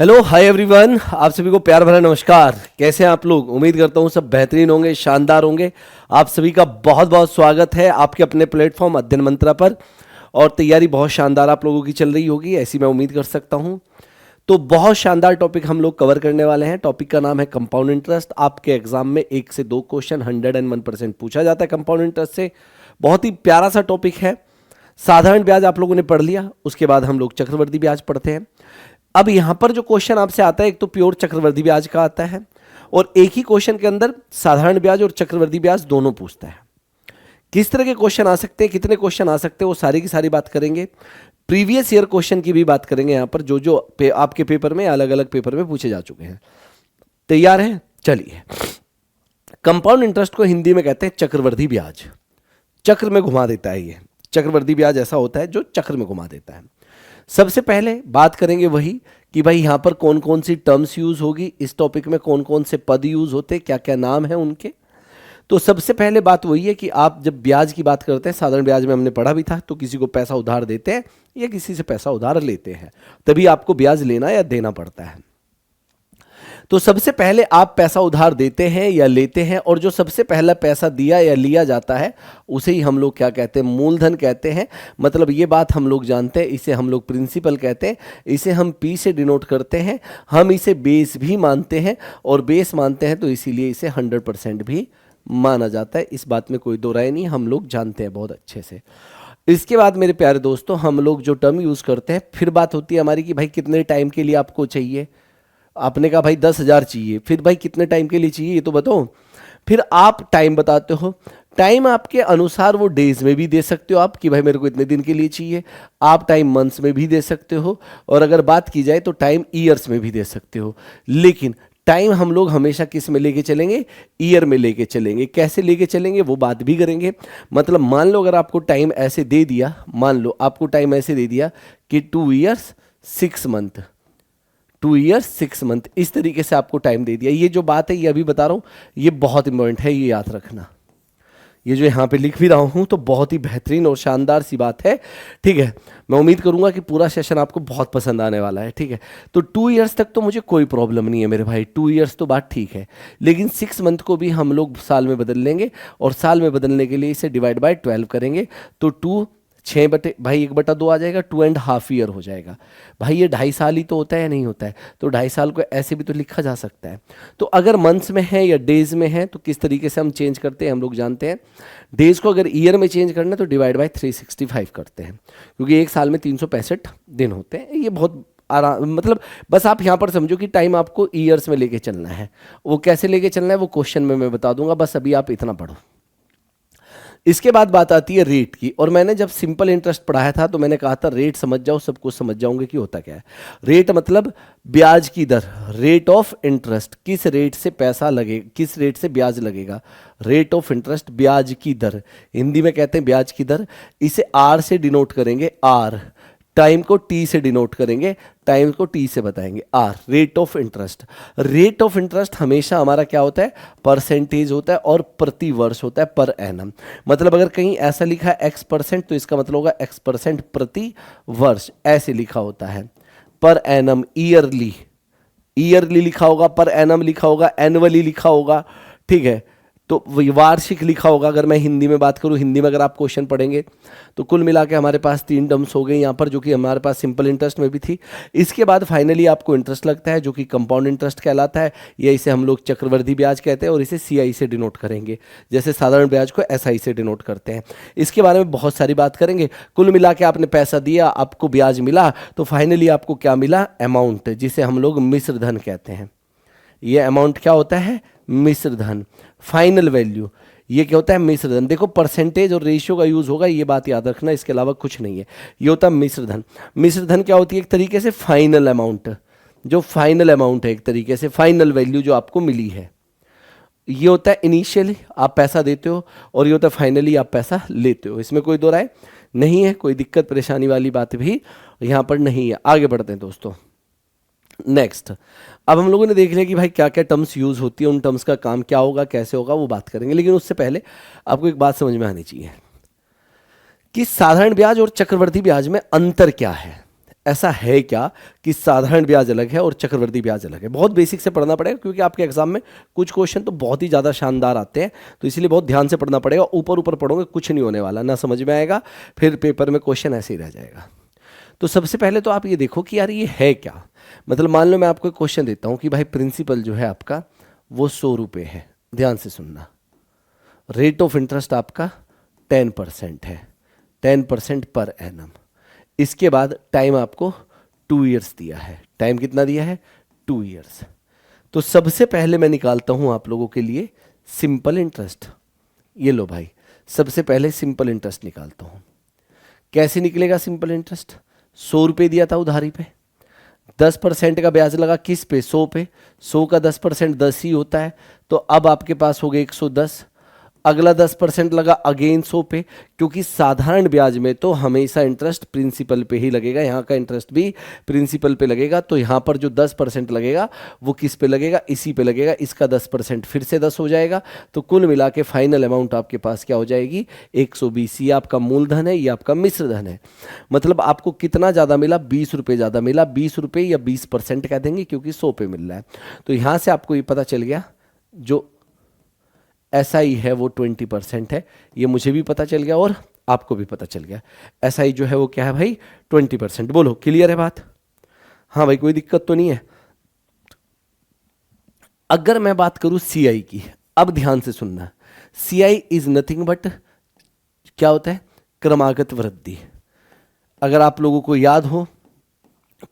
Hello hi everyone, आप सभी को प्यार भरा नमस्कार। कैसे हैं आप लोग? उम्मीद करता हूँ सब बेहतरीन होंगे, शानदार होंगे। आप सभी का बहुत बहुत स्वागत है आपके अपने प्लेटफॉर्म अध्ययन मंत्रा पर। और तैयारी बहुत शानदार आप लोगों की चल रही होगी, ऐसी मैं उम्मीद कर सकता हूँ। तो बहुत शानदार टॉपिक हम लोग कवर करने वाले हैं। टॉपिक का नाम है कंपाउंड इंटरेस्ट। आपके एग्जाम में 1 से 2 क्वेश्चन 101% पूछा जाता है कंपाउंड इंटरेस्ट से। बहुत ही प्यारा सा टॉपिक है। साधारण ब्याज आप लोगों ने पढ़ लिया, उसके बाद हम लोग चक्रवर्ती ब्याज पढ़ते हैं। अब यहां पर जो क्वेश्चन आपसे आता है, एक तो प्योर चक्रवर्ती ब्याज का आता है और एक ही क्वेश्चन के अंदर साधारण ब्याज और चक्रवर्ती ब्याज दोनों पूछता है। किस तरह के क्वेश्चन आ सकते हैं, कितने क्वेश्चन आ सकते हैं, वो सारी की सारी बात करेंगे। प्रीवियस ईयर क्वेश्चन की भी बात करेंगे यहां पर, जो जो आपके पेपर में अलग अलग पेपर में पूछे जा चुके हैं। तैयार हैं? चलिए। कंपाउंड इंटरेस्ट को हिंदी में कहते हैं चक्रवर्ती ब्याज। चक्र में घुमा देता है ये। चक्रवर्ती ब्याज ऐसा होता है जो चक्र में घुमा देता है। सबसे पहले बात करेंगे वही कि भाई यहां पर कौन कौन सी टर्म्स यूज होगी, इस टॉपिक में कौन कौन से पद यूज होते, क्या क्या नाम है उनके। तो सबसे पहले बात वही है कि आप जब ब्याज की बात करते हैं, साधारण ब्याज में हमने पढ़ा भी था, तो किसी को पैसा उधार देते हैं या किसी से पैसा उधार लेते हैं, तभी आपको ब्याज लेना या देना पड़ता है। तो सबसे पहले आप पैसा उधार देते हैं या लेते हैं, और जो सबसे पहला पैसा दिया या लिया जाता है उसे ही हम लोग क्या कहते हैं? मूलधन कहते हैं। मतलब ये बात हम लोग जानते हैं, इसे हम लोग प्रिंसिपल कहते हैं, इसे हम पी से डिनोट करते हैं। हम इसे बेस भी मानते हैं, और बेस मानते हैं तो इसीलिए इसे 100% भी माना जाता है। इस बात में कोई दो राय नहीं, हम लोग जानते हैं बहुत अच्छे से। इसके बाद मेरे प्यारे दोस्तों, हम लोग जो टर्म यूज़ करते हैं, फिर बात होती है हमारी कि भाई कितने टाइम के लिए आपको चाहिए। आपने कहा भाई 10,000 चाहिए, फिर भाई कितने टाइम के लिए चाहिए ये तो बताओ। फिर आप टाइम बताते हो। टाइम आपके अनुसार वो डेज में भी दे सकते हो आप कि भाई मेरे को इतने दिन के लिए चाहिए। आप टाइम मंथ्स में भी दे सकते हो, और अगर बात की जाए तो टाइम ईयर्स में भी दे सकते हो। लेकिन टाइम हम लोग हमेशा किस में लेके चलेंगे? ईयर में लेके चलेंगे। कैसे लेके चलेंगे वो बात भी करेंगे। मतलब मान लो अगर आपको टाइम ऐसे दे दिया, मान लो आपको टाइम ऐसे दे दिया कि 2 ईयर्स 6 मंथ, 2 ईयर्स 6 मंथ, इस तरीके से आपको टाइम दे दिया। ये जो बात है ये अभी बता रहा हूँ, ये बहुत इंपॉर्टेंट है, ये याद रखना। ये जो यहाँ पे लिख भी रहा हूँ तो बहुत ही बेहतरीन और शानदार सी बात है। ठीक है, मैं उम्मीद करूंगा कि पूरा सेशन आपको बहुत पसंद आने वाला है। ठीक है, तो 2 ईयर्स तक तो मुझे कोई प्रॉब्लम नहीं है मेरे भाई, 2 ईयर्स तो बात ठीक है। लेकिन 6 मंथ को भी हम लोग साल में बदल लेंगे, और साल में बदलने के लिए इसे डिवाइड बाय 12 करेंगे, तो 2 6 बटे भाई 1/2 आ जाएगा, 2.5 ईयर हो जाएगा। भाई ये 2.5 साल ही तो होता है या नहीं होता है? तो 2.5 साल को ऐसे भी तो लिखा जा सकता है। तो अगर मंथ्स में है या डेज में है तो किस तरीके से हम चेंज करते हैं हम लोग जानते हैं। डेज को अगर ईयर में चेंज करना है तो डिवाइड बाय 365 करते हैं, क्योंकि एक साल में 365 दिन होते हैं। ये बहुत आराम, मतलब बस आप यहाँ पर समझो कि टाइम आपको ईयर्स में लेके चलना है। वो कैसे लेके चलना है वो क्वेश्चन में मैं बता दूंगा, बस अभी आप इतना पढ़ो। इसके बाद बात आती है रेट की। और मैंने जब सिंपल इंटरेस्ट पढ़ाया था तो मैंने कहा था रेट समझ जाओ, सब कुछ समझ जाओगे कि होता क्या है। रेट मतलब ब्याज की दर, रेट ऑफ इंटरेस्ट। किस रेट से पैसा लगेगा, किस रेट से ब्याज लगेगा, रेट ऑफ इंटरेस्ट, ब्याज की दर। हिंदी में कहते हैं ब्याज की दर। इसे आर से डिनोट करेंगे, आर। टाइम को टी से डिनोट करेंगे, टाइम को टी से बताएंगे, R, rate of interest. Rate of interest हमेशा हमारा क्या होता है? परसेंटेज होता है, और प्रति वर्ष होता है, पर एनम। मतलब अगर कहीं ऐसा लिखा है X% तो इसका मतलब होगा X% प्रति वर्ष, ऐसे लिखा होता है। पर एनम, ईयरली, ईयरली लिखा होगा, पर एनम लिखा होगा, एनुअली लिखा होगा। ठीक है, तो वार्षिक लिखा होगा। अगर मैं हिंदी में बात करूं, हिंदी में अगर आप क्वेश्चन पढ़ेंगे तो कुल मिला के हमारे पास 3 टर्म्स हो गई यहाँ पर, जो कि हमारे पास सिंपल इंटरेस्ट में भी थी। इसके बाद फाइनली आपको इंटरेस्ट लगता है, जो कि कंपाउंड इंटरेस्ट कहलाता है, या इसे हम लोग चक्रवर्ती ब्याज कहते हैं, और इसे CI से डिनोट करेंगे, जैसे साधारण ब्याज को SI से डिनोट करते हैं। इसके बारे में बहुत सारी बात करेंगे। कुल मिला के आपने पैसा दिया, आपको ब्याज मिला, तो फाइनली आपको क्या मिला? अमाउंट, जिसे हम लोग मिश्र धन कहते हैं। ये अमाउंट क्या होता है? मिश्र धन। फाइनल वैल्यू, ये क्या होता है? मिश्र धन। देखो परसेंटेज और रेशियो का यूज होगा, ये बात याद रखना, इसके अलावा कुछ नहीं है। ये होता है मिश्र धन। मिश्र धन क्या होती है? एक तरीके से फाइनल अमाउंट, जो फाइनल अमाउंट है, एक तरीके से फाइनल वैल्यू जो आपको मिली है। ये होता है इनिशियली आप पैसा देते हो, और ये होता है फाइनली आप पैसा लेते हो। इसमें कोई दो राय नहीं है, कोई दिक्कत परेशानी वाली बात भी यहाँ पर नहीं है। आगे बढ़ते हैं दोस्तों। नेक्स्ट, अब हम लोगों ने देख लिया कि भाई क्या क्या टर्म्स यूज होती है, उन टर्म्स का काम क्या होगा, कैसे होगा, वो बात करेंगे। लेकिन उससे पहले आपको एक बात समझ में आनी चाहिए कि साधारण ब्याज और चक्रवर्ती ब्याज में अंतर क्या है। ऐसा है क्या कि साधारण ब्याज अलग है और चक्रवृद्धि ब्याज अलग है? बहुत बेसिक से पढ़ना पड़ेगा क्योंकि आपके एग्जाम में कुछ क्वेश्चन तो बहुत ही ज़्यादा शानदार आते हैं, तो इसलिए बहुत ध्यान से पढ़ना पड़ेगा। ऊपर ऊपर पढ़ोगे कुछ नहीं होने वाला, ना समझ में आएगा, फिर पेपर में क्वेश्चन ऐसे ही रह जाएगा। तो सबसे पहले तो आप ये देखो कि यार ये है क्या। मतलब मान लो मैं आपको एक क्वेश्चन देता हूँ कि भाई प्रिंसिपल जो है आपका वो 100 रुपये है, ध्यान से सुनना। रेट ऑफ इंटरेस्ट आपका 10% है, 10% पर एनम। इसके बाद टाइम आपको 2 ईयर्स दिया है। टाइम कितना दिया है? 2 ईयर्स। तो सबसे पहले मैं निकालता हूं आप लोगों के लिए सिंपल इंटरेस्ट। ये लो भाई, सबसे पहले सिंपल इंटरेस्ट निकालता हूं। कैसे निकलेगा सिंपल इंटरेस्ट? 100 रुपये दिया था उधारी पे, 10% का ब्याज लगा किस पे? 100 पे। 100 का 10% 10 ही होता है, तो अब आपके पास हो गए 110। अगला 10% लगा अगेन 100 पे, क्योंकि साधारण ब्याज में तो हमेशा इंटरेस्ट प्रिंसिपल पे ही लगेगा, यहाँ का इंटरेस्ट भी प्रिंसिपल पे लगेगा। तो यहाँ पर जो 10% लगेगा वो किस पे लगेगा? इसी पे लगेगा। इसका 10% फिर से 10 हो जाएगा, तो कुल मिला के फाइनल अमाउंट आपके पास क्या हो जाएगी? 120। ये आपका मूलधन है, ये आपका मिश्र धन है। मतलब आपको कितना ज़्यादा मिला? 20 रुपये ज़्यादा मिला। 20 रुपये या 20% कह देंगे क्योंकि 100 पे मिल रहा है। तो यहाँ से आपको ये पता चल गया जो SI है वो 20% है। ये मुझे भी पता चल गया और आपको भी पता चल गया। SI जो है वो क्या है भाई? 20%। बोलो क्लियर है बात? हाँ भाई, कोई दिक्कत तो नहीं है। अगर मैं बात करूं CI की, अब ध्यान से सुनना। CI इज नथिंग बट क्या होता है? क्रमागत वृद्धि। अगर आप लोगों को याद हो,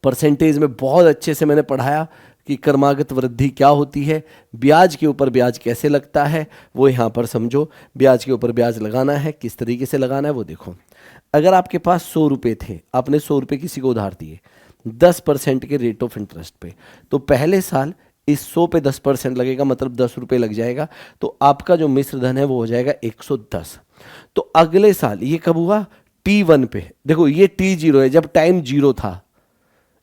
परसेंटेज में बहुत अच्छे से मैंने पढ़ाया कि क्रमागत वृद्धि क्या होती है, ब्याज के ऊपर ब्याज कैसे लगता है, वो यहाँ पर समझो। ब्याज के ऊपर ब्याज लगाना है, किस तरीके से लगाना है वो देखो। अगर आपके पास 100 रुपये थे, आपने 100 रुपये किसी को उधार दिए 10% के रेट ऑफ इंटरेस्ट पे, तो पहले साल इस 100 पे 10% लगेगा, मतलब 10 रुपये लग जाएगा। तो आपका जो मिश्र धन है वो हो जाएगा 110। तो अगले साल ये कब हुआ? T1 पे। देखो ये T0 है, जब टाइम 0 था।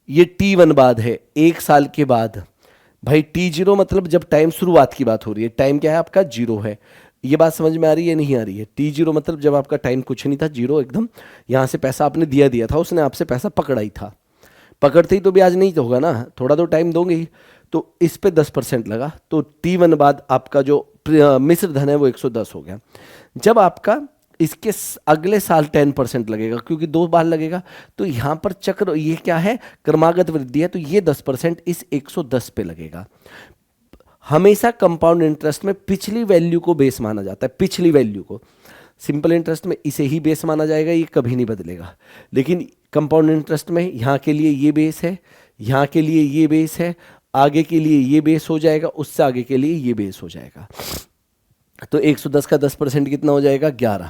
ये T1 बाद है, 1 साल के बाद। भाई T0 मतलब जब टाइम शुरुआत की बात हो रही है। टाइम क्या है आपका? 0 है। ये बात समझ में आ रही है नहीं आ रही है? T0 मतलब जब आपका टाइम कुछ नहीं था, 0 एकदम। यहाँ से पैसा आपने दिया था, उसने आपसे पैसा पकड़ा ही था। पकड़ते ही तो ब्याज नहीं तो होगा ना, थोड़ा तो टाइम दोगे ही। तो इस पे 10% लगा, तो T1 बाद आपका जो मिश्र धन है वो 110 हो गया। जब आपका इसके अगले साल 10% लगेगा, क्योंकि 2 बार लगेगा, तो यहाँ पर चक्र ये क्या है? क्रमागत वृद्धि है, तो ये 10% इस 110 पे लगेगा। हमेशा कंपाउंड इंटरेस्ट में पिछली वैल्यू को बेस माना जाता है, पिछली वैल्यू को। सिंपल इंटरेस्ट में इसे ही बेस माना जाएगा, ये कभी नहीं बदलेगा। लेकिन कंपाउंड इंटरेस्ट में यहाँ के लिए ये बेस है, यहाँ के लिए ये बेस है, आगे के लिए ये बेस हो जाएगा, उससे आगे के लिए ये बेस हो जाएगा। तो 110 का 10% कितना हो जाएगा? 11।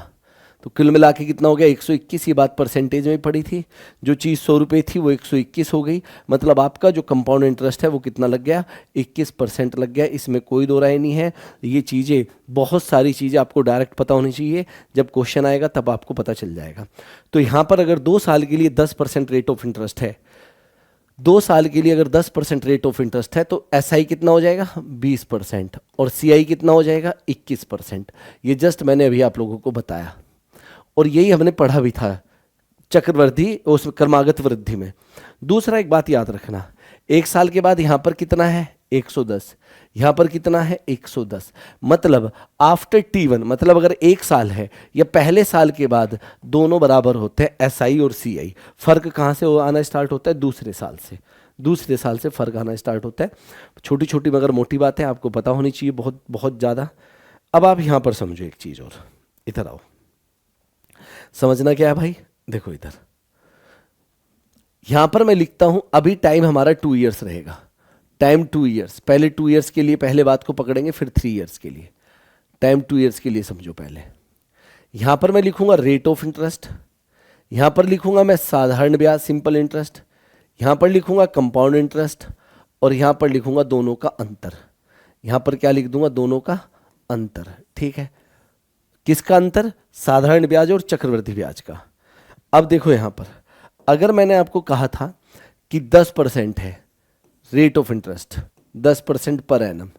तो कुल मिला के कितना हो गया? 121। ये बात परसेंटेज में पड़ी थी। जो चीज़ 100 रुपये थी वो 121 हो गई। मतलब आपका जो कंपाउंड इंटरेस्ट है वो कितना लग गया? 21% लग गया। इसमें कोई दो राय नहीं है। ये चीज़ें, बहुत सारी चीज़ें आपको डायरेक्ट पता होनी चाहिए, जब क्वेश्चन आएगा तब आपको पता चल जाएगा। तो यहाँ पर अगर 2 साल के लिए 10% रेट ऑफ इंटरेस्ट है, 2 साल के लिए अगर 10% रेट ऑफ इंटरेस्ट है, तो SI कितना हो जाएगा? 20%। और CI कितना हो जाएगा? 21%। ये जस्ट मैंने अभी आप लोगों को बताया, और यही हमने पढ़ा भी था चक्रवृद्धि उस क्रमागत वृद्धि में। दूसरा एक बात याद रखना, 1 साल के बाद यहाँ पर कितना है? 110। यहाँ पर कितना है? 110। मतलब आफ्टर T1, मतलब अगर 1 साल है या पहले साल के बाद, दोनों बराबर होते हैं SI और CI। फर्क कहाँ से आना स्टार्ट होता है? दूसरे साल से। दूसरे साल से फर्क आना स्टार्ट होता है। छोटी छोटी मगर मोटी बात है, आपको पता होनी चाहिए बहुत बहुत ज़्यादा। अब आप यहाँ पर समझो एक चीज़ और, इधर आओ। समझना क्या है भाई? देखो इधर, यहां पर मैं लिखता हूं अभी टाइम हमारा 2 इयर्स रहेगा। टाइम 2 इयर्स, पहले 2 इयर्स के लिए पहले बात को पकड़ेंगे, फिर 3 इयर्स के लिए। टाइम 2 इयर्स के लिए समझो पहले। यहां पर मैं लिखूंगा रेट ऑफ इंटरेस्ट, यहां पर लिखूंगा मैं साधारण ब्याज सिंपल इंटरेस्ट, यहां पर लिखूंगा कंपाउंड इंटरेस्ट, और यहां पर लिखूंगा दोनों का अंतर। यहां पर क्या लिख दूंगा? दोनों का अंतर। ठीक है, किसका अंतर? साधारण ब्याज और चक्रवृद्धि ब्याज का। अब देखो यहां पर, अगर मैंने आपको कहा था कि 10% है rate of interest, 10% per annum,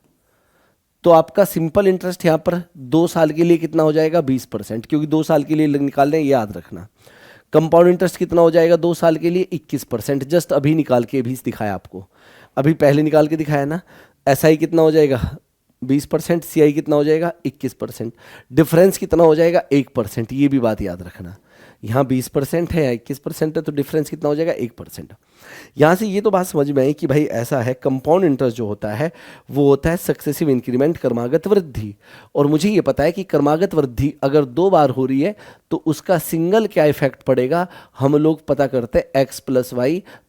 तो आपका सिंपल इंटरेस्ट यहां पर 2 साल के लिए कितना हो जाएगा? 20%, क्योंकि 2 साल के लिए निकालने, याद रखना। कंपाउंड इंटरेस्ट कितना हो जाएगा 2 साल के लिए 21%। जस्ट अभी निकाल के भी दिखाया आपको, अभी पहले निकाल के दिखाया ना। एसआई कितना हो जाएगा 20%, सीआई कितना हो जाएगा 21%, डिफरेंस कितना हो जाएगा 1%। ये भी बात याद रखना, यहाँ 20% है या 21% है तो डिफरेंस कितना हो जाएगा 1%। यहाँ से ये तो बात समझ में आई कि भाई ऐसा है, कंपाउंड इंटरेस्ट जो होता है वो होता है सक्सेसिव इंक्रीमेंट, क्रमागत वृद्धि। और मुझे ये पता है कि क्रमागत वृद्धि अगर 2 बार हो रही है तो उसका सिंगल क्या इफेक्ट पड़ेगा, हम लोग पता करते हैं x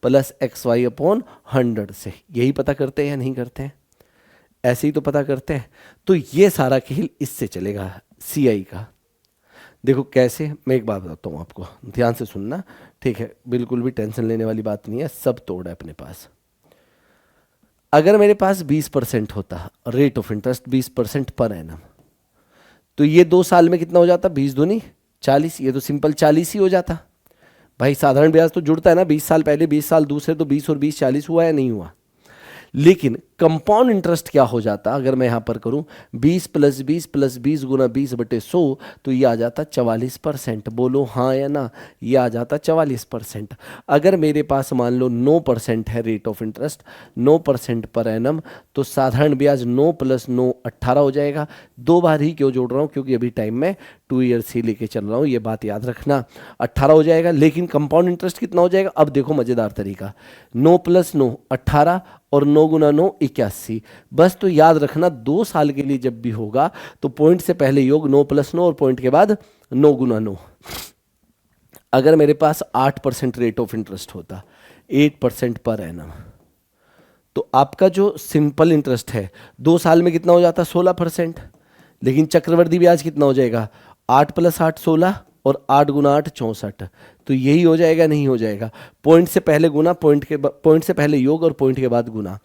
प्लस XY अपॉन 100 से। यही पता करते हैं या नहीं करते हैं? ऐसे ही तो पता करते हैं। तो ये सारा खेल इससे चलेगा सीआई का। देखो कैसे, मैं एक बात बताता हूँ आपको, ध्यान से सुनना, ठीक है? बिल्कुल भी टेंशन लेने वाली बात नहीं है, सब तोड़ है अपने पास। अगर मेरे पास 20% होता rate of interest, 20% per annum, तो ये 2 साल में कितना हो जाता? 20 दूनी 40, ये तो सिंपल 40 ही हो जाता। भाई साधारण ब्याज तो जुड़ता है ना, 20 साल पहले 20 साल दूसरे, तो 20 और 20 40 हुआ या नहीं हुआ? लेकिन कंपाउंड इंटरेस्ट क्या हो जाता, अगर मैं यहां पर करूं 20 प्लस 20 गुना 20/100, तो ये आ जाता 44%। बोलो हाँ या ना, ये आ जाता 44%। अगर मेरे पास मान लो 9% है rate of interest, 9% per annum, तो साधारण ब्याज 9 + 9 18 हो जाएगा। 2 बार ही क्यों जोड़ रहा हूं, क्योंकि अभी टाइम में 2 ईयर्स ही लेके चल रहा हूं, ये बात याद रखना। 18 हो जाएगा। लेकिन कंपाउंड इंटरेस्ट कितना हो जाएगा? अब देखो मजेदार तरीका, 9 + 9 18 और 9 गुना 9 81। बस तो याद रखना 2 साल के लिए जब भी होगा तो पॉइंट से पहले योग 9 + 9 और पॉइंट के बाद 9 गुना 9। अगर मेरे पास 8% रेट ऑफ इंटरेस्ट होता, 8% पर एनम, तो आपका जो सिंपल इंटरेस्ट है 2 साल में कितना हो जाता? 16%। लेकिन चक्रवृद्धि ब्याज कितना हो जाएगा? 8 + 8 16 और 8 गुना 8 64। तो यही हो जाएगा, नहीं हो जाएगा? पॉइंट से पहले गुना, पॉइंट से पहले योग और पॉइंट के बाद गुना,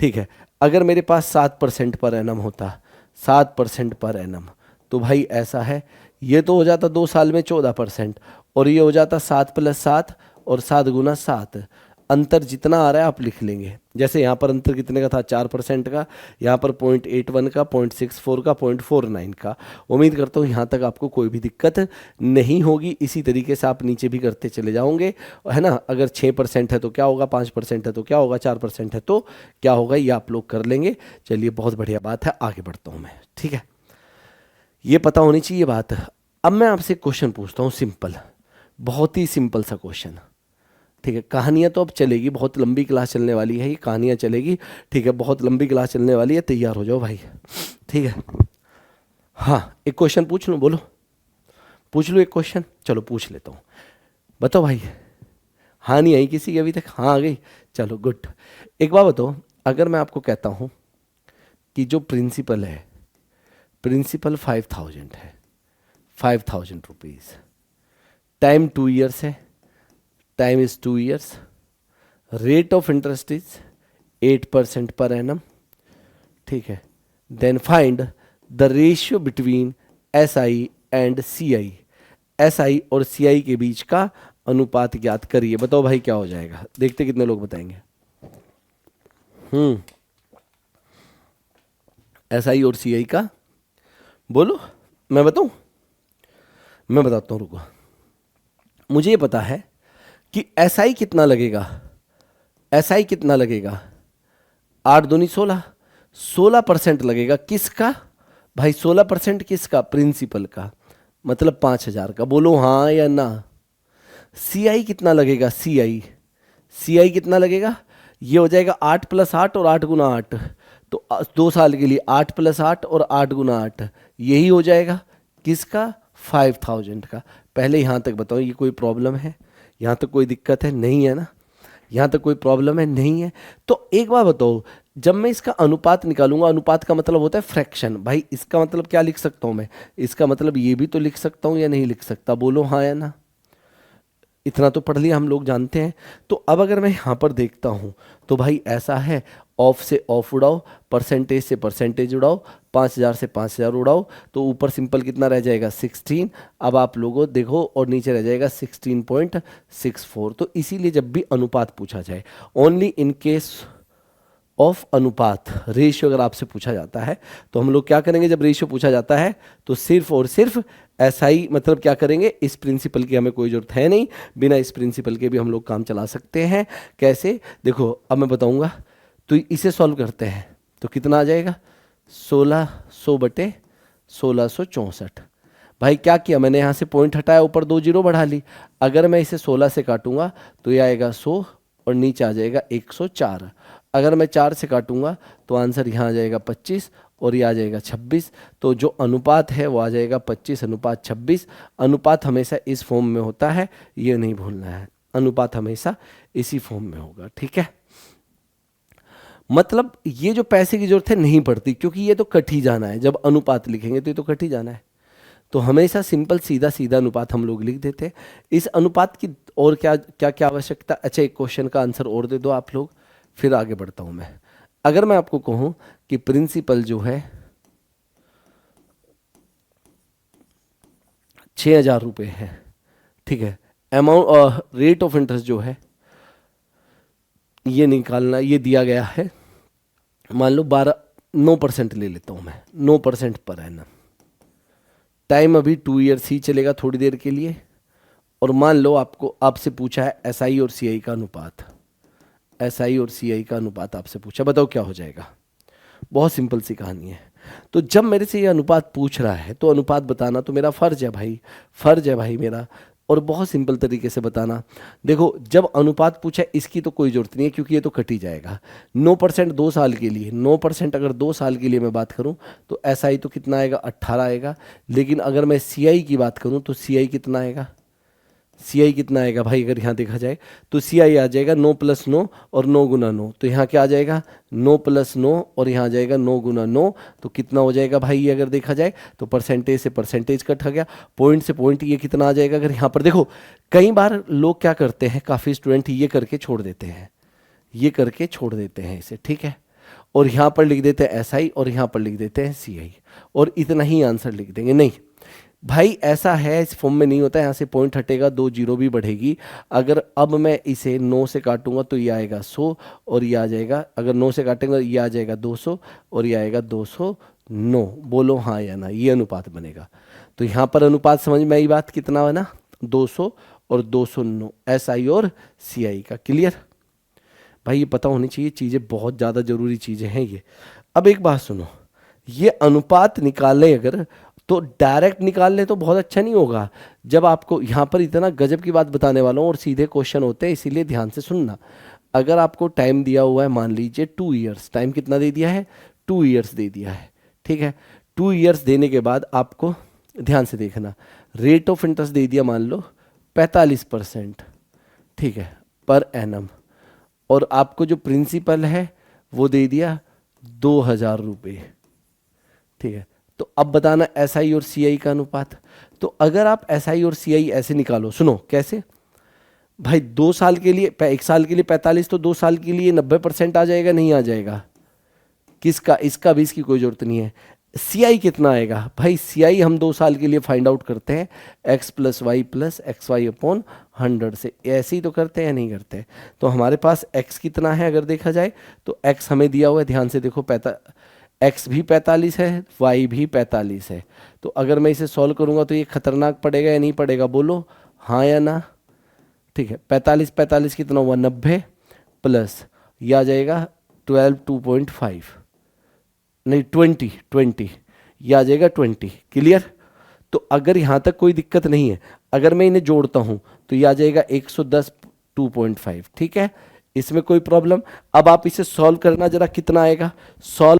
ठीक है? अगर मेरे पास 7% पर एनम होता, 7% पर एनम, तो भाई ऐसा है, ये तो हो जाता 2 साल में 14%, और ये हो जाता 7 + 7 और 7 गुना 7। अंतर जितना आ रहा है आप लिख लेंगे। जैसे यहाँ पर अंतर कितने का था? 4% का, यहाँ पर 0.81 का, 0.64 का, 0.49 का। उम्मीद करता हूँ यहाँ तक आपको कोई भी दिक्कत नहीं होगी। इसी तरीके से आप नीचे भी करते चले जाओगे, है ना? अगर 6% है तो क्या होगा, 5% है तो क्या होगा, 4% है तो क्या होगा, ये आप लोग कर लेंगे। चलिए बहुत बढ़िया बात है, आगे बढ़ता हूँ मैं, ठीक है? ये पता होनी चाहिए बात। अब मैं आपसे क्वेश्चन पूछता हूँ, सिंपल, बहुत ही सिंपल सा क्वेश्चन, ठीक है? कहानियाँ तो अब चलेगी, बहुत लंबी क्लास चलने वाली है, ये कहानियाँ चलेगी, ठीक है? बहुत लंबी क्लास चलने वाली है, तैयार हो जाओ भाई, ठीक है? हाँ, एक क्वेश्चन पूछ लूँ? बोलो, पूछ लूँ एक क्वेश्चन? चलो पूछ लेता हूँ, बताओ भाई। हाँ नहीं आई किसी की अभी तक? हाँ आ गई, चलो गुड। एक बात बताओ, अगर मैं आपको कहता हूँ कि जो प्रिंसिपल है, प्रिंसिपल 5000 है, 5000 रुपीज़, टाइम 2 ईयर्स है, time is 2 years, rate of interest is 8% per annum, ठीक है? Then find the ratio between S I and C I, S I और सी आई के बीच का अनुपात ज्ञात करिए। बताओ भाई क्या हो जाएगा? देखते कितने लोग बताएंगे। एस आई और सी आई का बोलो, मैं बताऊं? मैं बताता हूं, रुको। मुझे ये पता है कि एस आई कितना लगेगा, एस आई कितना लगेगा? 8 दूनी 16, 16% लगेगा। किसका भाई? 16% किसका? प्रिंसिपल का, मतलब 5000 का। बोलो हाँ या ना? सी आई कितना लगेगा? सी आई, सी आई कितना लगेगा? ये हो जाएगा 8 + 8 और 8 गुना 8, तो 2 साल के लिए 8 + 8 और 8 गुना 8, यही हो जाएगा किसका? 5000 का। पहले यहाँ तक बताओ, ये कोई प्रॉब्लम है? यहाँ तक कोई दिक्कत है? नहीं है ना? यहाँ तक कोई प्रॉब्लम है? नहीं है। तो एक बार बताओ, जब मैं इसका अनुपात निकालूंगा, अनुपात का मतलब होता है फ्रैक्शन। भाई इसका मतलब क्या लिख सकता हूँ मैं? इसका मतलब ये भी तो लिख सकता हूँ या नहीं लिख सकता? बोलो हाँ या ना? इतना तो पढ़ लिया हम लोग, जानते हैं। तो अब अगर मैं यहाँ पर देखता हूँ तो भाई ऐसा है, ऑफ से ऑफ उड़ाओ, परसेंटेज से परसेंटेज उड़ाओ, 5000 से 5000 उड़ाओ, तो ऊपर सिंपल कितना रह जाएगा? 16। अब आप लोगों देखो, और नीचे रह जाएगा 16.64। तो इसीलिए जब भी अनुपात पूछा जाए, ओनली इन केस ऑफ अनुपात, रेशियो अगर आपसे पूछा जाता है तो हम लोग क्या करेंगे, जब रेशियो पूछा जाता है तो सिर्फ और सिर्फ एसआई, मतलब क्या करेंगे, इस प्रिंसिपल की हमें कोई जरूरत है नहीं, बिना इस प्रिंसिपल के भी हम लोग काम चला सकते हैं। कैसे, देखो अब मैं बताऊंगा। तो इसे सॉल्व करते हैं तो कितना आ जाएगा, 1600 बटे 1664। भाई क्या किया मैंने, यहाँ से पॉइंट हटाया, ऊपर 2 जीरो बढ़ा ली। अगर मैं इसे 16 से काटूंगा तो ये आएगा 100 और नीचे आ जाएगा 104। अगर मैं 4 से काटूंगा तो आंसर यहाँ आ जाएगा 25 और ये आ जाएगा 26। तो जो अनुपात है वो आ जाएगा 25:26। अनुपात हमेशा इस फॉर्म में होता है, ये नहीं भूलना है, अनुपात हमेशा इसी फॉर्म में होगा। ठीक है, मतलब ये जो पैसे की जरूरत है नहीं पड़ती, क्योंकि ये तो कट ही जाना है, जब अनुपात लिखेंगे तो ये तो कट ही जाना है। तो हमेशा सिंपल सीधा सीधा अनुपात हम लोग लिख देते हैं। इस अनुपात की और क्या क्या क्या आवश्यकता, अच्छा एक क्वेश्चन का आंसर और दे दो आप लोग, फिर आगे बढ़ता हूं मैं। अगर मैं आपको कहूं कि प्रिंसिपल जो है 6,000 रुपये है, ठीक है, अमाउंट रेट ऑफ इंटरेस्ट जो है ये निकालना, ये दिया गया है, मान लो 9% ले लेता हूं मैं, 9% पर एनम। टाइम अभी 2 ईयर्स ही चलेगा, थोड़ी देर के लिए। और मान लो आपको, आपसे पूछा है एसआई और सीआई का अनुपात, एसआई और सीआई का अनुपात आपसे पूछा, बताओ क्या हो जाएगा। बहुत सिंपल सी कहानी है। तो जब मेरे से ये अनुपात पूछ रहा है तो अनुपात बताना तो मेरा फर्ज है भाई, फर्ज है भाई मेरा। और बहुत सिंपल तरीके से बताना, देखो जब अनुपात पूछा इसकी तो कोई जरूरत नहीं है क्योंकि ये तो कट ही जाएगा। 9% 2 साल के लिए, 9% अगर 2 साल के लिए मैं बात करूं तो एसआई तो कितना आएगा, 18 आएगा। लेकिन अगर मैं सीआई की बात करूं तो सीआई कितना आएगा, सीआई कितना आएगा भाई, अगर यहाँ देखा जाए तो सीआई आ जाएगा 9 + 9 और 9 × 9। तो यहाँ क्या आ जाएगा, 9 + 9 और यहाँ आ जाएगा 9 × 9। तो कितना हो जाएगा भाई, ये अगर देखा जाए तो परसेंटेज से परसेंटेज कट गया, पॉइंट से पॉइंट, ये कितना आ जाएगा। अगर यहाँ पर देखो, कई बार लोग क्या करते हैं, काफ़ी स्टूडेंट ये करके छोड़ देते हैं, ये करके छोड़ देते हैं इसे, ठीक है, और यहाँ पर लिख देते हैं एसआई और यहाँ पर लिख देते हैं सीआई और इतना ही आंसर लिख देंगे। नहीं भाई, ऐसा है, इस फॉर्म में नहीं होता, यहाँ से पॉइंट हटेगा, 2 जीरो भी बढ़ेगी। अगर अब मैं इसे 9 से काटूंगा तो ये आएगा 100 और ये आ जाएगा, अगर 9 से काटेंगे ये आ जाएगा 200 और ये आएगा 209। बोलो हाँ या ना, ये अनुपात बनेगा। तो यहाँ पर अनुपात समझ में आई बात, कितना है ना, 200 और 209, एसआई और सीआई का। क्लियर भाई, ये पता होनी चाहिए चीज़ें, बहुत ज़्यादा ज़रूरी चीज़ें हैं ये। अब एक बात सुनो, ये अनुपात निकाले अगर तो डायरेक्ट निकाल ले तो बहुत अच्छा नहीं होगा। जब आपको यहाँ पर इतना गजब की बात बताने वाला हूँ और सीधे क्वेश्चन होते हैं, इसीलिए ध्यान से सुनना। अगर आपको टाइम दिया हुआ है, मान लीजिए 2 ईयर्स, टाइम कितना दे दिया है, 2 ईयर्स दे दिया है, ठीक है। 2 ईयर्स देने के बाद आपको ध्यान से देखना, रेट ऑफ इंटरेस्ट दे दिया मान लो 45%, ठीक है, पर एनम। और आपको जो प्रिंसिपल है वो दे दिया 2,000 रुपये, ठीक है। तो अब बताना एसआई और सीआई का अनुपात। तो अगर आप एसआई और सीआई ऐसे निकालो, सुनो कैसे भाई, 2 साल के लिए, 1 साल के लिए 45, तो 2 साल के लिए 90% आ जाएगा, नहीं आ जाएगा, किसका, इसका भी, इसकी कोई जरूरत नहीं है। सीआई कितना आएगा भाई, सीआई हम 2 साल के लिए फाइंड आउट करते हैं x + y + xy/100 से, ऐसे ही तो करते हैं, नहीं करते। तो हमारे पास x कितना है अगर देखा जाए तो x हमें दिया हुआ है, ध्यान से देखो, x भी 45 है, y भी 45 है। तो अगर मैं इसे सॉल्व करूंगा तो ये खतरनाक पड़ेगा या नहीं पड़ेगा, बोलो हाँ या ना। ठीक है, 45 45 कितना हुआ, 90 प्लस ये आ जाएगा 12 2.5, नहीं 20 ये आ जाएगा 20। क्लियर। तो अगर यहाँ तक कोई दिक्कत नहीं है, अगर मैं इन्हें जोड़ता हूँ तो ये आ जाएगा 110 2.5, ठीक है, इसमें कोई प्रॉब्लम। अब आप इसे सॉल्व करना जरा, कितना आएगा सॉल्व।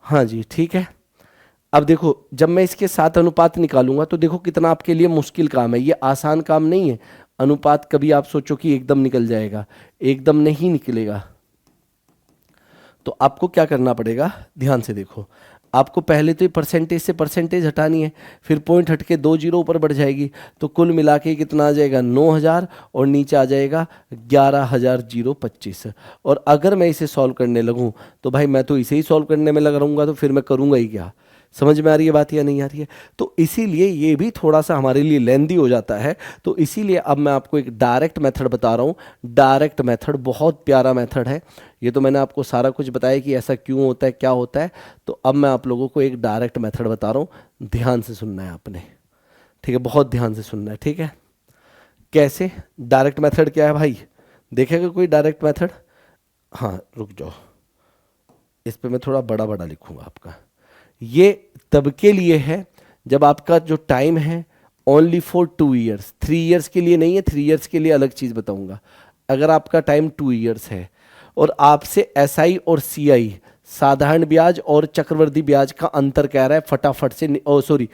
हाँ जी, ठीक है। अब देखो, जब मैं इसके साथ अनुपात निकालूंगा तो देखो कितना आपके लिए मुश्किल काम है, ये आसान काम नहीं है। अनुपात कभी आप सोचो कि एकदम निकल जाएगा, एकदम नहीं निकलेगा। तो आपको क्या करना पड़ेगा, ध्यान से देखो। आपको पहले तो ये परसेंटेज से परसेंटेज हटानी है, फिर पॉइंट हट के 2 जीरो ऊपर बढ़ जाएगी, तो कुल मिला के कितना आ जाएगा 9,000 और नीचे आ जाएगा 11,025। और अगर मैं इसे सॉल्व करने लगूँ तो भाई मैं तो इसे ही सॉल्व करने में लग रहूँगा, तो फिर मैं करूँगा ही क्या? समझ में आ रही है बात या नहीं आ रही है? तो इसीलिए ये भी थोड़ा सा हमारे लिए लेंदी हो जाता है। तो इसीलिए अब मैं आपको एक डायरेक्ट मेथड बता रहा हूँ। डायरेक्ट मेथड बहुत प्यारा मेथड है। ये तो मैंने आपको सारा कुछ बताया कि ऐसा क्यों होता है, क्या होता है। तो अब मैं आप लोगों को एक डायरेक्ट मेथड बता रहा हूँ, ध्यान से सुनना है आपने, ठीक है? बहुत ध्यान से सुनना है, ठीक है? कैसे डायरेक्ट मेथड क्या है भाई? देखेगा कोई डायरेक्ट मेथड? हाँ रुक जाओ, इस पे मैं थोड़ा बड़ा बड़ा लिखूंगा आपका। ये तब के लिए है जब आपका जो टाइम है ओनली फॉर 2 ईयर्स, 3 ईयर्स के लिए नहीं है। 3 ईयर्स के लिए अलग चीज़ बताऊंगा। अगर आपका टाइम 2 ईयर्स है और आपसे एसआई और सीआई, साधारण ब्याज और चक्रवृद्धि ब्याज का अंतर कह रहा है फटाफट से, सॉरी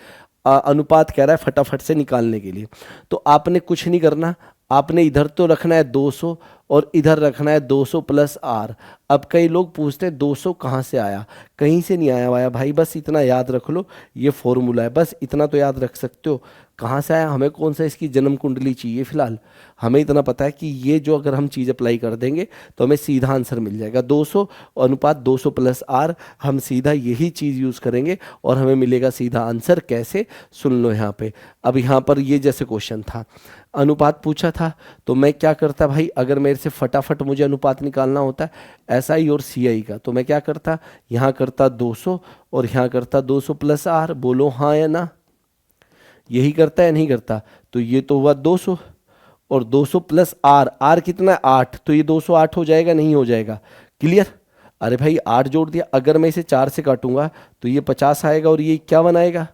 अनुपात कह रहा है फटाफट से निकालने के लिए, तो आपने कुछ नहीं करना। आपने इधर तो रखना है 200 और इधर रखना है 200 प्लस आर। अब कई लोग पूछते हैं 200 कहाँ से आया? कहीं से नहीं आया हुआ भाई, बस इतना याद रख लो, ये फॉर्मूला है, बस इतना तो याद रख सकते हो। कहाँ से आया? हमें कौन सा इसकी जन्म कुंडली चाहिए फिलहाल? हमें इतना पता है कि ये जो अगर हम चीज़ अप्लाई कर देंगे तो हमें सीधा आंसर मिल जाएगा 200 अनुपात 200 प्लस आर। हम सीधा यही चीज़ यूज़ करेंगे और हमें मिलेगा सीधा आंसर। कैसे? सुन लो यहाँ पे। अब यहाँ पर ये जैसे क्वेश्चन था, अनुपात पूछा था, तो मैं क्या करता भाई, अगर मेरे से फटाफट मुझे अनुपात निकालना होता एसआई और सीआई का, तो मैं क्या करता, यहाँ करता 200 और यहाँ करता 200 प्लस आर। बोलो हाँ या ना? यही करता है नहीं करता? तो ये तो हुआ 200 और 200 प्लस आर, आर कितना है 8, तो ये 208 हो जाएगा नहीं हो जाएगा? क्लियर? अरे भाई 8 जोड़ दिया, अगर मैं इसे 4 से काटूंगा तो ये 50 आएगा और ये 51 आएगा।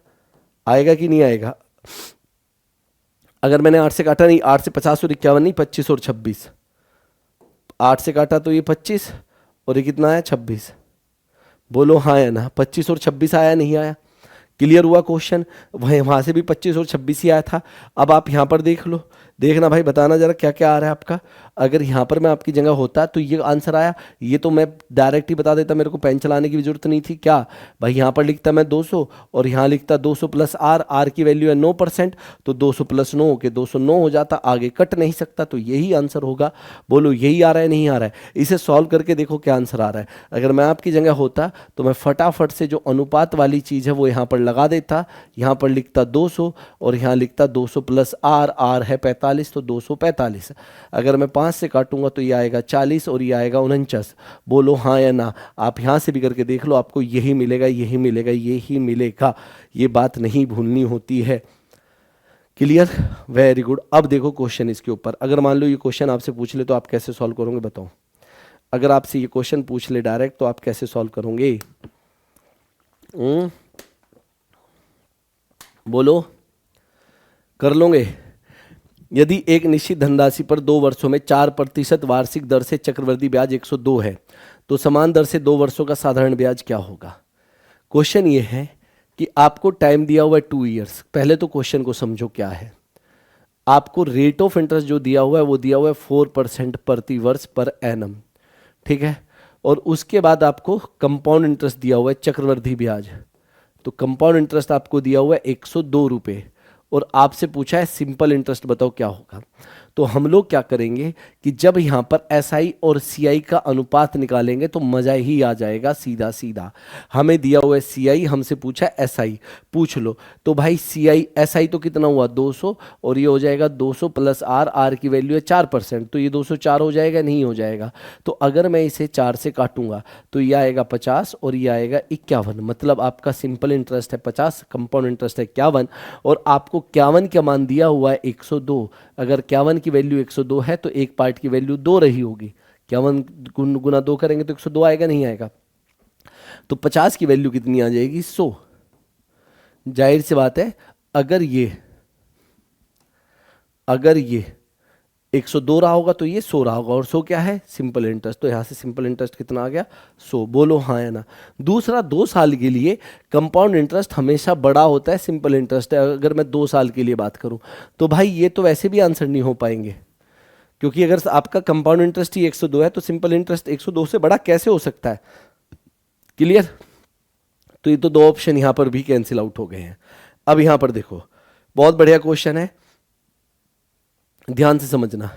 आएगा कि नहीं आएगा? अगर मैंने 8 से काटा, नहीं 8 से 50 और 51 नहीं, 25 और 26, 8 से काटा तो ये 25 और ये कितना आया 26। बोलो हाँ या ना? 25 और 26 आया नहीं आया? क्लियर हुआ क्वेश्चन? वहाँ से भी 25 और 26 ही आया था। अब आप यहाँ पर देख लो, देखना भाई, बताना जरा क्या क्या आ रहा है आपका। अगर यहाँ पर मैं आपकी जगह होता तो ये आंसर आया, ये तो मैं डायरेक्ट ही बता देता, मेरे को पेन चलाने की भी जरूरत नहीं थी। क्या भाई, यहाँ पर लिखता मैं 200 और यहाँ लिखता 200 प्लस आर, आर की वैल्यू है 9%, तो 200 प्लस 9 के 209 हो जाता, आगे कट नहीं सकता, तो यही आंसर होगा। बोलो यही आ रहा है नहीं आ रहा है? इसे सॉल्व करके देखो क्या आंसर आ रहा है। अगर मैं आपकी जगह होता तो मैं फटाफट से जो अनुपात वाली चीज़ है वो यहाँ पर लगा देता, यहाँ पर लिखता 200 और यहाँ लिखता 200 प्लस आर, आर है 45 तो 245। अगर मैं 5 से काटूंगा तो ये आएगा 40 और ये आएगा 49। बोलो हाँ या ना? आप यहाँ से भी करके देख लो, आपको यही मिलेगा, यही मिलेगा, यही मिलेगा। ये बात नहीं भूलनी होती है। क्लियर? Very good. अब देखो क्वेश्चन इसके ऊपर, अगर मान लो ये क्वेश्चन आपसे पूछ ले तो आप कैसे सॉल्व करोगे बताओ? अगर आपसे ये क्वेश्चन पूछ ले डायरेक्ट तो आप कैसे सॉल्व करोगे? बोलो, कर लोगे? यदि एक निश्चित धनराशि पर 2 वर्षों में 4% वार्षिक दर से चक्रवृद्धि ब्याज 102 है, तो समान दर से 2 वर्षों का साधारण ब्याज क्या होगा? क्वेश्चन ये है कि आपको टाइम दिया हुआ है 2 ईयर्स। पहले तो क्वेश्चन को समझो क्या है। आपको रेट ऑफ इंटरेस्ट जो दिया हुआ है वो दिया हुआ है 4% प्रति वर्ष पर एनम, ठीक है? और उसके बाद आपको कंपाउंड इंटरेस्ट दिया हुआ है चक्रवृद्धि ब्याज, तो कंपाउंड इंटरेस्ट आपको दिया हुआ है 102 रुपये और आपसे पूछा है सिंपल इंटरेस्ट बताओ क्या होगा। तो हम लोग क्या करेंगे कि जब यहाँ पर एसआई और सीआई का अनुपात निकालेंगे तो मज़ा ही आ जाएगा। सीधा सीधा हमें दिया हुआ है सीआई, हमसे पूछा है एसआई, पूछ लो। तो भाई सीआई एसआई तो कितना हुआ 200 और ये हो जाएगा 200 प्लस आर, आर की वैल्यू है 4%, तो ये 204 हो जाएगा नहीं हो जाएगा? तो अगर मैं इसे 4 से काटूंगा तो ये आएगा 50 और ये आएगा 51। मतलब आपका सिंपल इंटरेस्ट है 50, कंपाउंड इंटरेस्ट है 51 और आपको 51 का मान दिया हुआ है 102। अगर 51 की वैल्यू 102 है तो एक पार्ट की वैल्यू 2 रही होगी। 51 गुना 2 करेंगे तो 102 आएगा नहीं आएगा? तो 50 की वैल्यू कितनी आ जाएगी 100। जाहिर सी बात है, अगर ये 102 रहा होगा तो ये 100 रहा होगा, और 100 क्या है सिंपल इंटरेस्ट, तो यहाँ से सिंपल इंटरेस्ट कितना आ गया 100। बोलो हाँ या ना? दूसरा, 2 साल के लिए कंपाउंड इंटरेस्ट हमेशा बड़ा होता है सिंपल इंटरेस्ट है। अगर मैं 2 साल के लिए बात करूँ तो भाई ये तो वैसे भी आंसर नहीं हो पाएंगे, क्योंकि अगर आपका कंपाउंड इंटरेस्ट ही 102 है तो सिंपल इंटरेस्ट 102 से बड़ा कैसे हो सकता है? क्लियर? तो ये तो दो ऑप्शन यहाँ पर भी कैंसिल आउट हो गए हैं। अब यहाँ पर देखो, बहुत बढ़िया क्वेश्चन है, ध्यान से समझना।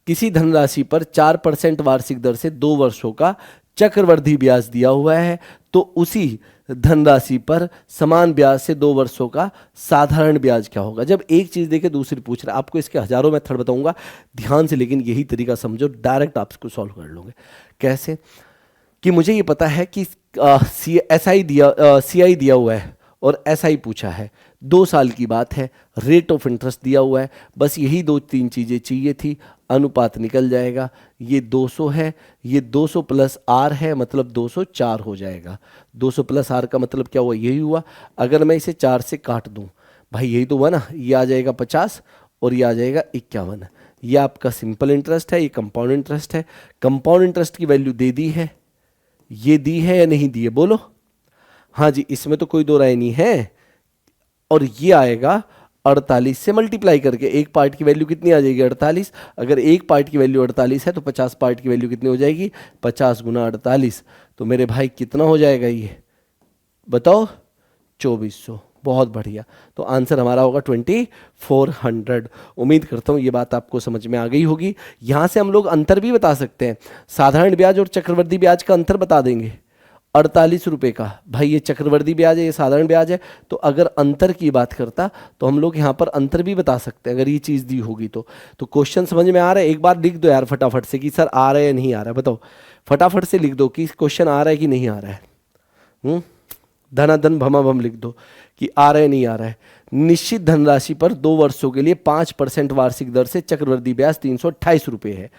किसी धनराशि पर 4% वार्षिक दर से 2 वर्षों का चक्रवृद्धि ब्याज दिया हुआ है, तो उसी धनराशि पर समान ब्याज से 2 वर्षों का साधारण ब्याज क्या होगा। जब एक चीज देके दूसरी पूछ रहा है, आपको इसके हजारों मेथड बताऊंगा ध्यान से, लेकिन यही तरीका समझो, डायरेक्ट आप इसको सॉल्व कर लोगे। कैसे कि मुझे ये पता है कि सी आई दिया हुआ है और एस आई पूछा है, 2 साल की बात है, रेट ऑफ इंटरेस्ट दिया हुआ है, बस यही 2-3 चीज़ें चाहिए थी, अनुपात निकल जाएगा। ये 200 है, ये 200 प्लस आर है, मतलब 204 हो जाएगा। 200 प्लस आर का मतलब क्या हुआ, यही हुआ। अगर मैं इसे 4 से काट दूं, भाई यही तो हुआ ना, ये आ जाएगा 50 और ये आ जाएगा 51। ये आपका सिंपल इंटरेस्ट है, ये कंपाउंड इंटरेस्ट है। कंपाउंड इंटरेस्ट की वैल्यू दे दी है, ये दी है या नहीं दी है, बोलो। हाँ जी, इसमें तो कोई दो राय नहीं है। और ये आएगा 48 से मल्टीप्लाई करके, एक पार्ट की वैल्यू कितनी आ जाएगी, 48। अगर एक पार्ट की वैल्यू 48 है तो 50 पार्ट की वैल्यू कितनी हो जाएगी, 50 गुना 48। तो मेरे भाई कितना हो जाएगा ये बताओ, 2400। बहुत बढ़िया, तो आंसर हमारा होगा 2400। उम्मीद करता हूँ ये बात आपको समझ में आ गई होगी। यहाँ से हम लोग अंतर भी बता सकते हैं, साधारण ब्याज और चक्रवृद्धि ब्याज का अंतर बता देंगे। 48 रुपये का, भाई ये चक्रवृद्धि ब्याज है, ये साधारण ब्याज है, तो अगर अंतर की बात करता तो हम लोग यहाँ पर अंतर भी बता सकते हैं, अगर ये चीज़ दी होगी तो। क्वेश्चन समझ में आ रहा है, एक बार लिख दो यार फटाफट से कि सर आ रहा है या नहीं आ रहा है, बताओ फटाफट से लिख दो कि क्वेश्चन आ रहा है कि नहीं आ रहा है। धनाधन भमाभम लिख दो कि आ रहा है नहीं आ रहा है। निश्चित धनराशि पर 2 वर्षों के लिए 5% वार्षिक दर से चक्रवृद्धि ब्याज 328 रुपये है,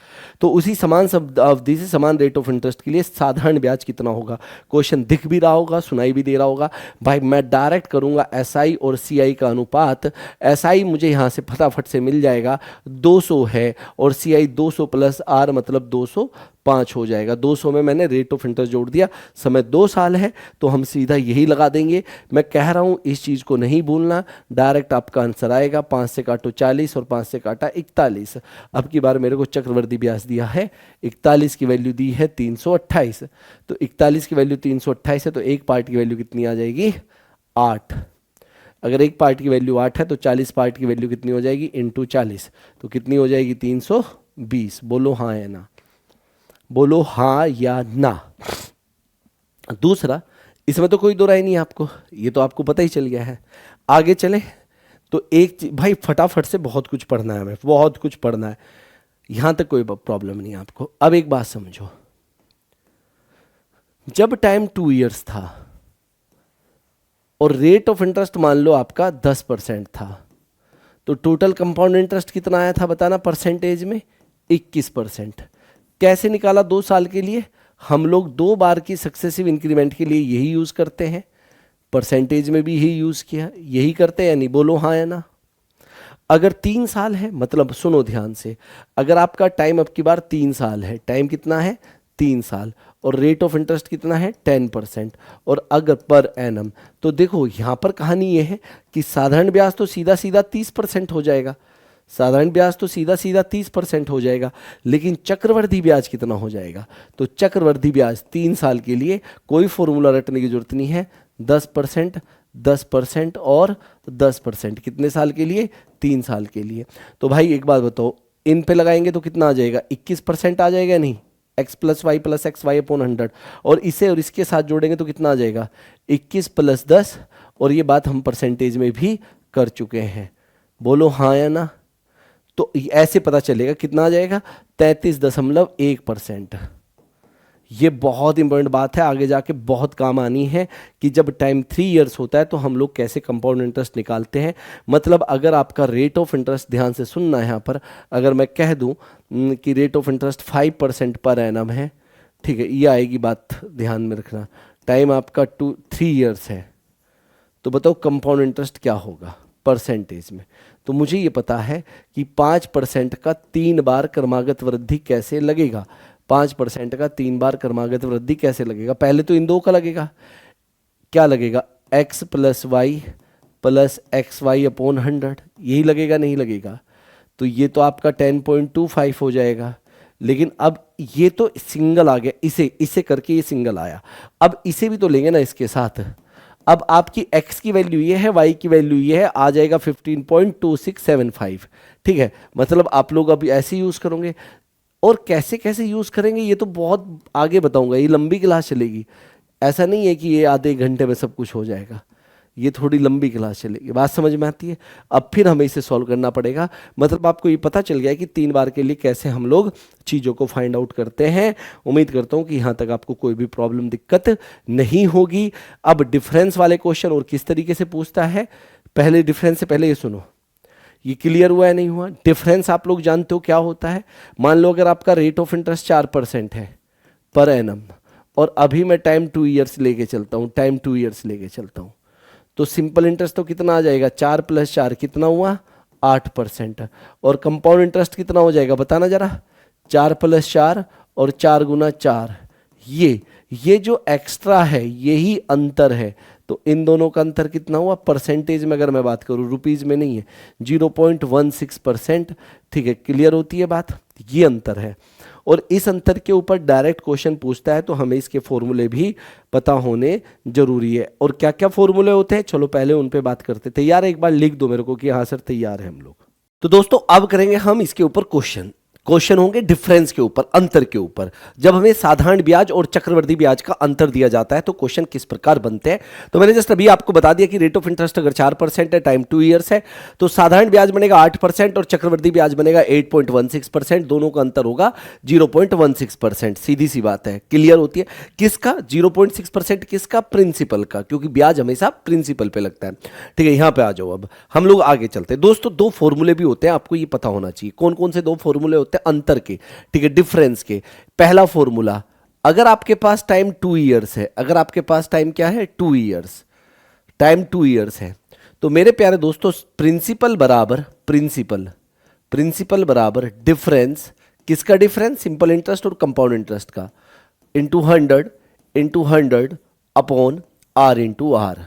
तो उसी समान अवधि से समान रेट ऑफ इंटरेस्ट के लिए साधारण ब्याज कितना होगा। क्वेश्चन दिख भी रहा होगा, सुनाई भी दे रहा होगा। भाई मैं डायरेक्ट करूंगा एसआई और सीआई का अनुपात। एसआई मुझे यहाँ से फटाफट से मिल जाएगा, 200 है, और सीआई 200 प्लस आर मतलब 205 हो जाएगा। 200 में मैंने रेट ऑफ इंटरेस्ट जोड़ दिया, समय 2 साल है तो हम सीधा यही लगा देंगे। मैं कह रहा हूँ इस चीज़ को नहीं भूलना, डायरेक्ट आपका आंसर आएगा। 5 से काटो 40 और 5 से काटा 41। अब की बार मेरे को चक्रवृद्धि ब्याज दिया है 41 की वैल्यू दी है 328, तो 41 की वैल्यू 328 है, तो एक पार्ट की वैल्यू कितनी आ जाएगी, 8। अगर एक पार्ट की वैल्यू 8 है तो 40 पार्ट की वैल्यू कितनी हो जाएगी, इंटू 40, तो कितनी हो जाएगी, 320। बोलो हाँ या ना, बोलो हाँ या ना। दूसरा, इसमें तो कोई दो राय नहीं है आपको, ये तो आपको पता ही चल गया है। आगे चले तो एक भाई फटाफट से बहुत कुछ पढ़ना है, हमें बहुत कुछ पढ़ना है, यहां तक कोई प्रॉब्लम नहीं है आपको। अब एक बात समझो, जब टाइम 2 इयर्स था और रेट ऑफ इंटरेस्ट मान लो आपका 10% था, तो टोटल कंपाउंड इंटरेस्ट कितना आया था बताना परसेंटेज में, 21%। कैसे निकाला 2 साल के लिए, हम लोग 2 बार की सक्सेसिव इंक्रीमेंट के लिए यही यूज करते हैं, परसेंटेज में भी यही यूज किया, यही करते हैं या नहीं, बोलो हाँ या ना। अगर 3 साल है, मतलब सुनो ध्यान से, अगर आपका टाइम अब की बार 3 साल है, टाइम कितना है 3 साल, और रेट ऑफ इंटरेस्ट कितना है 10%, और अगर पर एनम, तो देखो यहां पर कहानी ये है कि साधारण ब्याज तो सीधा सीधा 30% हो जाएगा, साधारण ब्याज तो सीधा सीधा 30% हो जाएगा, लेकिन चक्रवृद्धि ब्याज कितना हो जाएगा, तो चक्रवृद्धि ब्याज 3 साल के लिए कोई फॉर्मूला रटने की जरूरत नहीं है, 10%, 10% और 10%। कितने साल के लिए, 3 साल के लिए। तो भाई एक बात बताओ, इन पे लगाएंगे तो कितना आ जाएगा, 21% आ जाएगा नहीं, x plus Y plus X Y upon 100, और इसे और इसके साथ जोड़ेंगे तो कितना आ जाएगा, 21 प्लस 10, और ये बात हम परसेंटेज में भी कर चुके हैं, बोलो हाँ या ना। तो ऐसे पता चलेगा कितना आ जाएगा, 33.1%। ये बहुत इंपॉर्टेंट बात है, आगे जाके बहुत काम आनी है कि जब टाइम 3 इयर्स होता है तो हम लोग कैसे कंपाउंड इंटरेस्ट निकालते हैं। मतलब अगर आपका रेट ऑफ इंटरेस्ट, ध्यान से सुनना यहाँ पर, अगर मैं कह दूं कि rate of interest 5% per annum है, ठीक है, ये आएगी बात ध्यान में रखना, टाइम आपका 3 इयर्स है, तो बताओ कंपाउंड इंटरेस्ट क्या होगा परसेंटेज में। तो मुझे ये पता है कि 5% का 3 बार क्रमागत वृद्धि कैसे लगेगा, 5% का 3 बार क्रमागत वृद्धि कैसे लगेगा। पहले तो इन दो का लगेगा, क्या लगेगा, x plus Y plus X Y upon 100, यही लगेगा नहीं लगेगा, तो ये तो आपका 10.25 हो जाएगा। लेकिन अब ये तो सिंगल आ गया, इसे करके ये सिंगल आया, अब इसे भी तो लेंगे ना इसके साथ। अब आपकी x की वैल्यू ये है, y की वैल्यू ये है, आ जाएगा 15.2675। ठीक है, मतलब आप लोग अब ऐसे यूज़ करोगे। और कैसे कैसे यूज़ करेंगे ये तो बहुत आगे बताऊंगा, ये लंबी क्लास चलेगी। ऐसा नहीं है कि ये आधे घंटे में सब कुछ हो जाएगा, ये थोड़ी लंबी क्लास चलेगी। बात समझ में आती है? अब फिर हमें इसे सॉल्व करना पड़ेगा। मतलब आपको ये पता चल गया है कि 3 बार के लिए कैसे हम लोग चीज़ों को फाइंड आउट करते हैं। उम्मीद करता हूँ कि यहाँ तक आपको कोई भी प्रॉब्लम दिक्कत नहीं होगी। अब डिफरेंस वाले क्वेश्चन और किस तरीके से पूछता है, पहले डिफरेंस से पहले ये सुनो, ये क्लियर हुआ है नहीं हुआ? डिफरेंस आप लोग जानते हो क्या होता है। मान लो अगर आपका रेट ऑफ इंटरेस्ट 4% है पर एनम, और अभी मैं टाइम 2 ईयर्स लेके चलता हूँ, टाइम 2 ईयर्स लेके चलता हूँ, तो सिंपल इंटरेस्ट तो कितना आ जाएगा, 4 + 4 कितना हुआ, 8%। और कंपाउंड इंटरेस्ट कितना हो जाएगा बताना जरा, 4 + 4 और 4 × 4। ये जो एक्स्ट्रा है यही अंतर है। तो इन दोनों का अंतर कितना हुआ, परसेंटेज में अगर मैं बात करूँ, रुपीज में नहीं है, 0.16%। ठीक है, क्लियर होती है बात, ये अंतर है। और इस अंतर के ऊपर डायरेक्ट क्वेश्चन पूछता है तो हमें इसके फॉर्मूले भी पता होने जरूरी है। और क्या क्या फॉर्मूले होते हैं, चलो पहले उन पे बात करते। तैयार है? एक बार लिख दो मेरे को कि हाँ सर तैयार है हम लोग। तो दोस्तों अब करेंगे हम इसके ऊपर क्वेश्चन होंगे डिफरेंस के ऊपर, अंतर के ऊपर। जब हमें साधारण ब्याज और चक्रवृद्धि ब्याज का अंतर दिया जाता है तो क्वेश्चन किस प्रकार बनते हैं। तो मैंने जस्ट अभी आपको बता दिया कि रेट ऑफ इंटरेस्ट अगर 4% है, टाइम 2 ईयर्स है, तो साधारण ब्याज बनेगा 8% और चक्रवृद्धि ब्याज बनेगा 8.16%। दोनों का अंतर होगा 0.16%। सीधी सी बात है, क्लियर होती है। किसका 0.6%? किसका? प्रिंसिपल का, क्योंकि ब्याज हमेशा प्रिंसिपल पे लगता है। ठीक है, यहां पे आ जाओ। अब हम लोग आगे चलते हैं। दोस्तों 2 फॉर्मूले भी होते हैं, आपको ये पता होना चाहिए। कौन कौन से 2 फॉर्मूले होते हैं अंतर के, ठीक है, डिफरेंस के। पहला फॉर्मूला, अगर आपके पास टाइम 2 ईयर्स है, अगर आपके पास टाइम क्या है, 2 ईयर्स, टाइम 2 ईयर्स है, तो मेरे प्यारे दोस्तों प्रिंसिपल बराबर डिफरेंस, किसका डिफरेंस, सिंपल इंटरेस्ट और कंपाउंड इंटरेस्ट का, into 100 upon R into R।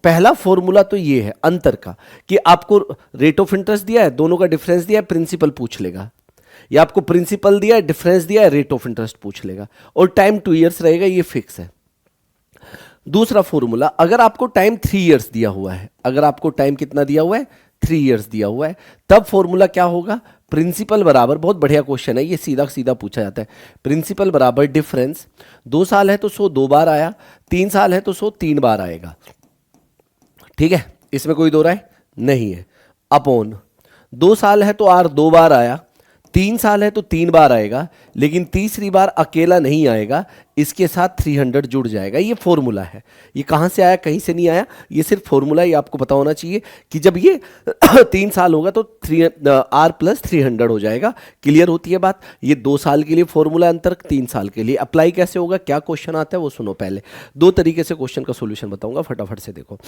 पहला फॉर्मूला तो ये है अंतर का, कि आपको रेट ऑफ इंटरेस्ट दिया है, दोनों का डिफरेंस दिया है, प्रिंसिपल पूछ लेगा। या आपको प्रिंसिपल दिया है, डिफरेंस दिया है, रेट ऑफ इंटरेस्ट पूछ लेगा। और टाइम 2 ईयर्स रहेगा, ये फिक्स है। दूसरा फॉर्मूला, अगर आपको टाइम 3 ईयर्स दिया हुआ है, अगर आपको टाइम कितना दिया हुआ है, 3 ईयर्स दिया हुआ है, तब फॉर्मूला क्या होगा, प्रिंसिपल बराबर, बहुत बढ़िया क्वेश्चन है ये, सीधा सीधा पूछा जाता है। प्रिंसिपल बराबर डिफरेंस, 2 साल है तो 100 2 बार आया, 3 साल है तो 100 3 बार आएगा। ठीक है, इसमें कोई दो राय नहीं है। अपॉन 2 साल है तो R 2 बार आया, 3 साल है तो 3 बार आएगा, लेकिन तीसरी बार अकेला नहीं आएगा, इसके साथ 300 जुड़ जाएगा। ये फॉर्मूला है। ये कहाँ से आया, कहीं से नहीं आया, ये सिर्फ फॉर्मूला। ये आपको पता होना चाहिए कि जब ये 3 साल होगा तो R + 300 हो जाएगा। क्लियर होती है बात। ये 2 साल के लिए फॉर्मूला, अंतर 3 साल के लिए। अप्लाई कैसे होगा, क्या क्वेश्चन आता है वो सुनो पहले। 2 तरीके से क्वेश्चन का सोल्यूशन बताऊंगा, फटाफट से देखो।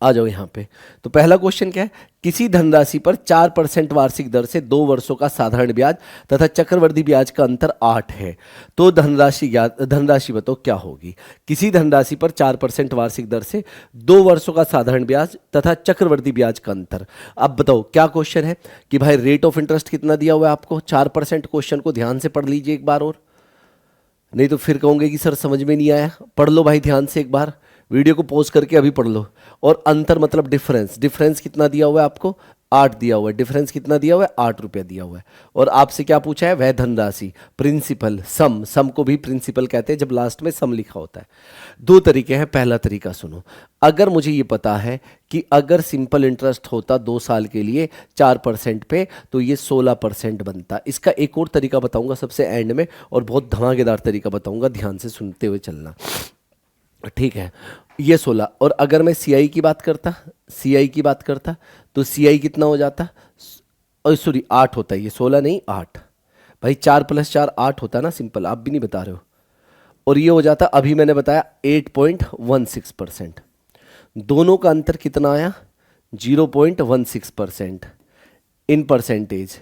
आ जाओ यहाँ पे। तो पहला क्वेश्चन क्या है, किसी धनराशि पर 4% वार्षिक दर से 2 वर्षों का साधारण ब्याज तथा चक्रवृद्धि ब्याज का अंतर 8 है, तो धनराशि बताओ क्या होगी। किसी धनराशि पर 4% वार्षिक दर से 2 वर्षों का साधारण ब्याज तथा चक्रवृद्धि ब्याज का अंतर। अब बताओ क्या क्वेश्चन है कि भाई रेट ऑफ इंटरेस्ट कितना दिया हुआ है आपको, 4%। क्वेश्चन को ध्यान से पढ़ लीजिए एक बार, और नहीं तो फिर कहोगे कि सर समझ में नहीं आया। पढ़ लो भाई ध्यान से एक बार, वीडियो को पॉज करके अभी पढ़ लो। और अंतर मतलब डिफरेंस कितना दिया हुआ है आपको, 8 दिया हुआ है। डिफरेंस कितना दिया हुआ है, 8 रुपया दिया हुआ है। और आपसे क्या पूछा है, वह धनराशि, प्रिंसिपल, सम को भी प्रिंसिपल कहते हैं जब लास्ट में सम लिखा होता है। 2 तरीके हैं। पहला तरीका सुनो, अगर मुझे ये पता है कि अगर सिंपल इंटरेस्ट होता 2 साल के लिए 4% पे, तो ये 16% बनता। इसका एक और तरीका बताऊंगा सबसे एंड में, और बहुत धमाकेदार तरीका बताऊंगा, ध्यान से सुनते हुए चलना, ठीक है। ये 16, और अगर मैं CI की बात करता तो CI कितना हो जाता, सॉरी 8 होता है, ये 16 नहीं 8 भाई, 4 + 4 8 होता है ना, सिंपल, आप भी नहीं बता रहे हो। और ये हो जाता, अभी मैंने बताया 8.16%। दोनों का अंतर कितना आया, 0.16% in percentage,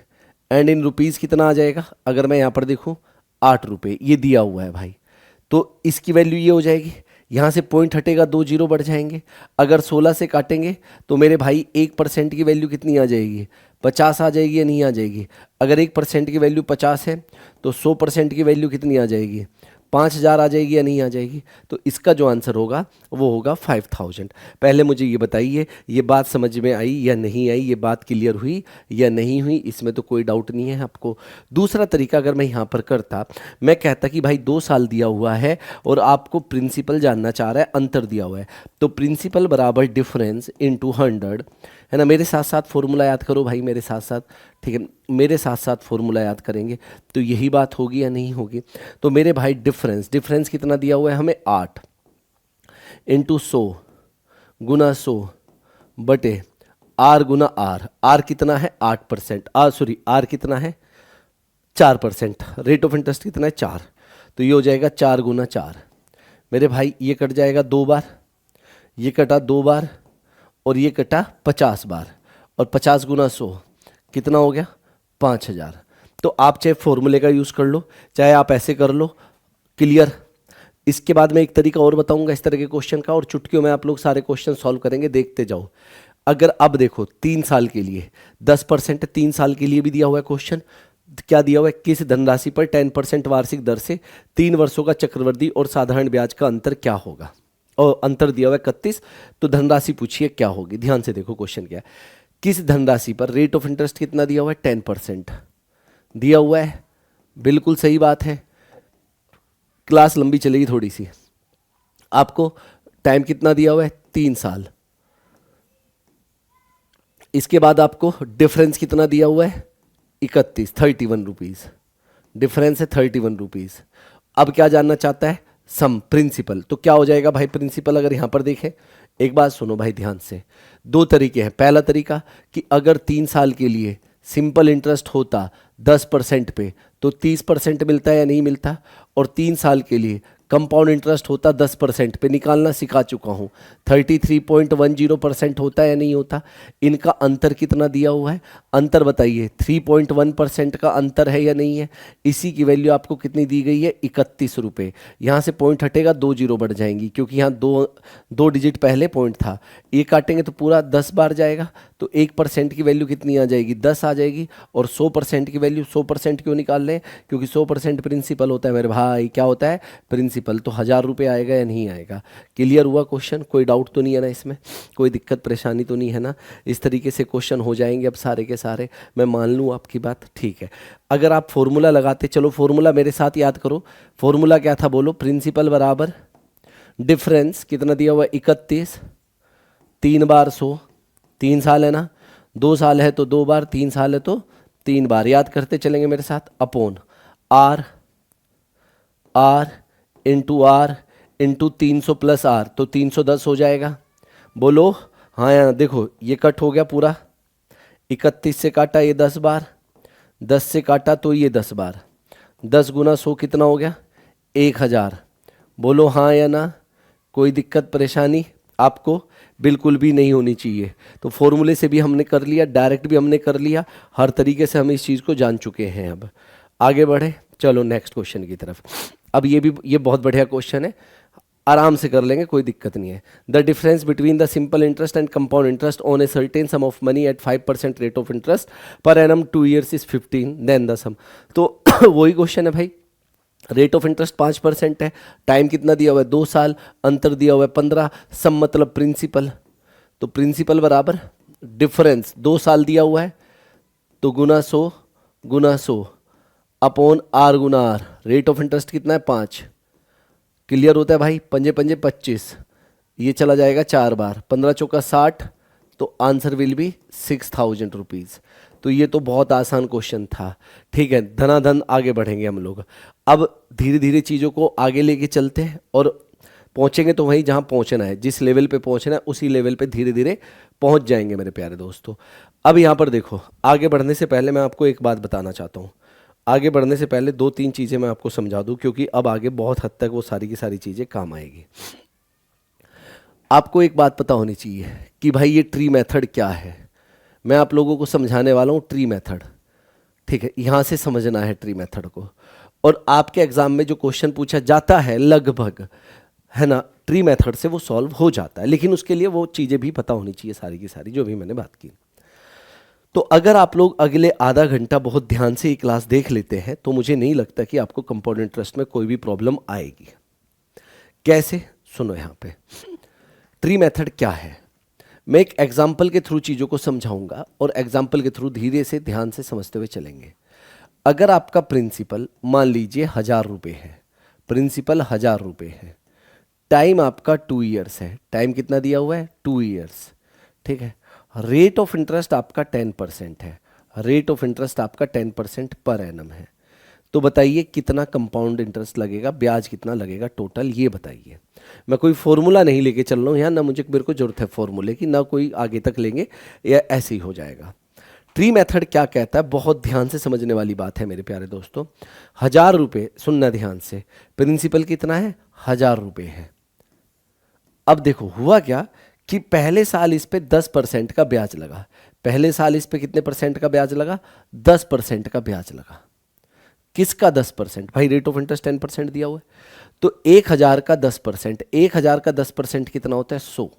and in rupees कितना आ जाएगा, अगर मैं यहाँ पर देखूँ 8 रुपये, ये दिया हुआ है भाई। तो इसकी वैल्यू ये हो जाएगी, यहाँ से पॉइंट हटेगा, 2 जीरो बढ़ जाएंगे। अगर 16 से काटेंगे तो मेरे भाई 1% की वैल्यू कितनी आ जाएगी, 50 आ जाएगी या नहीं आ जाएगी। अगर 1% की वैल्यू 50 है तो 100% की वैल्यू कितनी आ जाएगी, 5,000 आ जाएगी या नहीं आ जाएगी? तो इसका जो आंसर होगा वो होगा 5,000। पहले मुझे ये बताइए, ये बात समझ में आई या नहीं आई, ये बात क्लियर हुई या नहीं हुई? इसमें तो कोई डाउट नहीं है आपको। दूसरा तरीका अगर मैं यहाँ पर करता, मैं कहता कि भाई 2 साल दिया हुआ है और आपको प्रिंसिपल जानना चाह रहा है, अंतर दिया हुआ है, तो प्रिंसिपल बराबर डिफरेंस इंटू 100, है ना। मेरे साथ साथ फॉर्मूला याद करो भाई, मेरे साथ साथ, ठीक है, मेरे साथ साथ फॉर्मूला याद करेंगे तो यही बात होगी या नहीं होगी? तो मेरे भाई डिफरेंस कितना दिया हुआ है हमें? 8 इंटू 100 गुना 100 बटे आर गुना आर कितना है? 8%, आर कितना है? 4%। रेट ऑफ इंटरेस्ट कितना है? 4। तो ये हो जाएगा 4 गुना 4। मेरे भाई ये कट जाएगा 2 बार, ये कटा 2 बार और ये कटा 50 बार, और 50 गुना 100 कितना हो गया? 5,000। तो आप चाहे फॉर्मूले का यूज़ कर लो, चाहे आप ऐसे कर लो, क्लियर। इसके बाद मैं एक तरीका और बताऊंगा इस तरह के क्वेश्चन का, और चुटकियों में आप लोग सारे क्वेश्चन सॉल्व करेंगे, देखते जाओ। अगर अब देखो 3 साल के लिए 10%, 3 साल के लिए भी दिया हुआ है क्वेश्चन, क्या दिया हुआ है? किस धनराशि पर 10% वार्षिक दर से 3 वर्षों का चक्रवृद्धि और साधारण ब्याज का अंतर क्या होगा? और अंतर दिया हुआ है 31, तो धनराशि पूछिए क्या होगी। ध्यान से देखो क्वेश्चन क्या है। किस धनराशि पर रेट ऑफ इंटरेस्ट कितना दिया हुआ है? 10% दिया हुआ है, बिल्कुल सही बात है। क्लास लंबी चलेगी थोड़ी सी। आपको टाइम कितना दिया हुआ है? 3 साल। इसके बाद आपको डिफरेंस कितना दिया हुआ है? 31 रुपीज़। डिफरेंस है 31 रुपीज़। अब क्या जानना चाहता है? सम, प्रिंसिपल। तो क्या हो जाएगा भाई प्रिंसिपल? अगर यहाँ पर देखें, एक बात सुनो भाई ध्यान से, 2 तरीके हैं। पहला तरीका कि अगर 3 साल के लिए सिंपल इंटरेस्ट होता 10% पे तो 30% मिलता है या नहीं मिलता, और 3 साल के लिए कंपाउंड इंटरेस्ट होता 10% पे, निकालना सिखा चुका हूँ, 33.10% होता है या नहीं होता। इनका अंतर कितना दिया हुआ है? अंतर बताइए, 3.1% का अंतर है या नहीं है? इसी की वैल्यू आपको कितनी दी गई है? 31 रुपये। यहाँ से पॉइंट हटेगा, 2 जीरो बढ़ जाएंगी, क्योंकि यहाँ दो डिजिट पहले पॉइंट था। ये काटेंगे तो पूरा 10 बार जाएगा, तो 1% की वैल्यू कितनी आ जाएगी? 10 आ जाएगी। और 100% की वैल्यू, 100% क्यों निकाल लें? क्योंकि 100% प्रिंसिपल होता है मेरे भाई। क्या होता है? प्रिंसिपल। तो 1,000 रुपये आएगा या नहीं आएगा? क्लियर हुआ क्वेश्चन? कोई डाउट तो नहीं है ना इसमें? कोई दिक्कत परेशानी तो नहीं है ना? इस तरीके से क्वेश्चन हो जाएंगे अब सारे के सारे। मैं मान लूँ आपकी बात, ठीक है। अगर आप फॉर्मूला लगाते, चलो फॉर्मूला मेरे साथ याद करो। फॉर्मूला क्या था बोलो? प्रिंसिपल बराबर डिफरेंस कितना दिया हुआ है? 31, 3 बार 100, 3 साल है ना, 2 साल है तो 2 बार, 3 साल है तो 3 बार। याद करते चलेंगे मेरे साथ। Upon R into 300 plus R, तो 310 हो जाएगा। बोलो हाँ या ना? देखो ये कट हो गया पूरा, 31 से काटा ये 10 बार, 10 से काटा तो ये 10 बार, 10 गुना 100 कितना हो गया? 1,000। बोलो हाँ या ना? कोई दिक्कत परेशानी आपको? बिल्कुल भी नहीं होनी चाहिए। तो फॉर्मूले से भी हमने कर लिया, डायरेक्ट भी हमने कर लिया, हर तरीके से हम इस चीज़ को जान चुके हैं। अब आगे बढ़े, चलो नेक्स्ट क्वेश्चन की तरफ। अब ये बहुत बढ़िया क्वेश्चन है, आराम से कर लेंगे, कोई दिक्कत नहीं है। The difference between the simple interest and compound interest on a certain sum of money at 5% rate of interest per annum 2 years is 15, then the sum. तो वही क्वेश्चन है भाई। रेट ऑफ इंटरेस्ट 5% है, टाइम कितना दिया हुआ है? 2 साल, अंतर दिया हुआ है 15, सम मतलब प्रिंसिपल। तो प्रिंसिपल बराबर डिफरेंस, 2 साल दिया हुआ है तो गुना 100 अपॉन आर गुना आर। रेट ऑफ इंटरेस्ट कितना है? 5। क्लियर होता है भाई? पंजे पंजे 25, ये चला जाएगा 4 बार, 15 चौका 60, तो आंसर विल बी 6,000 रुपीज़। तो ये तो बहुत आसान क्वेश्चन था, ठीक है। धनाधन आगे बढ़ेंगे हम लोग। अब धीरे धीरे चीज़ों को आगे लेके चलते हैं और पहुँचेंगे तो वहीं जहाँ पहुँचना है, जिस लेवल पे पहुँचना है उसी लेवल पे धीरे धीरे पहुँच जाएंगे मेरे प्यारे दोस्तों। अब यहाँ पर देखो, आगे बढ़ने से पहले मैं आपको एक बात बताना चाहता हूँ। आगे बढ़ने से पहले 2-3 चीज़ें मैं आपको समझा दूँ, क्योंकि अब आगे बहुत हद तक वो सारी की सारी चीज़ें काम आएगी। आपको एक बात पता होनी चाहिए कि भाई ये ट्री मेथड क्या है। मैं आप लोगों को समझाने वाला हूँ ट्री मेथड, ठीक है। यहाँ से समझना है ट्री मेथड को। और आपके एग्जाम में जो क्वेश्चन पूछा जाता है लगभग, है ना, ट्री मेथड से वो सॉल्व हो जाता है, लेकिन उसके लिए वो चीज़ें भी पता होनी चाहिए सारी की सारी जो भी मैंने बात की। तो अगर आप लोग अगले आधा घंटा बहुत ध्यान से ये क्लास देख लेते हैं तो मुझे नहीं लगता कि आपको कंपाउंड इंटरेस्ट में कोई भी प्रॉब्लम आएगी। कैसे, सुनो यहाँ पे ट्री मेथड क्या है। मैं एक एग्जाम्पल के थ्रू चीज़ों को समझाऊंगा और एग्जाम्पल के थ्रू धीरे से ध्यान से समझते हुए चलेंगे। अगर आपका प्रिंसिपल मान लीजिए 1,000 रुपये है, प्रिंसिपल 1,000 रुपये है, टाइम आपका 2 ईयर्स है, टाइम कितना दिया हुआ है 2 ईयर्स, ठीक है। रेट ऑफ इंटरेस्ट आपका 10% है, रेट ऑफ इंटरेस्ट आपका 10% पर एनम है। तो बताइए कितना कंपाउंड इंटरेस्ट लगेगा, ब्याज कितना लगेगा टोटल, ये बताइए। मैं कोई फॉर्मूला नहीं लेके चल रहा हूँ यहाँ, ना मुझे मेरे को जरूरत है फॉर्मूले की, ना कोई आगे तक लेंगे, या ऐसे ही हो जाएगा। ट्री मेथड क्या कहता है, बहुत ध्यान से समझने वाली बात है मेरे प्यारे दोस्तों। 1,000 रुपये, सुनना ध्यान से, प्रिंसिपल कितना है 1,000 रुपये है। अब देखो हुआ क्या कि पहले साल इस पे 10% का ब्याज लगा, पहले साल इस पे कितने परसेंट का ब्याज लगा, 10% का ब्याज लगा। किसका 10%, भाई रेट ऑफ इंटरेस्ट 10% दिया हुआ है, तो 1,000 का 10%, 1,000 का 10% कितना होता है 100।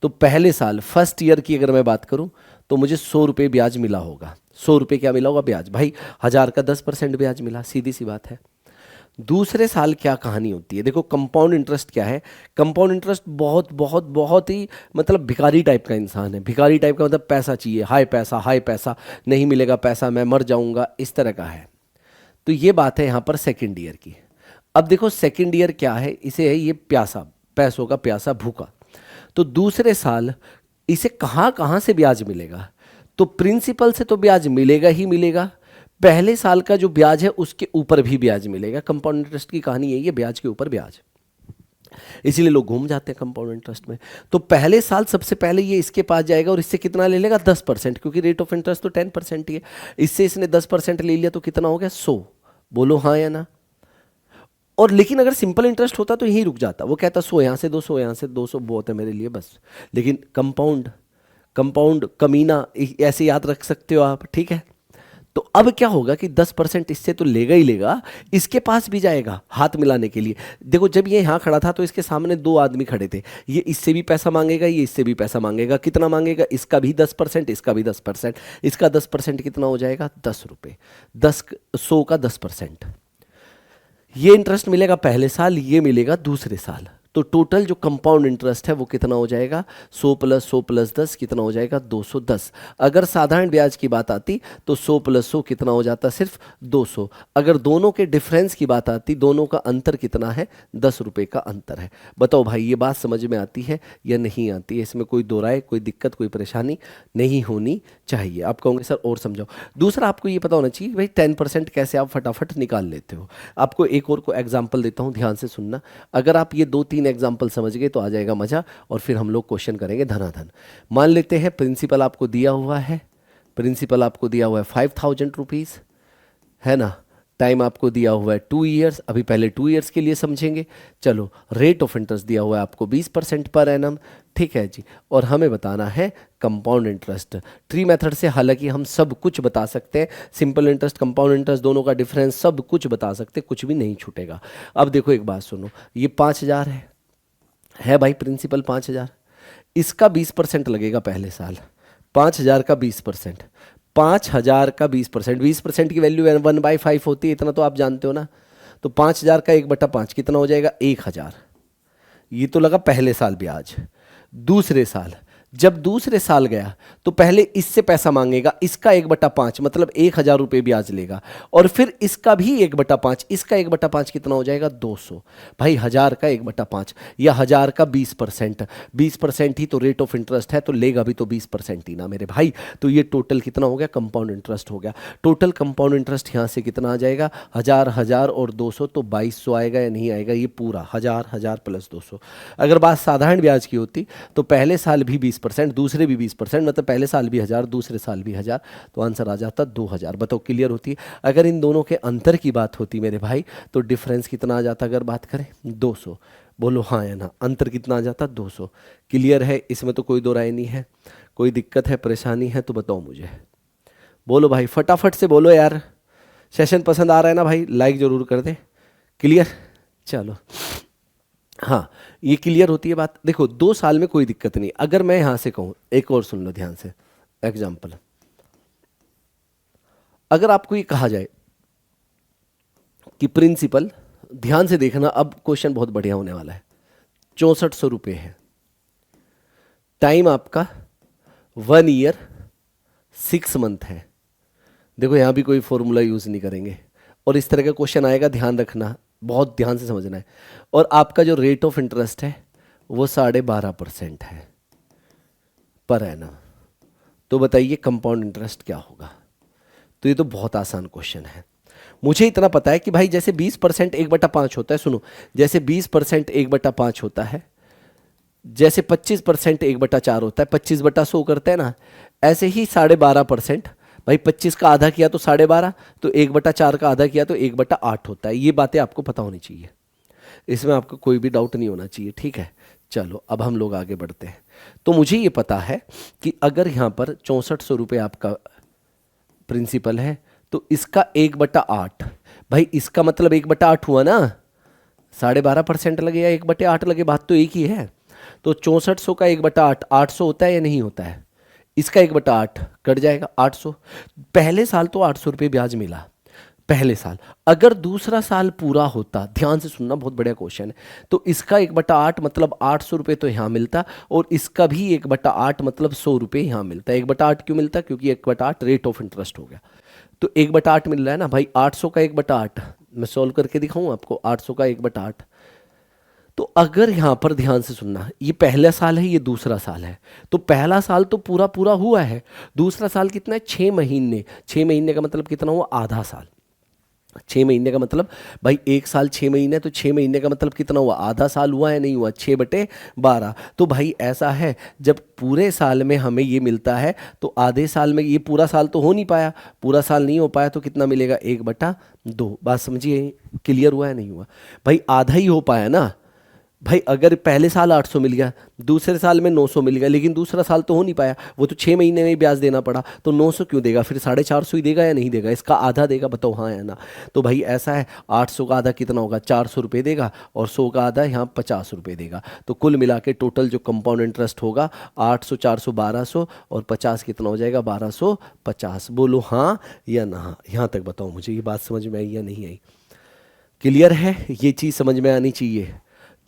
तो पहले साल फर्स्ट ईयर की अगर मैं बात करूं तो मुझे 100 रुपये ब्याज मिला होगा। 100 रुपये क्या मिला होगा ब्याज, भाई 1,000 का 10% ब्याज मिला, सीधी सी बात है। दूसरे साल क्या कहानी होती है, देखो कंपाउंड इंटरेस्ट क्या है। कंपाउंड इंटरेस्ट बहुत बहुत बहुत ही मतलब भिखारी टाइप का इंसान है। भिखारी टाइप का मतलब पैसा चाहिए, हाई पैसा, नहीं मिलेगा पैसा मैं मर जाऊंगा, इस तरह का है। तो ये बात है यहाँ पर सेकेंड ईयर की। अब देखो सेकेंड ईयर क्या है, इसे है ये प्यासा, पैसों का प्यासा, भूखा। तो दूसरे साल इसे कहाँ कहाँ से ब्याज मिलेगा, तो प्रिंसिपल से तो ब्याज मिलेगा ही मिलेगा, पहले साल का जो ब्याज है उसके ऊपर भी ब्याज मिलेगा। कंपाउंड इंटरेस्ट की कहानी यही है, ब्याज के ऊपर ब्याज, इसीलिए लोग घूम जाते हैं कंपाउंड इंटरेस्ट में। तो पहले साल सबसे पहले ये इसके पास जाएगा और इससे कितना ले लेगा 10%, क्योंकि रेट ऑफ इंटरेस्ट तो 10% ही है। इससे इसने 10% ले लिया तो कितना हो गया 100, बोलो हाँ या ना। और लेकिन अगर सिंपल इंटरेस्ट होता तो यहीं रुक जाता, वो कहता 100 यहाँ से 200 यहाँ से 200 बहुत है मेरे लिए बस। लेकिन कंपाउंड, कंपाउंड कमीना ऐसे याद रख सकते हो आप, ठीक है। तो अब क्या होगा कि 10% इससे तो लेगा ही लेगा, इसके पास भी जाएगा हाथ मिलाने के लिए। देखो जब ये यहाँ खड़ा था तो इसके सामने 2 आदमी खड़े थे, ये इससे भी पैसा मांगेगा, ये इससे भी पैसा मांगेगा। कितना मांगेगा, इसका भी 10%, इसका भी 10%। इसका 10% कितना हो जाएगा 10 रुपये, 100 का 10%। ये इंटरेस्ट मिलेगा पहले साल, ये मिलेगा दूसरे साल। तो टोटल जो कंपाउंड इंटरेस्ट है वो कितना हो जाएगा 100 + 100 + 10 कितना हो जाएगा 210। अगर साधारण ब्याज की बात आती तो 100 + 100 कितना हो जाता सिर्फ 200। अगर दोनों के डिफरेंस की बात आती, दोनों का अंतर कितना है 10 रुपये का अंतर है। बताओ भाई ये बात समझ में आती है या नहीं आती है, इसमें कोई दो राय, कोई दिक्कत, कोई परेशानी नहीं होनी चाहिए। आप कहोगे सर और समझाओ। दूसरा आपको ये पता होना चाहिए भाई 10% कैसे आप फटाफट निकाल लेते हो। आपको एक और को एग्जाम्पल देता हूँ, ध्यान से सुनना। अगर आप ये 2-3 एग्जाम्पल समझ गए तो आ जाएगा मजा, और फिर हम लोग क्वेश्चन करेंगे धनाधन। मान लेते हैं प्रिंसिपल आपको दिया हुआ है, प्रिंसिपल आपको दिया हुआ है 5,000 रुपीज़, है ना। टाइम आपको दिया हुआ है 2 ईयर्स, अभी पहले 2 ईयर्स के लिए समझेंगे। चलो रेट ऑफ इंटरेस्ट दिया हुआ है आपको 20% पर एनम, ठीक है जी। और हमें बताना है कंपाउंड इंटरेस्ट। ट्री मेथड से हालांकि हम सब कुछ बता सकते हैं, सिंपल इंटरेस्ट कंपाउंड इंटरेस्ट दोनों का डिफरेंस सब कुछ बता सकते हैं, कुछ भी नहीं छूटेगा। अब देखो एक बात सुनो, ये 5,000 है भाई, प्रिंसिपल 5,000, इसका 20% लगेगा पहले साल। 5,000 का 20%, 5,000 का 20%, 20% की वैल्यू 1/5 होती है, इतना तो आप जानते हो ना। तो 5,000 का 1/5 कितना हो जाएगा 1,000। ये तो लगा पहले साल ब्याज। दूसरे साल, जब दूसरे साल गया तो पहले इससे पैसा मांगेगा, इसका 1/5 मतलब 1,000 रुपये ब्याज लेगा, और फिर इसका भी 1/5, इसका 1/5 कितना हो जाएगा 200। भाई 1,000 का 1/5 या 1,000 का 20%, 20% ही तो रेट ऑफ इंटरेस्ट है, तो लेगा भी तो 20% ही ना मेरे भाई। तो ये टोटल कितना हो गया कंपाउंड इंटरेस्ट हो गया। टोटल कंपाउंड इंटरेस्ट यहाँ से कितना आ जाएगा 1,000, 1,000 और 200 तो 2,200 आएगा या नहीं आएगा, ये पूरा 1,000, 1,000 + 200। अगर बात साधारण ब्याज की होती तो पहले साल भी 20%, दूसरे भी 20%, मतलब पहले साल भी 1,000, दूसरे साल भी 1,000, तो आंसर आ जाता 2,000। बताओ क्लियर होती है। अगर इन दोनों के अंतर की बात होती मेरे भाई तो डिफरेंस कितना आ जाता, अगर बात करें 200, बोलो हाँ या ना, अंतर कितना आ जाता 200। क्लियर है, इसमें तो कोई दो राय नहीं है। कोई दिक्कत है परेशानी है तो बताओ मुझे, बोलो भाई फटाफट से बोलो यार। सेशन पसंद आ रहा है ना भाई, लाइक जरूर कर दे। क्लियर, चलो हाँ ये क्लियर होती है बात। देखो 2 साल में कोई दिक्कत नहीं। अगर मैं यहाँ से कहूँ, एक और सुन लो ध्यान से एग्जाम्पल, अगर आपको ये कहा जाए कि प्रिंसिपल, ध्यान से देखना, अब क्वेश्चन बहुत बढ़िया होने वाला है, 6400 रुपये है, टाइम आपका 1 ईयर 6 मंथ है। देखो यहाँ भी कोई फॉर्मूला यूज़ नहीं करेंगे, और इस तरह का क्वेश्चन आएगा, ध्यान रखना, बहुत ध्यान से समझना है। और आपका जो रेट ऑफ इंटरेस्ट है वो 12.5% है पर एनम। तो बताइए कंपाउंड इंटरेस्ट क्या होगा? तो ये तो बहुत आसान क्वेश्चन है। मुझे इतना पता है कि भाई जैसे 20% 1/5 होता है, सुनो, जैसे 20% 1/5 होता है, जैसे 25% 1/4 होता है, 25/100 करते हैं ना, ऐसे ही 12.5%, भाई 25 का आधा किया तो 12.5, तो 1/4 का आधा किया तो 1/8 होता है। ये बातें आपको पता होनी चाहिए, इसमें आपको कोई भी डाउट नहीं होना चाहिए, ठीक है। चलो अब हम लोग आगे बढ़ते हैं। तो मुझे ये पता है कि अगर यहाँ पर 6400 रुपये आपका प्रिंसिपल है, तो इसका 1/8, भाई इसका मतलब 1/8 हुआ ना, 12.5% लगे या 1/8 लगे, बात तो एक ही है। तो 6400 का 1/8 800 होता है या नहीं होता है? इसका 1/8 कट जाएगा 800। पहले साल तो 800 रुपये ब्याज मिला पहले साल। अगर दूसरा साल पूरा होता, ध्यान से सुनना, बहुत बढ़िया क्वेश्चन है, तो इसका 1/8 मतलब 800 रुपये तो यहाँ मिलता, और इसका भी 1/8 मतलब 100 रुपये यहाँ मिलता। 1/8 क्यों मिलता? क्योंकि 1/8 रेट ऑफ इंटरेस्ट हो गया, तो 1/8 मिल रहा है ना भाई। 800 का 1/8 मैं सॉल्व करके दिखाऊँ आपको, 800 का 1/8। तो अगर यहाँ पर ध्यान से सुनना, ये पहला साल है, ये दूसरा साल है, तो पहला साल तो पूरा पूरा हुआ है, दूसरा साल कितना है? 6 महीने। 6 महीने का मतलब कितना हुआ? आधा साल। 6 महीने का मतलब भाई एक साल 6 महीने, तो 6 महीने का मतलब कितना हुआ? आधा साल हुआ है, नहीं हुआ? 6/12। तो भाई ऐसा है, जब पूरे साल में हमें ये मिलता है, तो आधे साल में, ये पूरा साल तो हो नहीं पाया, पूरा साल नहीं हो पाया, तो कितना मिलेगा? 1/2। बात समझिए, क्लियर हुआ है नहीं हुआ? भाई आधा ही हो पाया ना भाई। अगर पहले साल 800 मिल गया, दूसरे साल में 900 मिल गया, लेकिन दूसरा साल तो हो नहीं पाया, वो तो 6 महीने में ही ब्याज देना पड़ा, तो 900 क्यों देगा? फिर 450 ही देगा या नहीं देगा? इसका आधा देगा, बताओ हाँ या ना? तो भाई ऐसा है, 800 का आधा कितना होगा? 400 रुपये देगा, और 100 का आधा यहाँ 50 रुपये देगा। तो कुल मिला के टोटल जो कंपाउंड इंटरेस्ट होगा 800 400 1200, और 50 कितना हो जाएगा? 1250। बोलो हाँ या ना? यहाँ तक बताओ मुझे, ये बात समझ में आई या नहीं आई? क्लियर है? ये चीज़ समझ में आनी चाहिए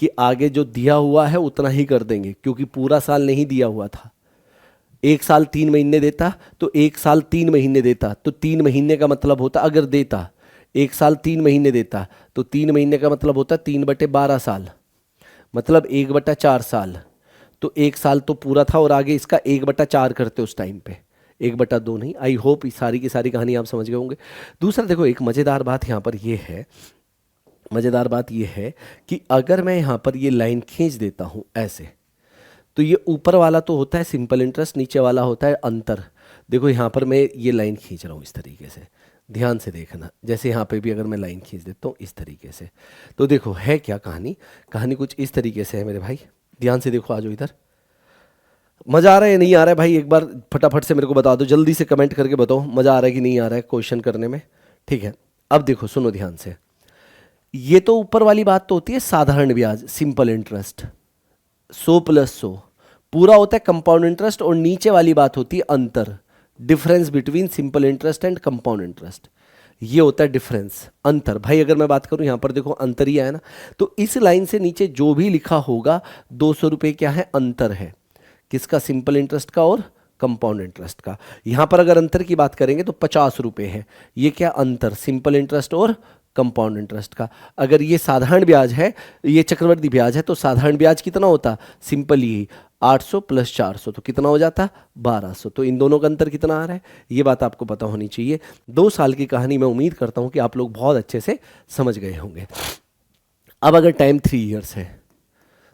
कि आगे जो दिया हुआ है उतना ही कर देंगे, क्योंकि पूरा साल नहीं दिया हुआ था। एक साल 3 महीने देता तो एक साल 3 महीने देता, तो 3 महीने का मतलब होता, अगर देता एक साल 3 महीने देता, तो 3 महीने का मतलब होता 3/12 साल, मतलब 1/4 साल। तो एक साल तो पूरा था, और आगे इसका 1/4 करते उस टाइम पे, 1/2 नहीं। आई होप सारी की सारी कहानी आप समझ गए होंगे। दूसरा देखो, एक मज़ेदार बात यहाँ पर ये है, मज़ेदार बात यह है कि अगर मैं यहाँ पर ये लाइन खींच देता हूँ ऐसे, तो ये ऊपर वाला तो होता है सिंपल इंटरेस्ट, नीचे वाला होता है अंतर। देखो यहाँ पर मैं ये लाइन खींच रहा हूँ इस तरीके से, ध्यान से देखना, जैसे यहाँ पे भी अगर मैं लाइन खींच देता हूँ इस तरीके से, तो देखो है क्या कहानी? कहानी कुछ इस तरीके से है मेरे भाई, ध्यान से देखो, आ जाओ इधर। मज़ा आ रहा है या नहीं आ रहा है भाई? एक बार फटाफट से मेरे को बता दो, जल्दी से कमेंट करके बताओ मज़ा आ रहा है कि नहीं आ रहा है क्वेश्चन करने में, ठीक है। अब देखो सुनो ध्यान से, ये तो ऊपर वाली बात तो होती है साधारण ब्याज, सिंपल इंटरेस्ट, 100 + 100 पूरा होता है कंपाउंड इंटरेस्ट, और नीचे वाली बात होती है अंतर, difference between simple interest and compound interest. ये होता है डिफरेंस, अंतर। भाई अगर मैं बात करूं, यहां पर देखो अंतर ही है ना, तो इस लाइन से नीचे जो भी लिखा होगा 200 रुपये क्या है? अंतर है। किसका? सिंपल इंटरेस्ट का और कंपाउंड इंटरेस्ट का। यहां पर अगर अंतर की बात करेंगे तो 50 रुपये है। ये क्या अंतर? सिंपल इंटरेस्ट और कंपाउंड इंटरेस्ट का। अगर ये साधारण ब्याज है, ये चक्रवर्ती ब्याज है, तो साधारण ब्याज कितना होता? सिंपल ही 800 + 400, तो कितना हो जाता? 1200। तो इन दोनों का अंतर कितना आ रहा है, ये बात आपको पता होनी चाहिए। 2 साल की कहानी मैं उम्मीद करता हूं कि आप लोग बहुत अच्छे से समझ गए होंगे। अब अगर टाइम 3 इयर्स है,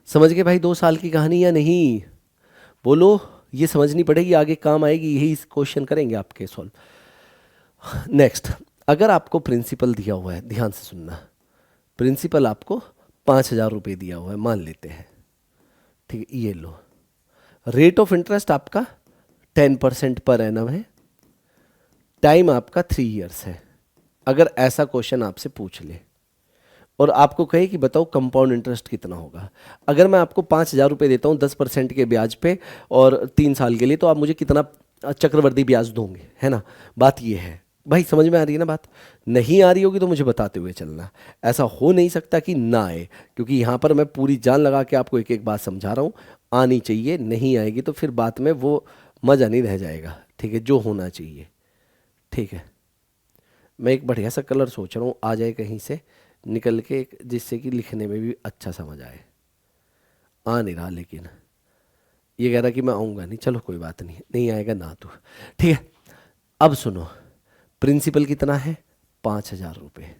समझ गए भाई 2 साल की कहानी या नहीं? बोलो, ये समझनी पड़ेगी, आगे काम आएगी, यही क्वेश्चन करेंगे आपके सॉल्व। नेक्स्ट, अगर आपको प्रिंसिपल दिया हुआ है, ध्यान से सुनना, प्रिंसिपल आपको 5000 रुपये दिया हुआ है, मान लेते हैं, ठीक है, ये लो। रेट ऑफ इंटरेस्ट आपका 10% पर एनम है, टाइम आपका 3 इयर्स है। अगर ऐसा क्वेश्चन आपसे पूछ ले और आपको कहे कि बताओ कंपाउंड इंटरेस्ट कितना होगा, अगर मैं आपको 5000 रुपये देता हूँ 10% के ब्याज पे और 3 साल के लिए, तो आप मुझे कितना चक्रवर्ती ब्याज दोगे, है ना? बात ये है, भाई समझ में आ रही है ना बात? नहीं आ रही होगी तो मुझे बताते हुए चलना। ऐसा हो नहीं सकता कि ना आए, क्योंकि यहाँ पर मैं पूरी जान लगा के आपको एक एक बात समझा रहा हूँ। आनी चाहिए, नहीं आएगी तो फिर बात में वो मज़ा नहीं रह जाएगा, ठीक है, जो होना चाहिए। ठीक है, मैं एक बढ़िया सा कलर सोच रहा हूँ, आ जाए कहीं से निकल के, जिससे कि लिखने में भी अच्छा समझ आए। आ नहीं रहा, लेकिन ये कह रहा कि मैं आऊँगा नहीं, चलो कोई बात नहीं, नहीं आएगा ना तो ठीक है। अब सुनो, प्रिंसिपल कितना है? 5,000 रुपये।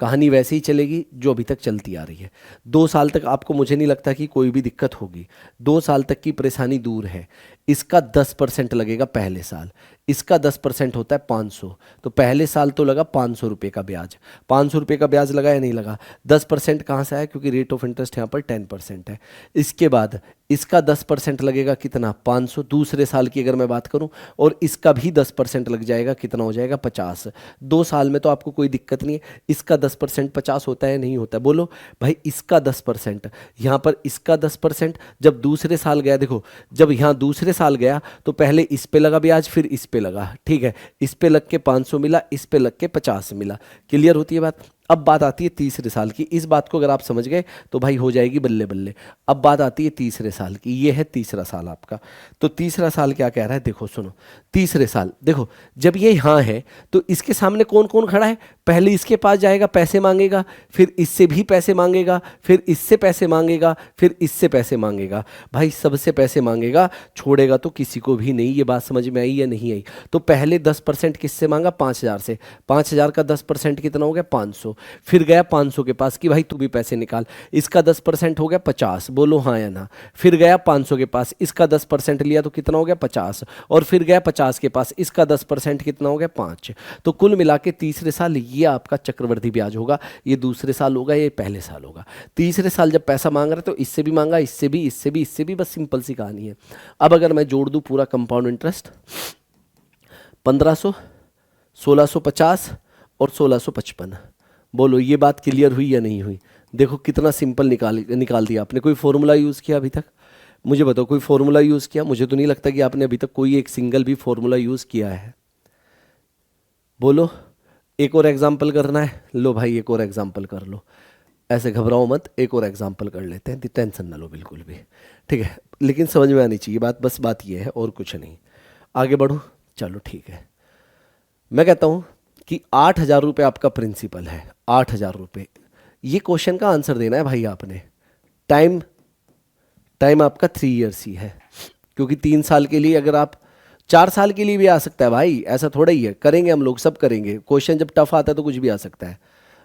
कहानी वैसे ही चलेगी जो अभी तक चलती आ रही है। 2 साल तक आपको, मुझे नहीं लगता कि कोई भी दिक्कत होगी। 2 साल तक की परेशानी दूर है। इसका 10% लगेगा पहले साल, इसका 10% होता है 500। तो पहले साल तो लगा 500 रुपये का ब्याज। 500 रुपये का ब्याज लगा या नहीं लगा? 10% कहाँ से आया? क्योंकि रेट ऑफ इंटरेस्ट यहाँ पर 10% है। इसके बाद इसका 10% लगेगा कितना? 500। दूसरे साल की अगर मैं बात करूं, और इसका भी 10% लग जाएगा, कितना हो जाएगा? 50। 2 साल में तो आपको कोई दिक्कत नहीं है। इसका 10% 50 होता है, नहीं होता? बोलो भाई, इसका 10%, यहाँ पर इसका 10%। जब दूसरे साल गया, देखो, जब यहाँ दूसरे साल गया तो पहले इस पे लगा ब्याज, फिर इस पे लगा, ठीक है। इस पे लग के 500 मिला, इस पे लग के 50 मिला। क्लियर होती है बात? अब बात आती है तीसरे साल की। इस बात को अगर आप समझ गए तो भाई हो जाएगी बल्ले बल्ले। अब बात आती है तीसरे साल की। ये है तीसरा साल आपका। तो तीसरा साल क्या कह रहा है? देखो सुनो, तीसरे साल देखो, जब ये यहाँ है तो इसके सामने कौन कौन खड़ा है? पहले इसके पास जाएगा, पैसे मांगेगा, फिर इससे भी पैसे मांगेगा, फिर इससे पैसे मांगेगा, फिर इससे पैसे मांगेगा। भाई सबसे पैसे मांगेगा, छोड़ेगा तो किसी को भी नहीं। ये बात समझ में आई या नहीं आई? तो पहले 10% किससे मांगा? 5,000 से। 5,000 का 10% कितना हो गया? 500। फिर गया 500 के पास कि भाई तू भी पैसे निकाल। इसका 10% हो गया 50। बोलो हाँ या ना? फिर गया 500 के पास, इसका 10% लिया तो कितना हो गया? 50। और फिर गया 50 के पास, इसका 10% कितना हो गया? 5। तो कुल मिला के तीसरे साल ये आपका चक्रवृद्धि ब्याज होगा। ये दूसरे साल होगा, ये पहले साल होगा। तीसरे साल जब पैसा मांग रहे तो इससे भी मांगा, इससे भी, इससे भी, इससे भी। बस सिंपल सी कहानी है। अब अगर मैं जोड़ दूं पूरा कंपाउंड इंटरेस्ट, 1500, 1650 और 1655। बोलो ये बात क्लियर हुई या नहीं हुई? देखो कितना सिंपल निकाल दिया आपने। कोई फॉर्मूला यूज़ किया अभी तक? मुझे बताओ, कोई फॉर्मूला यूज़ किया? मुझे तो नहीं लगता कि आपने अभी तक कोई एक सिंगल भी फॉर्मूला यूज़ किया है। बोलो, एक और एग्जाम्पल करना है? लो भाई एक और एग्जाम्पल कर लो, ऐसे घबराओ मत, एक और एग्जाम्पल कर लेते हैं, टेंशन ना लो बिल्कुल भी, ठीक है। लेकिन समझ में आनी चाहिए बात, बस बात ये है और कुछ नहीं। आगे बढ़ो, चलो ठीक है। मैं कहता हूँ कि 8,000 रुपये आपका प्रिंसिपल है। 8,000 रुपये, ये क्वेश्चन का आंसर देना है भाई आपने। टाइम टाइम आपका 3 ईयर्स ही है, क्योंकि 3 साल के लिए, अगर आप 4 साल के लिए भी आ सकता है भाई, ऐसा थोड़ा ही है। करेंगे हम लोग, सब करेंगे। क्वेश्चन जब टफ आता है तो कुछ भी आ सकता है।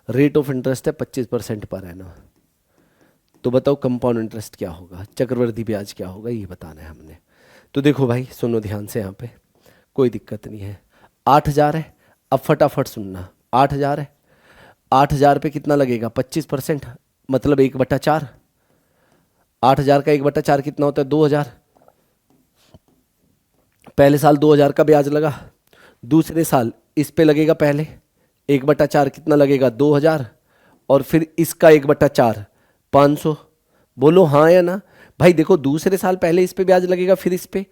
रेट ऑफ इंटरेस्ट है 25% पर एनम। तो बताओ कंपाउंड इंटरेस्ट क्या होगा, चक्रवृद्धि ब्याज क्या होगा, ये बताना है हमने। तो देखो भाई सुनो ध्यान से, यहाँ पे कोई दिक्कत नहीं है। 8,000 है, अब फटाफट सुनना। 8,000 है, 8,000 पे कितना लगेगा? 25%, मतलब 1/4। 8,000 का 1/4 कितना होता है? 2,000। पहले साल 2,000 का ब्याज लगा, दूसरे साल इस पे लगेगा पहले 1/4, कितना लगेगा? 2,000। और फिर इसका 1/4, 500। बोलो हाँ या ना? भाई देखो, दूसरे साल पहले इस पे ब्याज लगेगा, फिर इस पे।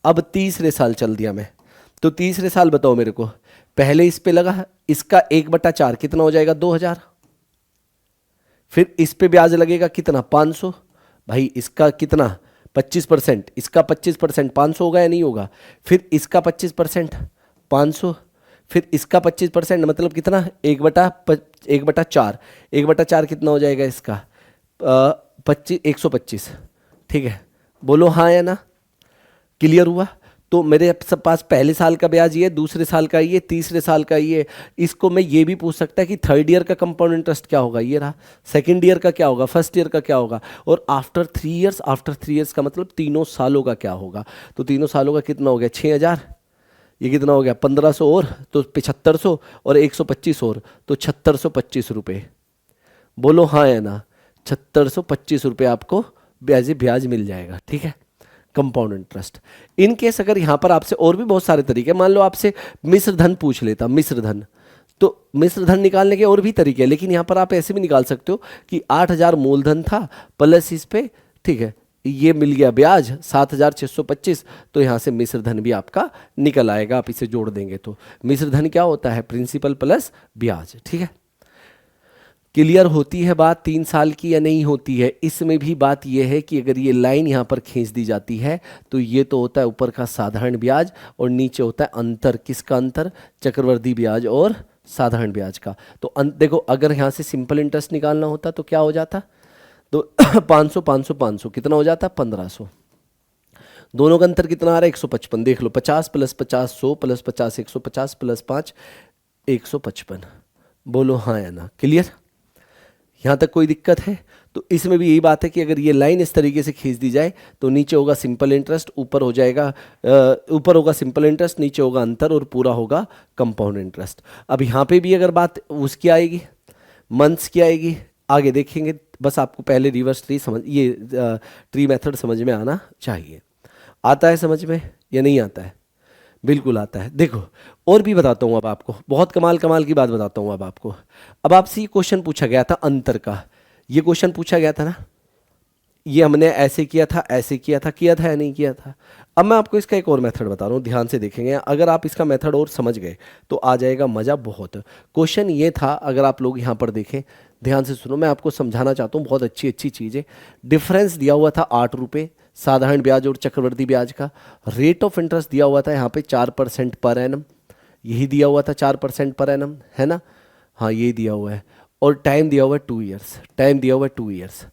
अब तीसरे साल चल दिया मैं, तो तीसरे साल बताओ मेरे को, पहले इस पे लगा, इसका 1/4 कितना हो जाएगा? 2,000। फिर इस पे ब्याज लगेगा कितना? 500। भाई इसका कितना? 25%, इसका 25%, 500 होगा या नहीं होगा? फिर इसका 25%, 500। फिर इसका 25%, मतलब कितना? 1/4। 1/4 कितना हो जाएगा इसका? 125। ठीक है, बोलो हाँ या ना? क्लियर हुआ? तो मेरे सब पास पहले साल का ब्याज ये, दूसरे साल का ये, तीसरे साल का ये। इसको मैं ये भी पूछ सकता है कि थर्ड ईयर का कंपाउंड इंटरेस्ट क्या होगा, ये रहा। सेकंड ईयर का क्या होगा, फर्स्ट ईयर का क्या होगा, और आफ्टर 3 ईयर्स, आफ्टर 3 ईयर्स का मतलब 3 सालों का क्या होगा। तो 3 सालों का कितना हो गया? 6,000। ये कितना हो गया? 1,500 और तो 7,500 और 125 और तो 7,625 रुपये। बोलो हाँ या ना? 7,625 रुपये आपको ब्याज मिल जाएगा, ठीक है, कंपाउंड इंटरेस्ट। इन केस अगर यहाँ पर आपसे और भी बहुत सारे तरीके, मान लो आपसे मिश्र धन पूछ लेता, मिश्र धन, तो मिश्र धन निकालने के और भी तरीके हैं, लेकिन यहाँ पर आप ऐसे भी निकाल सकते हो कि 8,000 मूलधन था प्लस इस पे, ठीक है, ये मिल गया ब्याज 7,625, तो यहाँ से मिश्र धन भी आपका निकल आएगा। आप इसे जोड़ देंगे तो मिश्र धन क्या होता है, प्रिंसिपल प्लस ब्याज। ठीक है, क्लियर होती है बात 3 साल की या नहीं होती है? इसमें भी बात यह है कि अगर ये लाइन यहाँ पर खींच दी जाती है तो ये तो होता है ऊपर का साधारण ब्याज और नीचे होता है अंतर। किसका अंतर? चक्रवृद्धि ब्याज और साधारण ब्याज का। तो देखो, अगर यहाँ से सिंपल इंटरेस्ट निकालना होता तो क्या हो जाता, तो 500 500 500 कितना हो जाता, 1500। दोनों का अंतर कितना आ रहा है, 155। देख लो, 50 प्लस 50 100 प्लस 50 150 प्लस 5 155। बोलो हाँ या ना? क्लियर? यहाँ तक कोई दिक्कत है? तो इसमें भी यही बात है कि अगर ये लाइन इस तरीके से खींच दी जाए तो नीचे होगा सिंपल इंटरेस्ट, ऊपर हो जाएगा ऊपर होगा सिंपल इंटरेस्ट, नीचे होगा अंतर और पूरा होगा कंपाउंड इंटरेस्ट। अब यहाँ पे भी अगर बात उसकी आएगी, मंथ्स की आएगी, आगे देखेंगे। बस आपको पहले रिवर्स ट्री समझ, ये ट्री मेथड समझ में आना चाहिए। आता है समझ में या नहीं आता है? बिल्कुल आता है। देखो, और भी बताता हूँ अब आपको, बहुत कमाल कमाल की बात बताता हूँ अब आपको। अब आपसे ये क्वेश्चन पूछा गया था अंतर का, ये क्वेश्चन पूछा गया था ना, ये हमने ऐसे किया था, ऐसे किया था या नहीं किया था? अब मैं आपको इसका एक और मेथड बता रहा हूँ, ध्यान से देखेंगे। अगर आप इसका मेथड और समझ गए तो आ जाएगा मज़ा बहुत। क्वेश्चन ये था, अगर आप लोग यहाँ पर देखें, ध्यान से सुनो, मैं आपको समझाना चाहता हूँ, बहुत अच्छी अच्छी चीज़ है। डिफरेंस दिया हुआ था 8 रुपये साधारण ब्याज और चक्रवृद्धि ब्याज का। रेट ऑफ इंटरेस्ट दिया हुआ था यहाँ पे 4% पर एनम, यही दिया हुआ था 4% पर एनम, है ना? हाँ, ये दिया हुआ है। और टाइम दिया हुआ है 2 ईयर्स, टाइम दिया हुआ है 2 ईयर्स।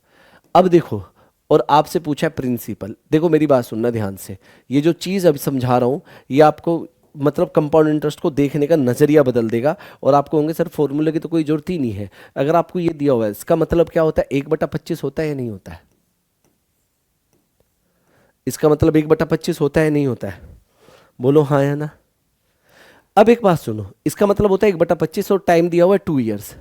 अब देखो, और आपसे पूछा है प्रिंसिपल। देखो मेरी बात सुनना ध्यान से, ये जो चीज़ अभी समझा रहा हूँ ये आपको मतलब कंपाउंड इंटरेस्ट को देखने का नज़रिया बदल देगा। और आपको होंगे सर फॉर्मूले की तो कोई जरूरत ही नहीं है। अगर आपको ये दिया हुआ है, इसका मतलब क्या होता है, 1/25 होता है या नहीं होता है? इसका मतलब 1/25 होता है नहीं होता है? बोलो हाँ या ना? अब एक बात सुनो, इसका मतलब होता है 1/25 और टाइम दिया हुआ है 2 ईयर्स।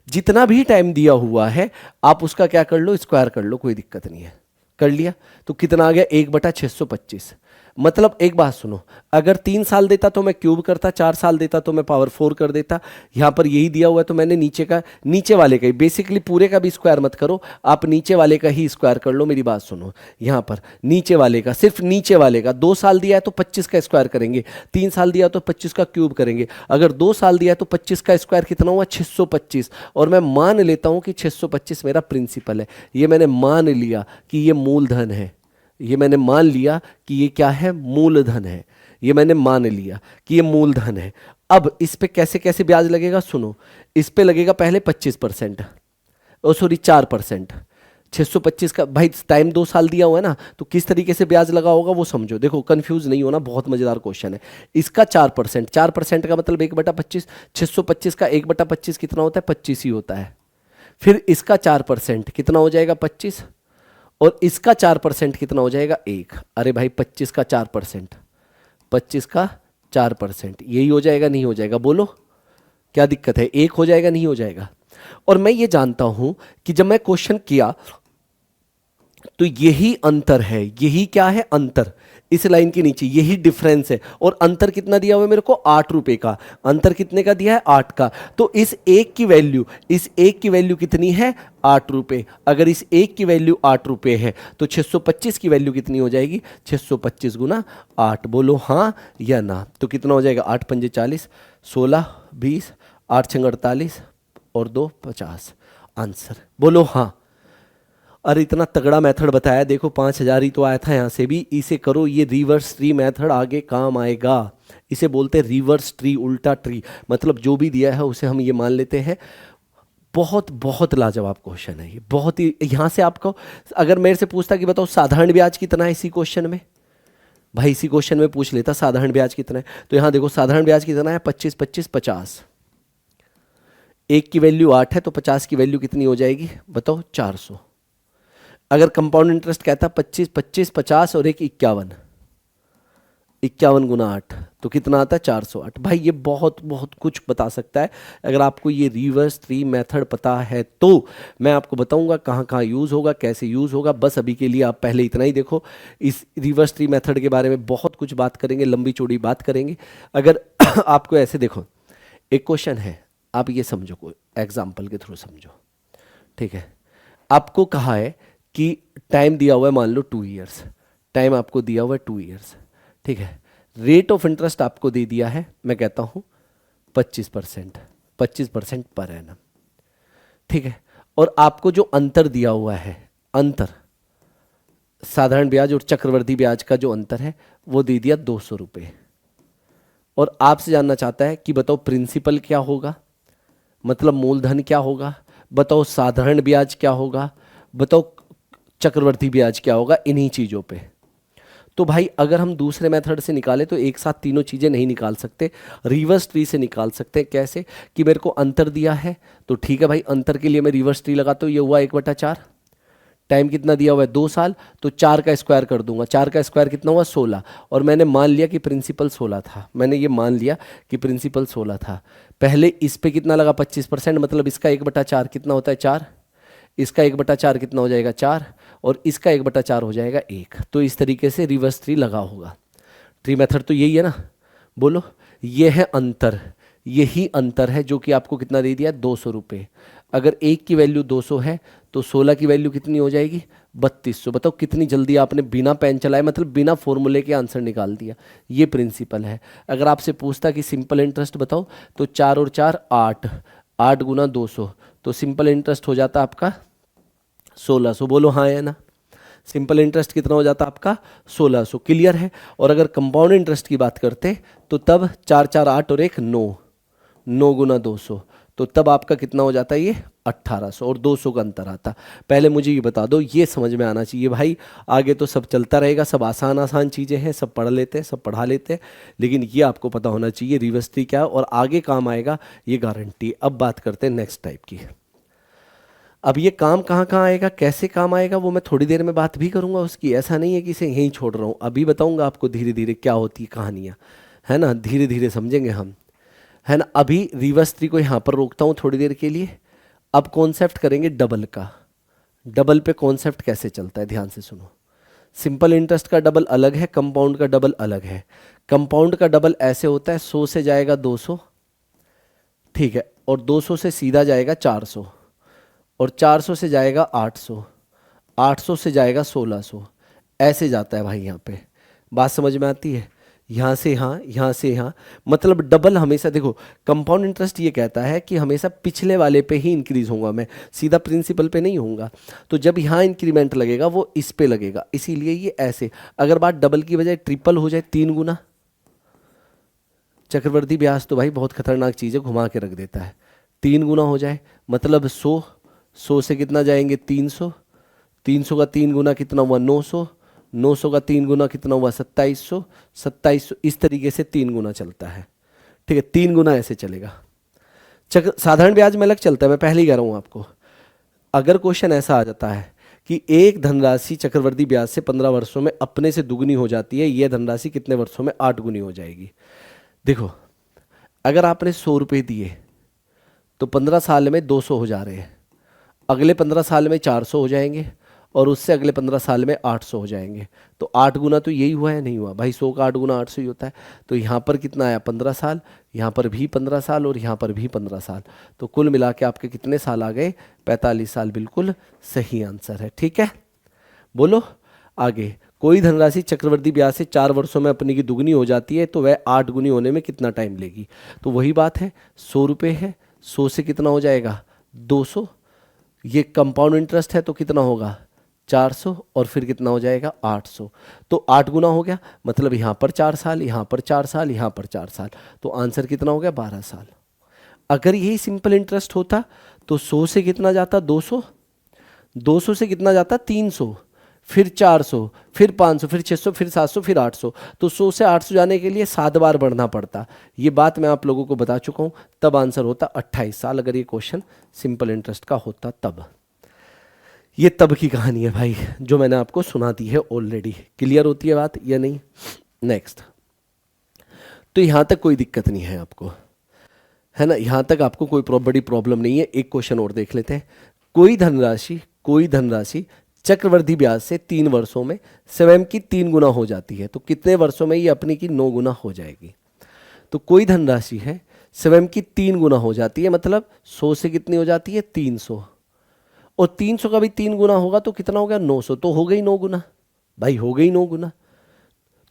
जितना भी टाइम दिया हुआ है आप उसका क्या कर लो, स्क्वायर कर लो, कोई दिक्कत नहीं है। कर लिया तो कितना आ गया, 1/625। मतलब एक बात सुनो, अगर 3 साल देता तो मैं क्यूब करता, 4 साल देता तो मैं पावर 4 कर देता। यहाँ पर यही दिया हुआ है तो मैंने नीचे वाले का ही, बेसिकली पूरे का भी स्क्वायर मत करो, आप नीचे वाले का ही स्क्वायर कर लो। मेरी बात सुनो, यहाँ पर नीचे वाले का, सिर्फ नीचे वाले का। 2 साल दिया है तो 25 का स्क्वायर करेंगे, 3 साल दिया तो 25 का क्यूब करेंगे। अगर 2 साल दिया तो 25 का स्क्वायर कितना हुआ, 625। और मैं मान लेता हूँ कि 625 मेरा प्रिंसिपल है। ये मैंने मान लिया कि ये मूलधन है, ये मैंने मान लिया कि ये क्या है, मूलधन है। ये मैंने मान लिया कि ये मूलधन है। अब इस पे कैसे कैसे ब्याज लगेगा सुनो, इस पे लगेगा पहले 25%, ओ सॉरी 4%। 625 का भाई टाइम 2 साल दिया हुआ है ना, तो किस तरीके से ब्याज लगा होगा वो समझो। देखो कंफ्यूज नहीं होना, बहुत मजेदार क्वेश्चन है। इसका 4%, 4% का मतलब 1/25। 625 का 1/25 कितना होता है, 25 ही होता है। फिर इसका 4% कितना हो जाएगा, 25। और इसका 4% कितना हो जाएगा, 1। अरे भाई 25 का 4%, 25 का 4% यही हो जाएगा नहीं हो जाएगा? बोलो क्या दिक्कत है, 1 हो जाएगा नहीं हो जाएगा? और मैं ये जानता हूं कि जब मैं क्वेश्चन किया तो यही अंतर है, यही क्या है, अंतर इस लाइन के नीचे यही डिफरेंस है। और अंतर कितना दिया हुआ है मेरे को, 8 रुपए का। अंतर कितने का दिया है, 8 का। तो इस एक की वैल्यू कितनी है, 8 रुपए। अगर इस एक की वैल्यू 8 रुपए है तो 625 की वैल्यू कितनी हो जाएगी, 625 गुना 8। बोलो हाँ या ना? तो कितना हो जाएगा, 8 पंजे 40, 16 20, 8 छंग 48 और 2 50। आंसर बोलो हाँ। अरे इतना तगड़ा मेथड बताया, देखो 5,000 ही तो आया था यहाँ से भी। इसे करो, ये रिवर्स ट्री मेथड आगे काम आएगा। इसे बोलते हैं रिवर्स ट्री, उल्टा ट्री। मतलब जो भी दिया है उसे हम ये मान लेते हैं। बहुत बहुत लाजवाब क्वेश्चन है ये, बहुत ही। यहाँ से आपको अगर मेरे से पूछता कि बताओ साधारण ब्याज कितना है इसी क्वेश्चन में, भाई इसी क्वेश्चन में पूछ लेता साधारण ब्याज कितना है, तो यहाँ देखो साधारण ब्याज कितना है, 25 25 50। एक की वैल्यू 8 है तो 50 की वैल्यू कितनी हो जाएगी बताओ, 400। अगर कंपाउंड इंटरेस्ट कहता 25 25 50 और एक 51, 51 गुना 8 तो कितना आता है, 408। भाई ये बहुत बहुत कुछ बता सकता है। अगर आपको ये रिवर्स ट्री मेथड पता है तो मैं आपको बताऊंगा कहाँ कहाँ यूज़ होगा, कैसे यूज़ होगा। बस अभी के लिए आप पहले इतना ही देखो। इस रिवर्स ट्री मेथड के बारे में बहुत कुछ बात करेंगे, लंबी चौड़ी बात करेंगे। अगर आपको ऐसे देखो, एक क्वेश्चन है, आप ये समझो, कोई एग्जाम्पल के थ्रू समझो, ठीक है। आपको कहा है कि टाइम दिया हुआ है मान लो 2 ईयर्स, टाइम आपको दिया हुआ है 2 ईयर्स, ठीक है। रेट ऑफ इंटरेस्ट आपको दे दिया है, मैं कहता हूँ 25%, 25% पर एनम, ठीक है। और आपको जो अंतर दिया हुआ है, अंतर साधारण ब्याज और चक्रवृद्धि ब्याज का जो अंतर है वो दे दिया 200 रुपये। और आपसे जानना चाहता है कि बताओ प्रिंसिपल क्या होगा, मतलब मूलधन क्या होगा, बताओ साधारण ब्याज क्या होगा, बताओ चक्रवृद्धि ब्याज क्या होगा, इन्हीं चीज़ों पे। तो भाई अगर हम दूसरे मेथड से निकालें तो एक साथ तीनों चीज़ें नहीं निकाल सकते, रिवर्स ट्री से निकाल सकते हैं। कैसे कि मेरे को अंतर दिया है तो ठीक है भाई, अंतर के लिए मैं रिवर्स ट्री लगाता हूँ, ये हुआ 1/4। टाइम कितना दिया हुआ है 2 साल, तो 4 का स्क्वायर कर दूंगा, 4 का स्क्वायर कितना हुआ 16। और मैंने मान लिया कि प्रिंसिपल 16 था, मैंने ये मान लिया कि प्रिंसिपल 16 था। पहले इस पे कितना लगा 25%, मतलब इसका 1/4 कितना होता है 4, इसका 1/4 कितना हो जाएगा 4, और इसका 1/4 हो जाएगा 1। तो इस तरीके से रिवर्स ट्री लगा होगा। ट्री मेथड तो यही है ना, बोलो। ये है अंतर, यही अंतर है जो कि आपको कितना दे दिया 200 रुपये। अगर एक की वैल्यू 200 है तो 16 की वैल्यू कितनी हो जाएगी 3200। बताओ कितनी जल्दी आपने बिना पेन चलाए, मतलब बिना फॉर्मूले के आंसर निकाल दिया। ये प्रिंसिपल है। अगर आपसे पूछता कि सिंपल इंटरेस्ट बताओ तो 4 और 4 8, 8 गुना 200, तो सिंपल इंटरेस्ट हो जाता आपका 1600। बोलो हाँ है ना, सिंपल इंटरेस्ट कितना हो जाता आपका 1600। क्लियर है। और अगर कंपाउंड इंटरेस्ट की बात करते तो तब 4 4 8 और 1 9, 9 गुना 200, तो तब आपका कितना हो जाता है ये 1800, और 200 का अंतर आता। पहले मुझे ये बता दो, ये समझ में आना चाहिए भाई। आगे तो सब चलता रहेगा, सब आसान आसान चीज़ें हैं, सब पढ़ लेते हैं, सब पढ़ा लेते हैं, लेकिन ये आपको पता होना चाहिए रिवर्स ट्री क्या है और आगे काम आएगा, ये गारंटी। अब बात करते हैं नेक्स्ट टाइप की। अब ये काम कहाँ कहाँ आएगा, कैसे काम आएगा, वो मैं थोड़ी देर में बात भी करूँगा उसकी। ऐसा नहीं है कि इसे यहीं छोड़ रहा हूँ, अभी बताऊँगा आपको धीरे धीरे क्या होती है कहानियाँ, है ना, धीरे धीरे समझेंगे हम, है ना। अभी रिवर्स ट्री को यहाँ पर रोकता हूँ थोड़ी देर के लिए। अब कॉन्सेप्ट करेंगे डबल का। डबल पे कॉन्सेप्ट कैसे चलता है ध्यान से सुनो। सिंपल इंटरेस्ट का डबल अलग है, कंपाउंड का डबल अलग है। कंपाउंड का डबल ऐसे होता है 100 से जाएगा 200, ठीक है, और 200 से सीधा जाएगा 400, और 400 से जाएगा 800, 800 से जाएगा 1600, ऐसे जाता है भाई। यहाँ पे बात समझ में आती है, यहाँ से यहाँ, यहाँ से यहाँ, मतलब डबल हमेशा। देखो कंपाउंड इंटरेस्ट ये कहता है कि हमेशा पिछले वाले पे ही इंक्रीज होऊंगा मैं, सीधा प्रिंसिपल पे नहीं होऊंगा। तो जब यहाँ इंक्रीमेंट लगेगा वो इस पे लगेगा, इसीलिए ये ऐसे। अगर बात डबल की बजाय ट्रिपल हो जाए, 3 गुना, चक्रवृद्धि ब्याज तो भाई बहुत खतरनाक चीज़ है, घुमा के रख देता है। 3 गुना हो जाए मतलब 100, 100 से कितना जाएंगे 300, 300 का 3 गुना कितना हुआ 900, 900 का 3 गुना कितना हुआ 2700, 2700, इस तरीके से 3 गुना चलता है, ठीक है। 3 गुना ऐसे चलेगा। साधारण ब्याज में अलग चलता है, मैं पहले ही कह रहा हूँ आपको। अगर क्वेश्चन ऐसा आ जाता है कि एक धनराशि चक्रवृद्धि ब्याज से 15 वर्षों में अपने से दुगनी हो जाती है, यह धनराशि कितने वर्षों में 8 गुनी हो जाएगी। देखो अगर आपने 100 रुपये दिए तो 15 साल में 200 हो जा रहे हैं, अगले 15 साल में 400 हो जाएंगे, और उससे अगले 15 साल में 800 हो जाएंगे। तो 8 गुना तो यही हुआ है, नहीं हुआ भाई, 100 का 8 गुना 800 ही होता है। तो यहाँ पर कितना आया 15 साल, यहाँ पर भी 15 साल, और यहाँ पर भी 15 साल। तो कुल मिला के आपके कितने साल आ गए 45 साल। बिल्कुल सही आंसर है, ठीक है। बोलो आगे। कोई धनराशि चक्रवृद्धि ब्याज से 4 वर्षों में अपनी की दुगनी हो जाती है तो वह 8 गुनी होने में कितना टाइम लेगी। तो वही बात है, 100 रुपये है, 100 से कितना हो जाएगा 200, ये कंपाउंड इंटरेस्ट है तो कितना होगा 400, और फिर कितना हो जाएगा 800। तो 8 गुना हो गया, मतलब यहाँ पर 4 साल, यहाँ पर 4 साल, यहाँ पर 4 साल, तो आंसर कितना हो गया 12 साल। अगर यही सिंपल इंटरेस्ट होता तो 100 से कितना जाता 200, 200 से कितना जाता 300, फिर 400, फिर 500, फिर 600, फिर 700, फिर 800। तो 100 से 800 जाने के लिए 7 बार बढ़ना पड़ता। ये बात मैं आप लोगों को बता चुका हूँ। तब आंसर होता 28 साल, अगर ये क्वेश्चन सिंपल इंटरेस्ट का होता तब। ये तब की कहानी है भाई, जो मैंने आपको सुना दी है ऑलरेडी। क्लियर होती है बात या नहीं। नेक्स्ट, तो यहाँ तक कोई दिक्कत नहीं है आपको, है ना, यहाँ तक आपको कोई बड़ी प्रॉब्लम नहीं है। एक क्वेश्चन और देख लेते हैं। कोई धनराशि चक्रवृद्धि ब्याज से 3 वर्षों में स्वयं की 3 गुना हो जाती है, तो कितने वर्षों में ये अपनी की 9 गुना हो जाएगी। तो कोई धनराशि है स्वयं की 3 गुना हो जाती है, मतलब 100 से कितनी हो जाती है 300, और 300 का भी 3 गुना होगा तो कितना हो गया 900, तो हो गई 9 गुना भाई, हो गई 9 गुना।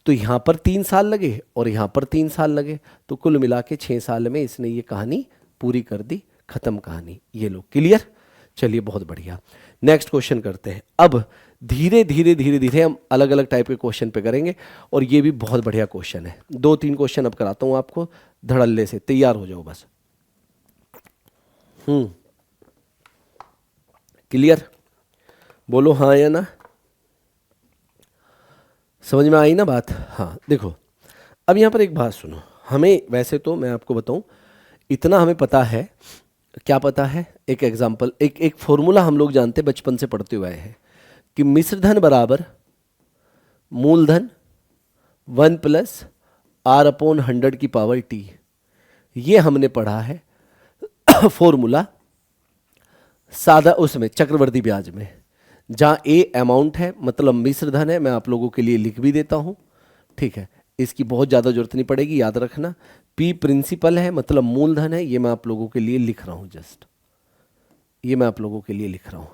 तो यहाँ पर 3 साल लगे और यहाँ पर 3 साल लगे, तो कुल मिला के 6 साल में इसने ये कहानी पूरी कर दी, खत्म कहानी। ये लो क्लियर। चलिए बहुत बढ़िया, नेक्स्ट क्वेश्चन करते हैं। अब धीरे धीरे धीरे धीरे हम अलग अलग टाइप के क्वेश्चन पे करेंगे, और ये भी बहुत बढ़िया क्वेश्चन है। 2-3 क्वेश्चन अब कराता हूँ आपको, धड़ल्ले से तैयार हो जाओ बस। क्लियर, बोलो हाँ या ना, समझ में आई ना बात। हाँ देखो, अब यहाँ पर एक बात सुनो, हमें वैसे तो मैं आपको बताऊँ इतना हमें पता है, क्या पता है, एक एग्जाम्पल, एक फॉर्मूला हम लोग जानते हैं, बचपन से पढ़ते हुए आए हैं कि मिश्र धन बराबर मूलधन 1 प्लस R/100 की पावर T। ये हमने पढ़ा है फॉर्मूला सादा उसमें चक्रवर्ती ब्याज में, जहाँ A अमाउंट है मतलब मिश्र धन है। मैं आप लोगों के लिए लिख भी देता हूँ, ठीक है, इसकी बहुत ज़्यादा जरूरत नहीं पड़ेगी, याद रखना। P प्रिंसिपल है मतलब मूलधन है, ये मैं आप लोगों के लिए लिख रहा हूँ, जस्ट ये मैं आप लोगों के लिए लिख रहा हूँ।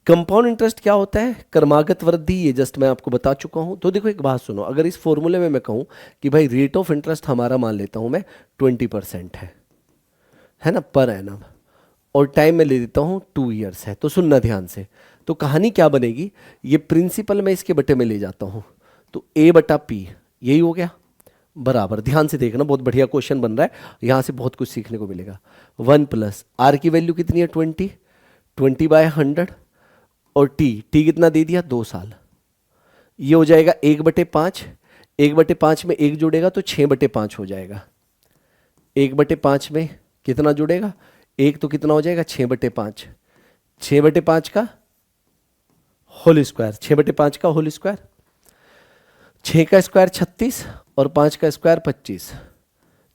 कंपाउंड इंटरेस्ट क्या होता है, क्रमागत वृद्धि, ये जस्ट मैं आपको बता चुका हूँ। तो देखो एक बात सुनो, अगर इस फॉर्मूले में मैं कहूँ कि भाई रेट ऑफ इंटरेस्ट हमारा मान लेता हूँ मैं 20% है ना पर एनम, और टाइम में ले देता हूँ 2 ईयर्स है, तो सुनना ध्यान से। तो कहानी क्या बनेगी, ये प्रिंसिपल मैं इसके बटे में ले जाता हूँ, तो A/P यही हो गया बराबर। ध्यान से देखना, बहुत बढ़िया क्वेश्चन बन रहा है, यहाँ से बहुत कुछ सीखने को मिलेगा। 1 प्लस R की वैल्यू कितनी है 20/100, और टी कितना दे दिया 2 साल, ये हो जाएगा 1/5। 1/5 में 1 जुड़ेगा तो 6/5 हो जाएगा। 1/5 में कितना जुड़ेगा, 1 तो कितना हो जाएगा 6/5, 6/5 का होल स्क्वायर, 6/5 का होल स्क्वायर, 6 का स्क्वायर 36 और 5 का स्क्वायर 25।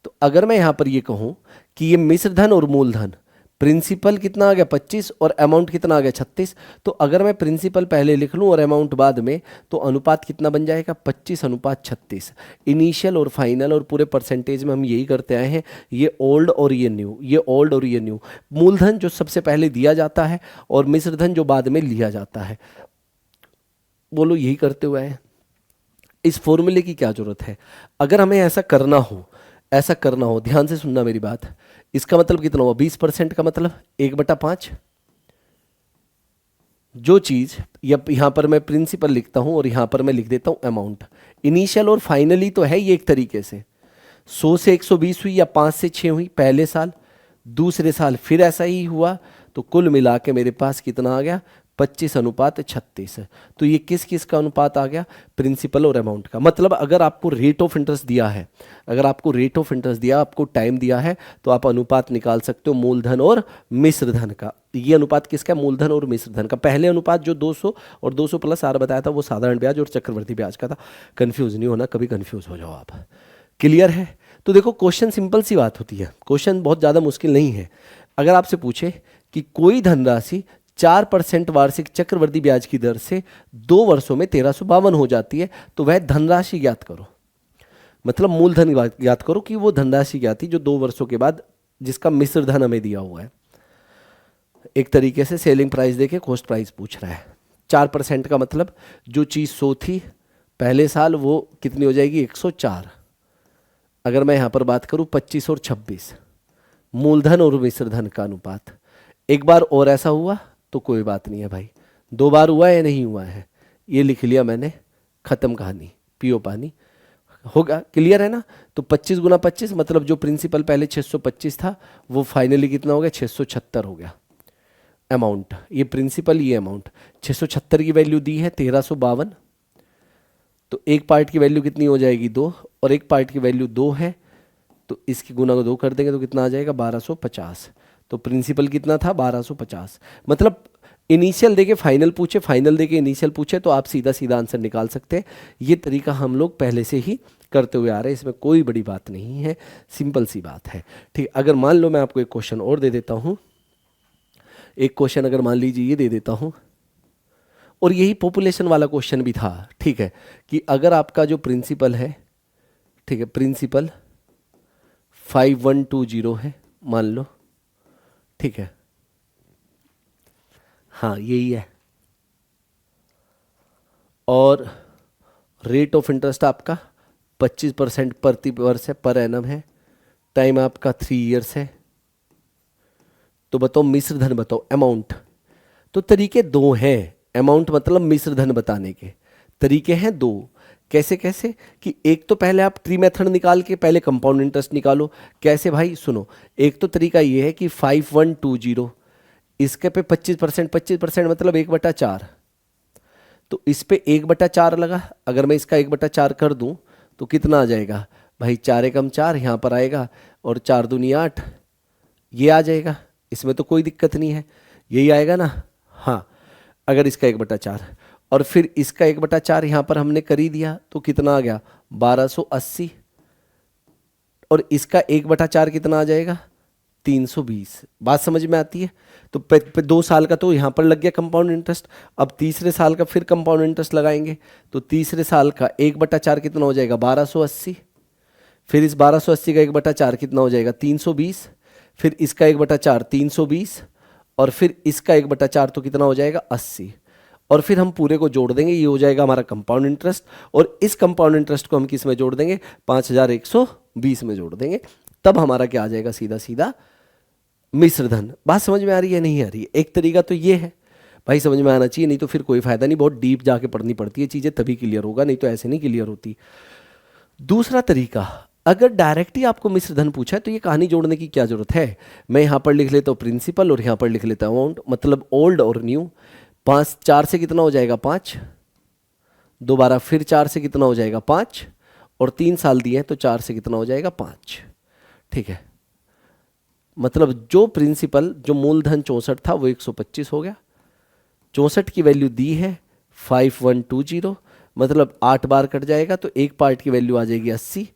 तो अगर मैं यहां पर ये कहूं कि ये मिश्र धन और मूलधन, प्रिंसिपल कितना आ गया 25 और अमाउंट कितना आ गया 36, तो अगर मैं प्रिंसिपल पहले लिख लूं और अमाउंट बाद में, तो अनुपात कितना बन जाएगा 25:36। इनिशियल और फाइनल और पूरे परसेंटेज में हम यही करते आए हैं, ये ओल्ड और ये न्यू, ये ओल्ड और ये न्यू। मूलधन जो सबसे पहले दिया जाता है और मिश्र धन जो बाद में लिया जाता है, बोलो यही करते हुए आए। इस फॉर्मूले की क्या जरूरत है, अगर हमें ऐसा करना हो, ऐसा करना हो, ध्यान से सुनना मेरी बात, इसका मतलब कितना हुआ 20% का मतलब 1/5। जो चीज यहां पर मैं प्रिंसिपल लिखता हूं और यहां पर मैं लिख देता हूं अमाउंट, इनिशियल और फाइनली तो है ये एक तरीके से। 100 से 120 हुई या 5 से 6 हुई पहले साल, दूसरे साल फिर ऐसा ही हुआ, तो कुल मिला के मेरे पास कितना आ गया 25:36। तो ये किस किस का अनुपात आ गया, प्रिंसिपल और अमाउंट का। मतलब अगर आपको रेट ऑफ इंटरेस्ट दिया है, अगर आपको रेट ऑफ इंटरेस्ट दिया, आपको टाइम दिया है, तो आप अनुपात निकाल सकते हो मूलधन और मिश्र धन का। ये अनुपात किसका, मूलधन और मिश्र धन का। पहले अनुपात जो 200 और 200 प्लस R बताया था वो साधारण ब्याज और चक्रवर्ती ब्याज का था। कंफ्यूज नहीं होना, कभी कंफ्यूज हो जाओ आप। क्लियर है। तो देखो क्वेश्चन सिंपल सी बात होती है, क्वेश्चन बहुत ज़्यादा मुश्किल नहीं है। अगर आपसे पूछे कि कोई धनराशि 4% वार्षिक चक्रवृद्धि ब्याज की दर से 2 वर्षों में 1352 हो जाती है, तो वह धनराशि ज्ञात करो। मतलब मूलधन ज्ञात करो कि वो धनराशि ज्ञात थी जो 2 वर्षों के बाद, जिसका मिश्र धन हमें दिया हुआ है। एक तरीके से सेलिंग प्राइस देके कॉस्ट प्राइस पूछ रहा है। 4% का मतलब जो चीज़ 100 थी पहले साल, वो कितनी हो जाएगी 104। अगर मैं यहाँ पर बात करूँ 25 और 26, मूलधन और मिश्र धन का अनुपात। एक बार और ऐसा हुआ तो कोई बात नहीं है भाई, 2 बार हुआ या नहीं हुआ है, ये लिख लिया मैंने, खत्म कहानी, पियो पानी, होगा। क्लियर है ना। तो 25 गुना 25 मतलब जो प्रिंसिपल पहले 625 था वो फाइनली कितना हो गया 676 हो गया अमाउंट। ये प्रिंसिपल, ये अमाउंट। 676 की वैल्यू दी है 1352, तो एक पार्ट की वैल्यू कितनी हो जाएगी 2, और एक पार्ट की वैल्यू 2 है, तो इसकी गुना को 2 कर देंगे तो कितना आ जाएगा 1250। तो प्रिंसिपल कितना था 1250। मतलब इनिशियल देके फाइनल पूछे, फाइनल देके इनिशियल पूछे, तो आप सीधा सीधा आंसर निकाल सकते हैं। ये तरीका हम लोग पहले से ही करते हुए आ रहे हैं, इसमें कोई बड़ी बात नहीं है, सिंपल सी बात है। ठीक, अगर मान लो मैं आपको एक क्वेश्चन और दे देता हूँ, एक क्वेश्चन अगर मान लीजिए ये दे देता हूँ, और यही पॉपुलेशन वाला क्वेश्चन भी था, ठीक है, कि अगर आपका जो प्रिंसिपल है, ठीक है, प्रिंसिपल 5120 है मान लो, ठीक है, हाँ यही है। और रेट ऑफ इंटरेस्ट आपका 25% प्रति वर्ष है, पर एनम है। टाइम आपका 3 ईयर्स है। तो बताओ मिश्र धन, बताओ अमाउंट। तो तरीके दो हैं, अमाउंट मतलब मिश्र धन बताने के तरीके हैं दो। कैसे कैसे कि एक तो पहले आप ट्री मेथड निकाल के पहले कंपाउंड इंटरेस्ट निकालो। कैसे भाई सुनो, एक तो तरीका ये है कि 5120, इसके पे 25%, 25% मतलब 1/4। तो इस पे 1/4 लगा, अगर मैं इसका 1/4 कर दूं तो कितना आ जाएगा भाई, 4 एकम 4 यहाँ पर आएगा, और 4 दूनी 8 ये आ जाएगा। इसमें तो कोई दिक्कत नहीं है, यही आएगा ना। हाँ, अगर इसका 1/4 और फिर इसका 1/4 यहाँ पर हमने कर ही दिया तो कितना आ गया 1280, और इसका 1/4 कितना आ जाएगा 320। बात समझ में आती है। तो 2 साल का तो यहाँ पर लग गया कंपाउंड इंटरेस्ट। अब तीसरे साल का फिर कंपाउंड इंटरेस्ट लगाएंगे, तो तीसरे साल का 1/4 कितना हो जाएगा 1280। फिर इस 1280 का 1/4 कितना हो जाएगा 320। फिर इसका 1/4 320, और फिर इसका 1/4 तो कितना हो जाएगा 80। और फिर हम पूरे को जोड़ देंगे, ये हो जाएगा हमारा कंपाउंड इंटरेस्ट। और इस कंपाउंड इंटरेस्ट को हम किस में जोड़ देंगे 5120 में जोड़ देंगे। तब हमारा क्या आ जाएगा सीधा सीधा मिश्र धन। बात समझ में आ रही है नहीं आ रही है। एक तरीका तो ये है भाई, समझ में आना चाहिए, नहीं तो फिर कोई फायदा नहीं, बहुत डीप जाके पढ़नी पड़ती है चीज़ें तभी क्लियर होगा, नहीं तो ऐसे नहीं क्लियर होती। दूसरा तरीका, अगर डायरेक्ट ही आपको मिश्र धन पूछा है तो ये कहानी जोड़ने की क्या जरूरत है। मैं यहाँ पर लिख लेता हूँ प्रिंसिपल और यहाँ पर लिख लेता हूँ अमाउंट, मतलब ओल्ड और न्यू। 5 4 से कितना हो जाएगा 5, दोबारा फिर 4 से कितना हो जाएगा 5, और 3 साल दिए हैं तो 4 से कितना हो जाएगा 5। ठीक है, मतलब जो प्रिंसिपल जो मूलधन 64 था वो 125 हो गया। 64 की वैल्यू दी है 5120, मतलब 8 बार कट जाएगा तो एक पार्ट की वैल्यू आ जाएगी 80।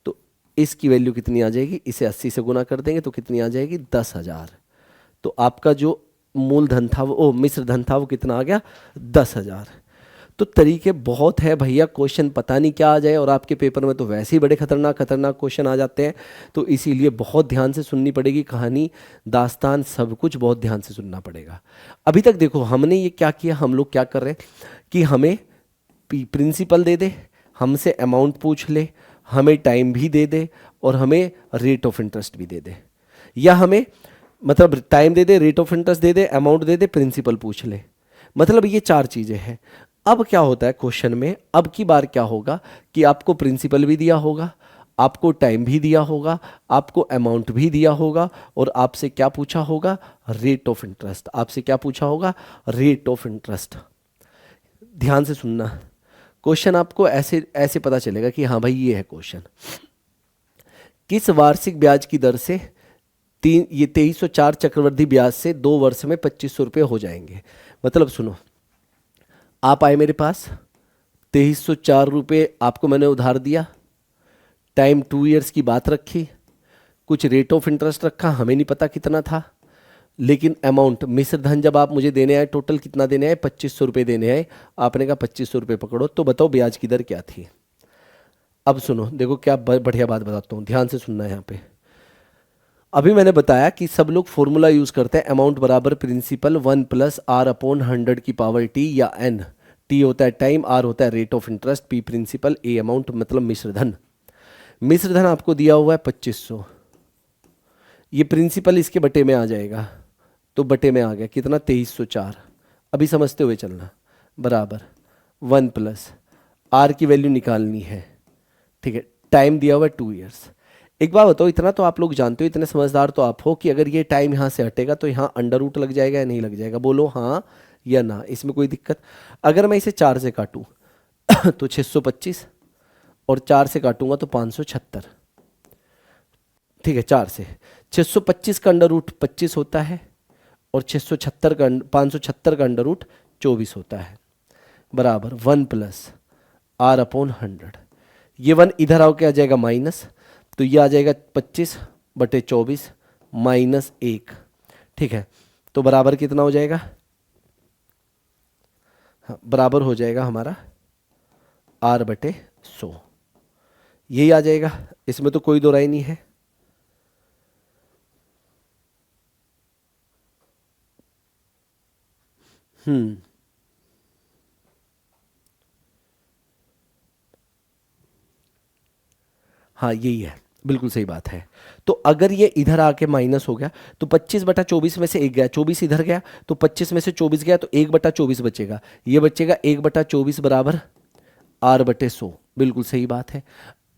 तो इसकी वैल्यू कितनी आ जाएगी, इसे 80 से गुना कर देंगे तो कितनी आ जाएगी 10,000। तो आपका जो मूलधन था वो मिश्र धन था वो कितना आ गया 10,000। तो तरीके बहुत है भैया, क्वेश्चन पता नहीं क्या आ जाए, और आपके पेपर में तो वैसे ही बड़े खतरनाक खतरनाक क्वेश्चन आ जाते हैं। तो इसीलिए बहुत ध्यान से सुननी पड़ेगी कहानी, दास्तान, सब कुछ बहुत ध्यान से सुनना पड़ेगा। अभी तक देखो हमने ये क्या किया, हम लोग क्या कर रहे हैं कि हमें प्रिंसिपल दे दे, हमसे अमाउंट पूछ ले, हमें टाइम भी दे दे, और हमें रेट ऑफ इंटरेस्ट भी दे दे। या हमें मतलब टाइम दे दे, रेट ऑफ इंटरेस्ट दे दे, अमाउंट दे दे, प्रिंसिपल पूछ ले, मतलब ये 4 चीज़ें हैं। अब क्या होता है क्वेश्चन में, अब की बार क्या होगा कि आपको प्रिंसिपल भी दिया होगा, आपको टाइम भी दिया होगा, आपको अमाउंट भी दिया होगा, और आपसे क्या पूछा होगा रेट ऑफ इंटरेस्ट। आपसे क्या पूछा होगा रेट ऑफ इंटरेस्ट। ध्यान से सुनना, क्वेश्चन आपको ऐसे ऐसे पता चलेगा कि हाँ भाई ये है क्वेश्चन। किस वार्षिक ब्याज की दर से 2304 चक्रवृद्धि ब्याज से 2 वर्ष में 2500 रुपये हो जाएंगे। मतलब सुनो, आप आए मेरे पास, 2304 रुपये आपको मैंने उधार दिया, टाइम 2 ईयर्स की बात रखी, कुछ रेट ऑफ इंटरेस्ट रखा, हमें नहीं पता कितना था, लेकिन अमाउंट मिश्र धन जब आप मुझे देने आए, टोटल कितना देने आए 2500 रुपये देने आए, आपने कहा 2500 रुपये पकड़ो। तो बताओ ब्याज की दर क्या थी। अब सुनो, देखो क्या बढ़िया बात बताता हूँ, ध्यान से सुनना है यहाँ पे। अभी मैंने बताया कि सब लोग फॉर्मूला यूज करते हैं, अमाउंट बराबर प्रिंसिपल 1 + R/100 की पावर टी, या n। टी होता है टाइम, आर होता है rate of interest, P principal, A amount मतलब मिश्र धन। मिश्र धन आपको दिया हुआ है 2500, ये प्रिंसिपल इसके बटे में आ जाएगा, तो बटे में आ गया कितना 2304। अभी समझते हुए चलना, बराबर 1 + आर की वैल्यू निकालनी है। ठीक है, टाइम दिया हुआ है 2 ईयर्स। एक बात बताओ, इतना तो आप लोग जानते हो, इतने समझदार तो आप हो कि अगर ये टाइम यहाँ से हटेगा तो यहाँ अंडर रूट लग जाएगा या नहीं लग जाएगा, बोलो हाँ या ना, इसमें कोई दिक्कत। अगर मैं इसे 4 से काटूँ तो 625, और 4 से काटूंगा तो 576। ठीक है, 4 से 625 का अंडर रूट 25 होता है, और 676 का 576 का अंडर रूट 24 होता है, बराबर 1 + R/100। ये 1 इधर आओ क्या आ जाएगा माइनस, तो ये आ जाएगा 25/24 -1। ठीक है, तो बराबर कितना हो जाएगा, हाँ बराबर हो जाएगा हमारा R/100। यही आ जाएगा, इसमें तो कोई दो राय नहीं है। हम्म। हाँ यही है, बिल्कुल सही बात है। तो अगर ये इधर आके माइनस हो गया तो 25/24 में से एक गया, 24 इधर गया, तो 25 में से 24 गया तो 1/24 बचेगा, ये बचेगा 1/24 बराबर R/100। बिल्कुल सही बात है।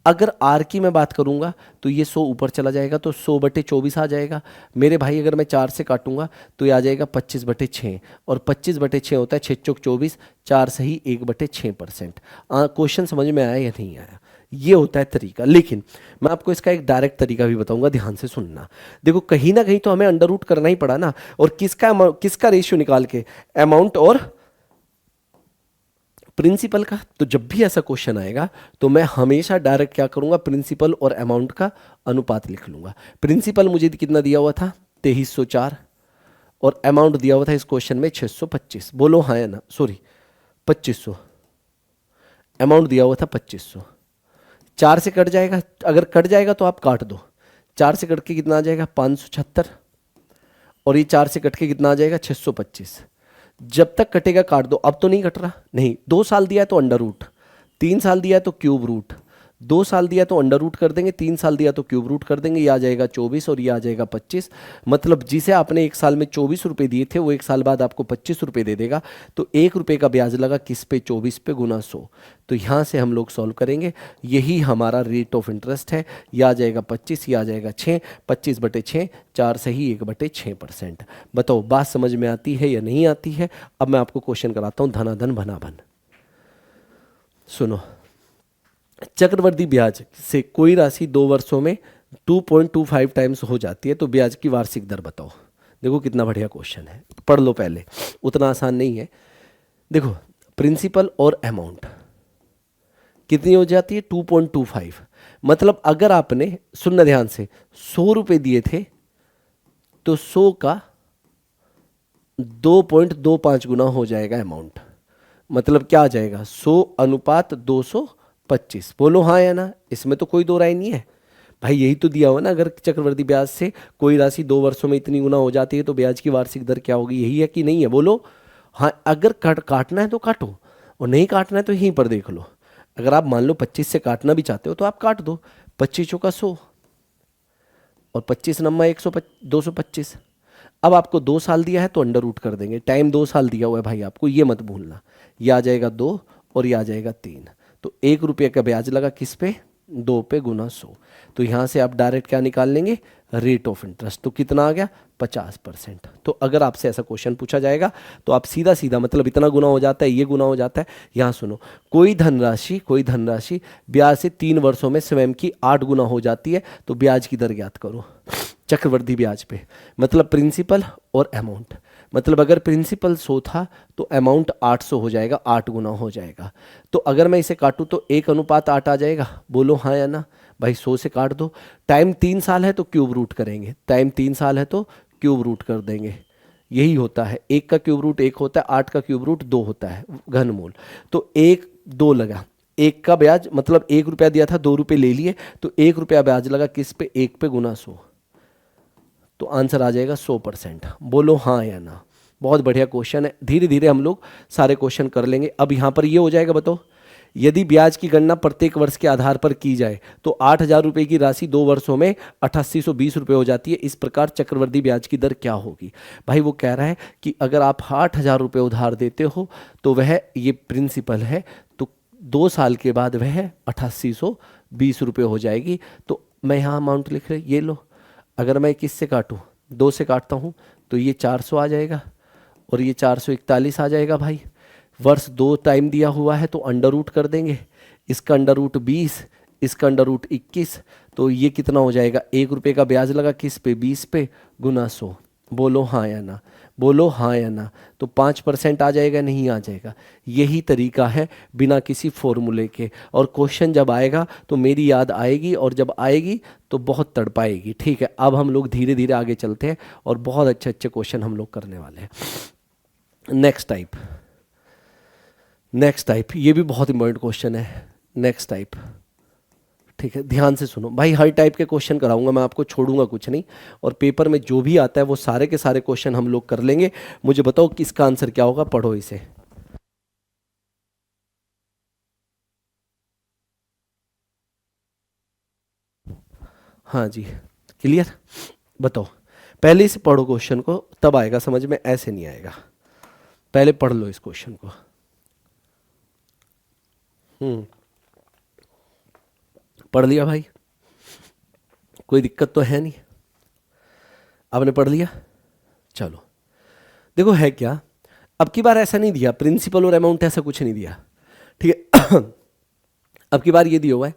अगर आर की मैं बात करूंगा तो ये 100 ऊपर चला जाएगा तो 100/24 आ जाएगा। मेरे भाई अगर मैं 4 से काटूंगा तो ये आ जाएगा 25/6, और 25/6 होता है 6 चौक 24, 4 सही 1/6%। क्वेश्चन समझ में आया या नहीं आया? ये होता है तरीका। लेकिन मैं आपको इसका एक डायरेक्ट तरीका भी बताऊंगा, ध्यान से सुनना। देखो कहीं ना कहीं तो हमें अंडर रूट करना ही पड़ा ना, और किसका रेशियो निकाल के, अमाउंट और प्रिंसिपल का। तो जब भी ऐसा क्वेश्चन आएगा तो मैं हमेशा डायरेक्ट क्या करूंगा, प्रिंसिपल और अमाउंट का अनुपात लिख लूंगा। प्रिंसिपल मुझे कितना दिया हुआ था, 2304, और अमाउंट दिया हुआ था इस क्वेश्चन में 625। बोलो हाँ या ना, सॉरी 2500, अमाउंट दिया हुआ था 2500। 4 से कट जाएगा, अगर कट जाएगा तो आप काट दो। 4 से कट के कितना आ जाएगा, 576, और ये 4 से कट के कितना आ जाएगा, 625। जब तक कटेगा काट दो। अब तो नहीं कट रहा, नहीं। 2 साल दिया है तो अंडर रूट, 3 साल दिया है तो क्यूब रूट, 2 साल दिया तो अंडर रूट कर देंगे, 3 साल दिया तो क्यूब रूट कर देंगे। ये आ जाएगा 24 और ये आ जाएगा 25। मतलब जिसे आपने एक साल में 24 रुपये दिए थे वो एक साल बाद आपको 25 रुपये दे देगा। तो 1 रुपये का ब्याज लगा किस पे, 24 पे गुना 100। तो यहाँ से हम लोग सॉल्व करेंगे, यही हमारा रेट ऑफ इंटरेस्ट है। यह आ जाएगा 25, यह आ जाएगा 6, 25/6, 4 सही 1/6%। बताओ बात समझ में आती है या नहीं आती है? अब मैं आपको क्वेश्चन कराता हूँ धनाधन भनाभन। सुनो, चक्रवृद्धि ब्याज से कोई राशि 2 वर्षों में 2.25 टाइम्स हो जाती है तो ब्याज की वार्षिक दर बताओ। देखो कितना बढ़िया क्वेश्चन है, पढ़ लो पहले, उतना आसान नहीं है। देखो प्रिंसिपल और अमाउंट कितनी हो जाती है, 2.25। मतलब अगर आपने, सुनना ध्यान से, 100 रुपये दिए थे तो 100 का 2.25 गुना हो जाएगा अमाउंट। मतलब क्या आ जाएगा, 100:225। बोलो हाँ या ना, इसमें तो कोई दो राय नहीं है भाई, यही तो दिया हुआ ना। अगर चक्रवृद्धि ब्याज से कोई राशि 2 वर्षों में इतनी गुना हो जाती है तो ब्याज की वार्षिक दर क्या होगी, यही है कि नहीं है? बोलो हाँ। अगर काटना है तो काटो, और नहीं काटना है तो यहीं पर देख लो। अगर आप मान लो 25 से काटना भी चाहते हो तो आप काट दो, 25 चौका 100, और 25 नम्मा 225। अब आपको 2 साल दिया है तो अंडर रूट कर देंगे, टाइम 2 साल दिया हुआ है भाई आपको, ये मत भूलना। ये आ जाएगा 2 और ये आ जाएगा 3। तो 1 रुपये का ब्याज लगा किस पे, 2 पे गुना 100। तो यहाँ से आप डायरेक्ट क्या निकाल लेंगे, रेट ऑफ इंटरेस्ट। तो कितना आ गया, 50%। तो अगर आपसे ऐसा क्वेश्चन पूछा जाएगा तो आप सीधा सीधा, मतलब इतना गुना हो जाता है, ये गुना हो जाता है। यहाँ सुनो, कोई धनराशि ब्याज से 3 वर्षों में स्वयं की 8 गुना हो जाती है तो ब्याज की दर ज्ञात करो चक्रवृद्धि ब्याज पे। मतलब प्रिंसिपल और अमाउंट, मतलब अगर प्रिंसिपल 100 था तो अमाउंट 800 हो जाएगा, 8 गुना हो जाएगा। तो अगर मैं इसे काटूं तो 1:8 आ जाएगा। बोलो हाँ या ना भाई, 100 से काट दो। टाइम 3 साल है तो क्यूब रूट करेंगे, टाइम 3 साल है तो क्यूब रूट कर देंगे। यही होता है, 1 का क्यूब रूट 1 होता है, 8 का क्यूब रूट 2 होता है घनमूल। तो 1 2 लगा, 1 का ब्याज, मतलब 1 रुपया दिया था, 2 रुपये ले लिए, तो 1 रुपया ब्याज लगा किस पे, 1 पे गुना 100। तो आंसर आ जाएगा 100%। बोलो हाँ या ना। बहुत बढ़िया क्वेश्चन है, धीरे धीरे हम लोग सारे क्वेश्चन कर लेंगे। अब यहाँ पर ये हो जाएगा, बताओ यदि ब्याज की गणना प्रत्येक वर्ष के आधार पर की जाए तो 8,000 रुपये की राशि 2 वर्षों में 8820 रुपये हो जाती है। इस प्रकार चक्रवृद्धि ब्याज की दर क्या होगी? भाई वो कह रहा है कि अगर आप 8,000 रुपये उधार देते हो तो वह, ये प्रिंसिपल है, तो 2 साल के बाद वह 8820 रुपये हो जाएगी। तो मैं यहाँ अमाउंट लिख रही, ये लो। अगर मैं किससे काटूँ, 2 से काटता हूँ तो ये 400 आ जाएगा और ये 441 आ जाएगा भाई। वर्ष 2 टाइम दिया हुआ है तो अंडर रूट कर देंगे, इसका अंडर रूट 20, इसका अंडर रूट 21। तो ये कितना हो जाएगा, 1 रुपये का ब्याज लगा किस पे, 20 पे गुना 100। बोलो हाँ या ना, बोलो हाँ या ना। तो 5% आ जाएगा, नहीं आ जाएगा? यही तरीका है बिना किसी फॉर्मूले के। और क्वेश्चन जब आएगा तो मेरी याद आएगी, और जब आएगी तो बहुत तड़पाएगी। ठीक है, अब हम लोग धीरे धीरे आगे चलते हैं और बहुत अच्छे अच्छे क्वेश्चन हम लोग करने वाले हैं। नेक्स्ट टाइप, ये भी बहुत इंपॉर्टेंट क्वेश्चन है। नेक्स्ट टाइप, ठीक है, ध्यान से सुनो भाई, हर टाइप के क्वेश्चन कराऊंगा मैं आपको, छोड़ूंगा कुछ नहीं। और पेपर में जो भी आता है वो सारे के सारे क्वेश्चन हम लोग कर लेंगे। मुझे बताओ किसका आंसर क्या होगा, पढ़ो इसे। हाँ जी, क्लियर। बताओ, पहले से पढ़ो क्वेश्चन को, तब आएगा समझ में, ऐसे नहीं आएगा। पहले पढ़ लो इस क्वेश्चन को। पढ़ लिया भाई, कोई दिक्कत तो है नहीं, आपने पढ़ लिया। चलो, देखो है क्या, अब की बार ऐसा नहीं दिया प्रिंसिपल और अमाउंट, ऐसा कुछ नहीं दिया, ठीक है। अब की बार ये दिया हुआ है,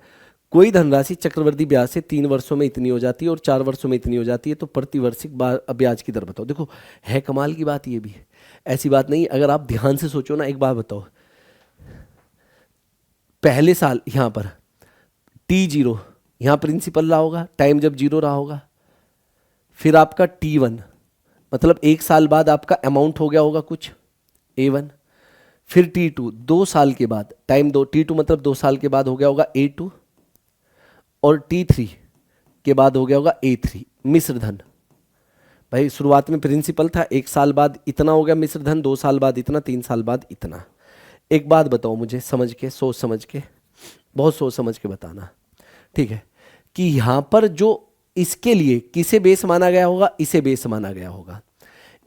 कोई धनराशि चक्रवृद्धि ब्याज से 3 वर्षों में इतनी हो जाती है और 4 वर्षों में इतनी हो जाती है, तो प्रतिवर्षिक ब्याज की दर बताओ। देखो है कमाल की बात, ये भी ऐसी बात नहीं, अगर आप ध्यान से सोचो ना, एक बात बताओ, पहले साल यहाँ पर T0, यहाँ प्रिंसिपल रहा होगा टाइम जब जीरो रहा होगा, फिर आपका T1 मतलब 1 साल बाद आपका अमाउंट हो गया होगा कुछ A1, फिर T2 2 साल के बाद, टाइम दो, T2 मतलब 2 साल के बाद हो गया होगा A2, और T3 के बाद हो गया होगा A3 मिश्र धन। भाई शुरुआत में प्रिंसिपल था, 1 साल बाद इतना हो गया मिश्र धन, 2 साल बाद इतना, 3 साल बाद इतना। एक बात बताओ मुझे समझ के, सोच समझ के, बहुत सोच समझ के बताना, ठीक है, कि यहां पर जो इसके लिए किसे बेस माना गया होगा, इसे बेस माना गया होगा,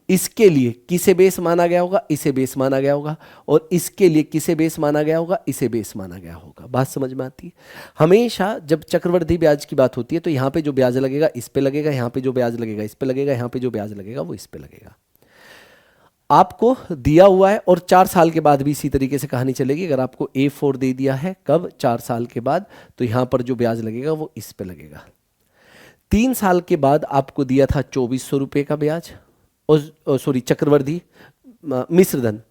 इसके लिए किसे बेस माना गया होगा, इसे बेस माना गया होगा, और इसके लिए किसे बेस माना गया होगा, इसे बेस माना गया होगा। बात समझ में आती है। हमेशा जब चक्रवृद्धि ब्याज की बात होती है तो यहाँ पे जो ब्याज लगेगा इस पे लगेगा, यहाँ पे जो ब्याज लगेगा इस पे लगेगा, यहाँ पे जो ब्याज लगेगा वो इस पे लगेगा। आपको दिया हुआ है और 4 साल के बाद भी इसी तरीके से कहानी चलेगी। अगर आपको A4 दे दिया है कब, 4 साल के बाद, तो यहाँ पर जो ब्याज लगेगा वो इस पे लगेगा। 3 साल के बाद आपको दिया था 2400 रुपये का ब्याज, और सॉरी चक्रवर्ती मिश्र धन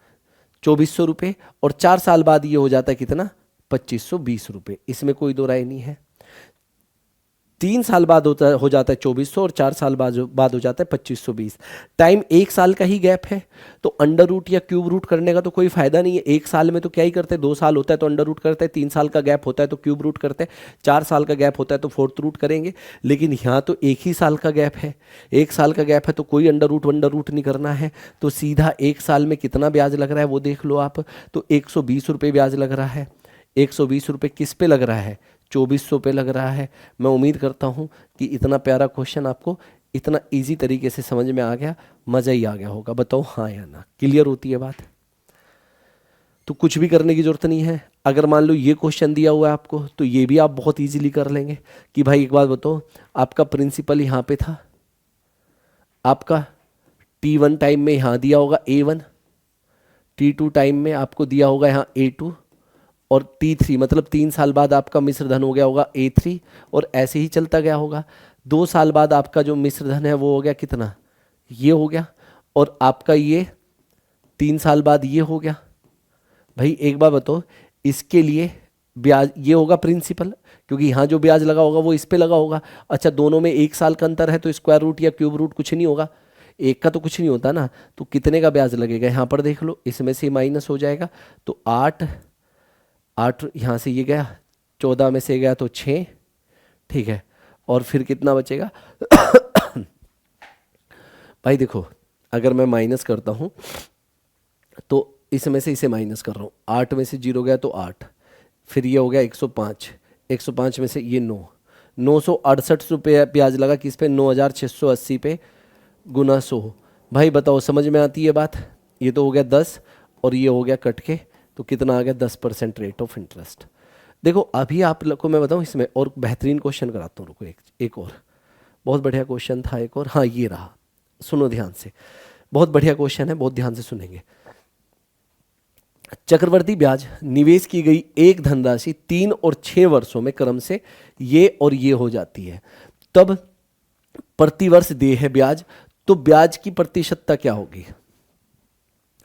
2400 रुपये, और 4 साल बाद ये हो जाता है कितना, 2520 रुपये। इसमें कोई दो राय नहीं है। 3 साल बाद हो जाता है 2400, और 4 साल बाद हो जाता है 2520। टाइम 1 साल का ही गैप है, तो अंडर रूट या क्यूब रूट करने का तो कोई फायदा नहीं है। 1 साल में तो क्या ही करते हैं, 2 साल होता है तो अंडर रूट करते हैं, 3 साल का गैप होता है तो क्यूब रूट करते हैं, 4 साल का गैप होता है तो फोर्थ रूट करेंगे। लेकिन यहाँ तो 1 ही साल का गैप है, 1 साल का गैप है तो कोई अंडर रूट नहीं करना है, तो सीधा 1 साल में कितना ब्याज लग रहा है वो देख लो आप। तो 120 रुपये ब्याज लग रहा है। 120 रुपये किस पे लग रहा है, 2400 पे लग रहा है। मैं उम्मीद करता हूँ कि इतना प्यारा क्वेश्चन आपको इतना इजी तरीके से समझ में आ गया, मज़ा ही आ गया होगा। बताओ हाँ या ना, क्लियर होती है बात। तो कुछ भी करने की जरूरत नहीं है। अगर मान लो ये क्वेश्चन दिया हुआ है आपको, तो ये भी आप बहुत इजीली कर लेंगे कि भाई एक बात बताओ, आपका प्रिंसिपल यहाँ पे था, आपका T1 टाइम में यहाँ दिया होगा A1, T2 टाइम में आपको दिया होगा यहाँ A2, और T3 मतलब 3 साल बाद आपका मिश्र धन हो गया होगा A3, और ऐसे ही चलता गया होगा। 2 साल बाद आपका जो मिश्र धन है वो हो गया कितना, ये हो गया, और आपका ये 3 साल बाद ये हो गया। भाई एक बार बताओ, इसके लिए ब्याज ये होगा प्रिंसिपल, क्योंकि यहाँ जो ब्याज लगा होगा वो इस पे लगा होगा। अच्छा दोनों में 1 साल का अंतर है तो स्क्वायर रूट या क्यूब रूट कुछ नहीं होगा, एक का तो कुछ नहीं होता ना। तो कितने का ब्याज लगेगा यहाँ पर देख लो, इसमें से माइनस हो जाएगा, तो 8 यहाँ से ये गया, 14 में से गया तो 6, ठीक है, और फिर कितना बचेगा। भाई देखो अगर मैं माइनस करता हूँ तो इसमें से इसे माइनस कर रहा हूँ, 8 में से 0 गया तो 8, फिर ये हो गया 105, 105 में से ये 968 रुपये ब्याज लगा किस पे, 9680 पे गुना 100। भाई बताओ समझ में आती है बात। ये तो हो गया 10 और ये हो गया कट के, तो कितना आ गया 10% रेट ऑफ इंटरेस्ट। देखो अभी आप लोग को मैं बताऊँ इसमें और बेहतरीन क्वेश्चन कराता हूँ, रुको एक और बहुत बढ़िया क्वेश्चन था एक और, हाँ ये रहा, सुनो ध्यान से, बहुत बढ़िया क्वेश्चन है, बहुत ध्यान से सुनेंगे। चक्रवर्ती ब्याज निवेश की गई एक धनराशि 3 और 6 वर्षों में क्रम से ये और ये हो जाती है, तब प्रतिवर्ष देय है ब्याज, तो ब्याज की प्रतिशतता क्या होगी।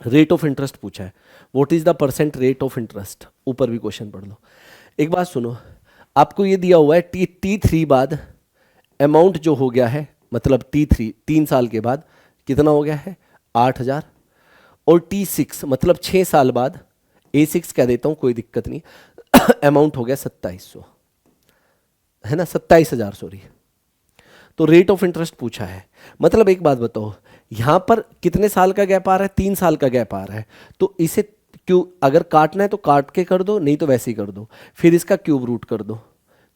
रेट ऑफ इंटरेस्ट पूछा है, what is the percent rate of interest, ऊपर भी क्वेश्चन पढ़ लो। एक बात सुनो, आपको ये दिया हुआ है T3 बाद अमाउंट जो हो गया है, मतलब T3 3 साल के बाद कितना हो गया है 8000, और T6 मतलब 6 साल बाद, A6 कह देता हूं कोई दिक्कत नहीं, अमाउंट हो गया 2700। है ना, 27,000 सॉरी। तो रेट ऑफ इंटरेस्ट पूछा है, मतलब एक बात बताओ, यहाँ पर कितने साल का गैप आ रहा है, 3 साल का गैप आ रहा है। तो इसे क्यों, अगर काटना है तो काट के कर दो, नहीं तो वैसे ही कर दो, फिर इसका क्यूब रूट कर दो।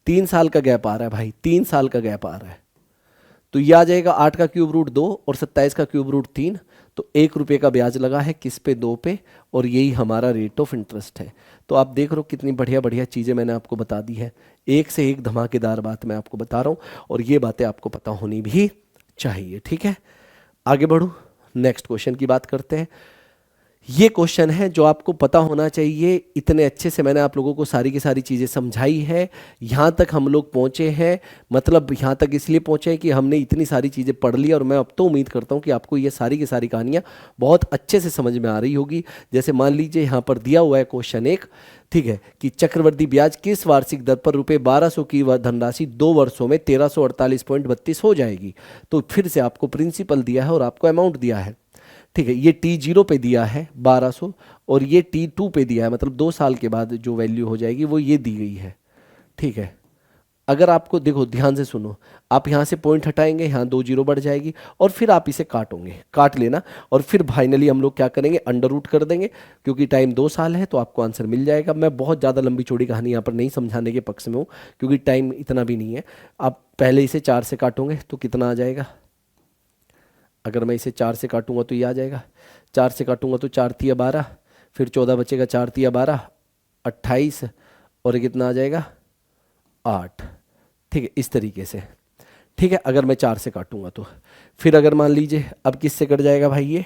3 साल का गैप आ रहा है भाई, 3 साल का गैप आ रहा है, तो ये आ जाएगा 8 का क्यूब रूट 2 और 27 का क्यूब रूट 3। तो 1 रुपये का ब्याज लगा है किस पे, 2 पे, और यही हमारा रेट ऑफ इंटरेस्ट है। तो आप देख रहे हो कितनी बढ़िया बढ़िया चीज़ें मैंने आपको बता दी है, एक से एक धमाकेदार बात मैं आपको बता रहा हूँ, और ये बातें आपको पता होनी भी चाहिए। ठीक है, आगे बढ़ूँ, नेक्स्ट क्वेश्चन की बात करते हैं। ये क्वेश्चन है जो आपको पता होना चाहिए, इतने अच्छे से मैंने आप लोगों को सारी की सारी चीज़ें समझाई है, यहाँ तक हम लोग पहुँचे हैं, मतलब यहाँ तक इसलिए पहुँचे हैं कि हमने इतनी सारी चीज़ें पढ़ ली, और मैं अब तो उम्मीद करता हूँ कि आपको ये सारी की सारी कहानियाँ बहुत अच्छे से समझ में आ रही होगी। जैसे मान लीजिए यहाँ पर दिया हुआ है क्वेश्चन एक, ठीक है, कि चक्रवृद्धि ब्याज किस वार्षिक दर पर रुपये 1200 की धनराशि 2 वर्षों में 1348.32 हो जाएगी। तो फिर से आपको प्रिंसिपल दिया है और आपको अमाउंट दिया है, ठीक है, ये T0 पे दिया है 1200 और ये T2 पे दिया है, मतलब 2 साल के बाद जो वैल्यू हो जाएगी वो ये दी गई है। ठीक है, अगर आपको देखो ध्यान से सुनो, आप यहाँ से पॉइंट हटाएंगे, यहाँ 2 जीरो बढ़ जाएगी, और फिर आप इसे काटोगे, काट लेना, और फिर फाइनली हम लोग क्या करेंगे, अंडर रूट कर देंगे, क्योंकि टाइम 2 साल है तो आपको आंसर मिल जाएगा। मैं बहुत ज़्यादा लंबी चौड़ी कहानी यहाँ पर नहीं समझाने के पक्ष में हूँ, क्योंकि टाइम इतना भी नहीं है। आप पहले इसे 4 से काटोगे तो कितना आ जाएगा, अगर मैं इसे 4 से काटूंगा तो ये आ जाएगा, 4 से काटूंगा तो 4 तिया 12, फिर 14 बचेगा, 4 तिया 12 28, और ये कितना आ जाएगा 8। ठीक है, इस तरीके से। ठीक है, अगर मैं 4 से काटूंगा तो फिर अगर मान लीजिए अब किससे कट जाएगा भाई, ये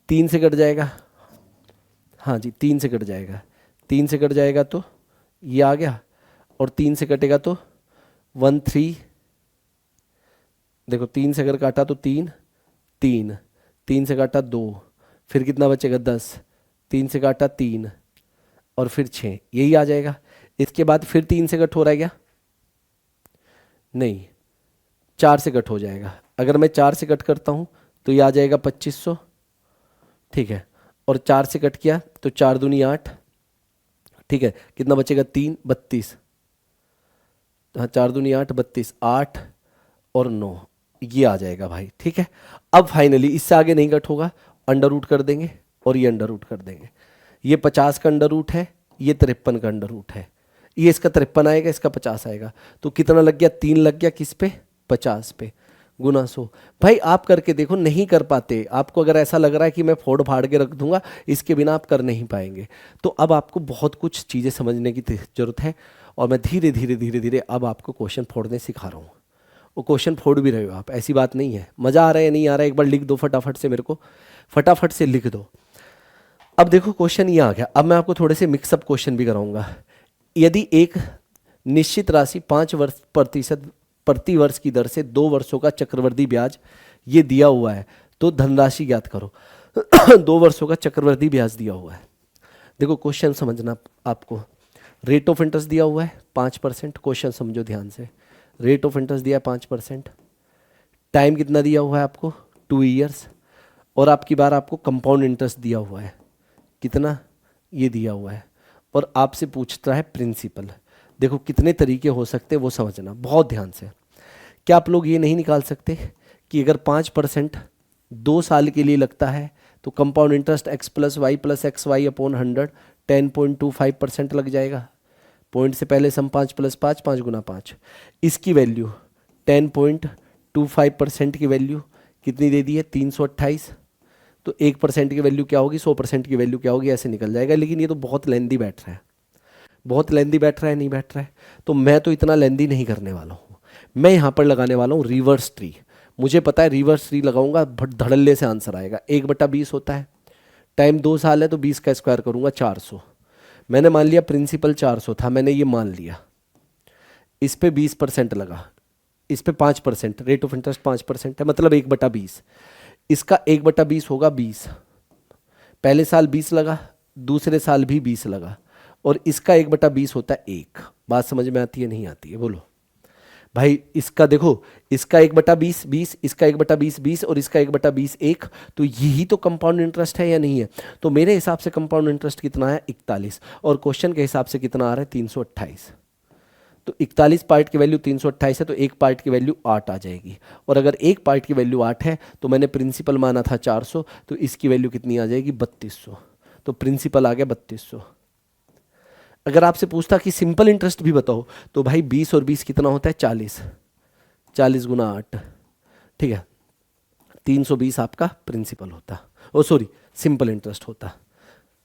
3 से कट जाएगा, हाँ जी 3 से कट जाएगा, 3 से कट जाएगा तो ये आ गया, और 3 से कटेगा तो 1 3, देखो 3 से अगर काटा तो 3 3, 3 से काटा 2, फिर कितना बचेगा 10, 3 से काटा 3 और फिर 6, यही आ जाएगा। इसके बाद फिर 3 से कट हो रहा है क्या, नहीं 4 से कट हो जाएगा। अगर मैं 4 से कट करता हूँ तो ये आ जाएगा 2500, ठीक है, और 4 से कट किया तो 4 दूनी 8, ठीक है, कितना बचेगा 3 32, हाँ 4 दूनी 8 32, 8 और 9, ये आ जाएगा भाई। ठीक है, अब फाइनली इससे आगे नहीं कट होगा, अंडर रूट कर देंगे और ये अंडर रूट कर देंगे। ये 50 का अंडर रूट है, ये 53 का अंडर रूट है, ये इसका 53 आएगा, इसका 50 आएगा, तो कितना लग गया, 3 लग गया किस पे, 50 पे, गुना 100। भाई आप करके देखो, नहीं कर पाते, आपको अगर ऐसा लग रहा है कि मैं फोड़ फाड़ के रख दूंगा, इसके बिना आप कर नहीं पाएंगे। तो अब आपको बहुत कुछ चीज़ें समझने की जरूरत है, और मैं धीरे धीरे धीरे धीरे अब आपको क्वेश्चन फोड़ने सिखा रहा हूँ। वो क्वेश्चन फोड़ भी रहे हो आप, ऐसी बात नहीं है। मज़ा आ रहा है नहीं आ रहा है, एक बार लिख दो फटाफट से, मेरे को फटाफट से लिख दो। अब देखो क्वेश्चन ये आ गया, अब मैं आपको थोड़े से मिक्सअप क्वेश्चन भी कराऊंगा। यदि एक निश्चित राशि 5% प्रति वर्ष की दर से 2 वर्षों का चक्रवृद्धि ब्याज ये दिया हुआ है, तो धनराशि ज्ञात करो। 2 वर्षों का चक्रवृद्धि ब्याज दिया हुआ है। देखो क्वेश्चन समझना, आपको रेट ऑफ इंटरेस्ट दिया हुआ है 5%, क्वेश्चन समझो ध्यान से। रेट ऑफ इंटरेस्ट दिया है 5%, टाइम कितना दिया हुआ है आपको 2 ईयर्स, और आपकी बार आपको कंपाउंड इंटरेस्ट दिया हुआ है कितना, ये दिया हुआ है, और आपसे पूछता है प्रिंसिपल। देखो कितने तरीके हो सकते हैं वो समझना बहुत ध्यान से। क्या आप लोग ये नहीं निकाल सकते कि अगर 5% 2 साल के लिए लगता है तो compound interest x plus Y plus X Y upon 100 10.25% लग जाएगा। पॉइंट से पहले सम 5 प्लस 5, 5 गुना 5, इसकी वैल्यू 10.25% की वैल्यू कितनी दे दी है 328, तो 1% की वैल्यू क्या होगी, 100% की वैल्यू क्या होगी, ऐसे निकल जाएगा। लेकिन ये तो बहुत लेंदी बैठ रहा है, बहुत लेंदी बैठ रहा है, नहीं बैठ रहा है, तो मैं तो इतना लेंदी नहीं करने वाला हूँ। मैं यहाँ पर लगाने वाला हूँ रिवर्स ट्री। मुझे पता है रिवर्स ट्री लगाऊंगा भट धड़ल्ले से आंसर आएगा। 1/20 होता है, टाइम 2 साल है तो 20 का स्क्वायर करूँगा 400। मैंने मान लिया प्रिंसिपल 400 था, मैंने ये मान लिया, इस पे 20% लगा, इस पे 5%, रेट ऑफ इंटरेस्ट 5% है, मतलब 1/20। इसका 1/20 होगा 20, पहले साल 20 लगा, दूसरे साल भी 20 लगा, और इसका 1/20 होता है 1। बात समझ में आती है नहीं आती है, बोलो भाई। इसका देखो, इसका 1/20 20, इसका 1/20 20, और इसका 1/20 1, तो यही तो कंपाउंड इंटरेस्ट है या नहीं है। तो मेरे हिसाब से कंपाउंड इंटरेस्ट कितना है 41, और क्वेश्चन के हिसाब से कितना आ रहा है 328। तो तो 41 पार्ट की वैल्यू 328 है, तो एक पार्ट की वैल्यू 8 आ जाएगी। और अगर एक पार्ट की वैल्यू 8 है तो मैंने प्रिंसिपल माना था 400, तो इसकी वैल्यू कितनी आ जाएगी 3200। तो प्रिंसिपल आ गया 3200। अगर आपसे पूछता कि सिंपल इंटरेस्ट भी बताओ, तो भाई 20 और 20 कितना होता है 40, 40 गुना 8, ठीक है, 320 आपका प्रिंसिपल होता, ओ सॉरी सिंपल इंटरेस्ट होता।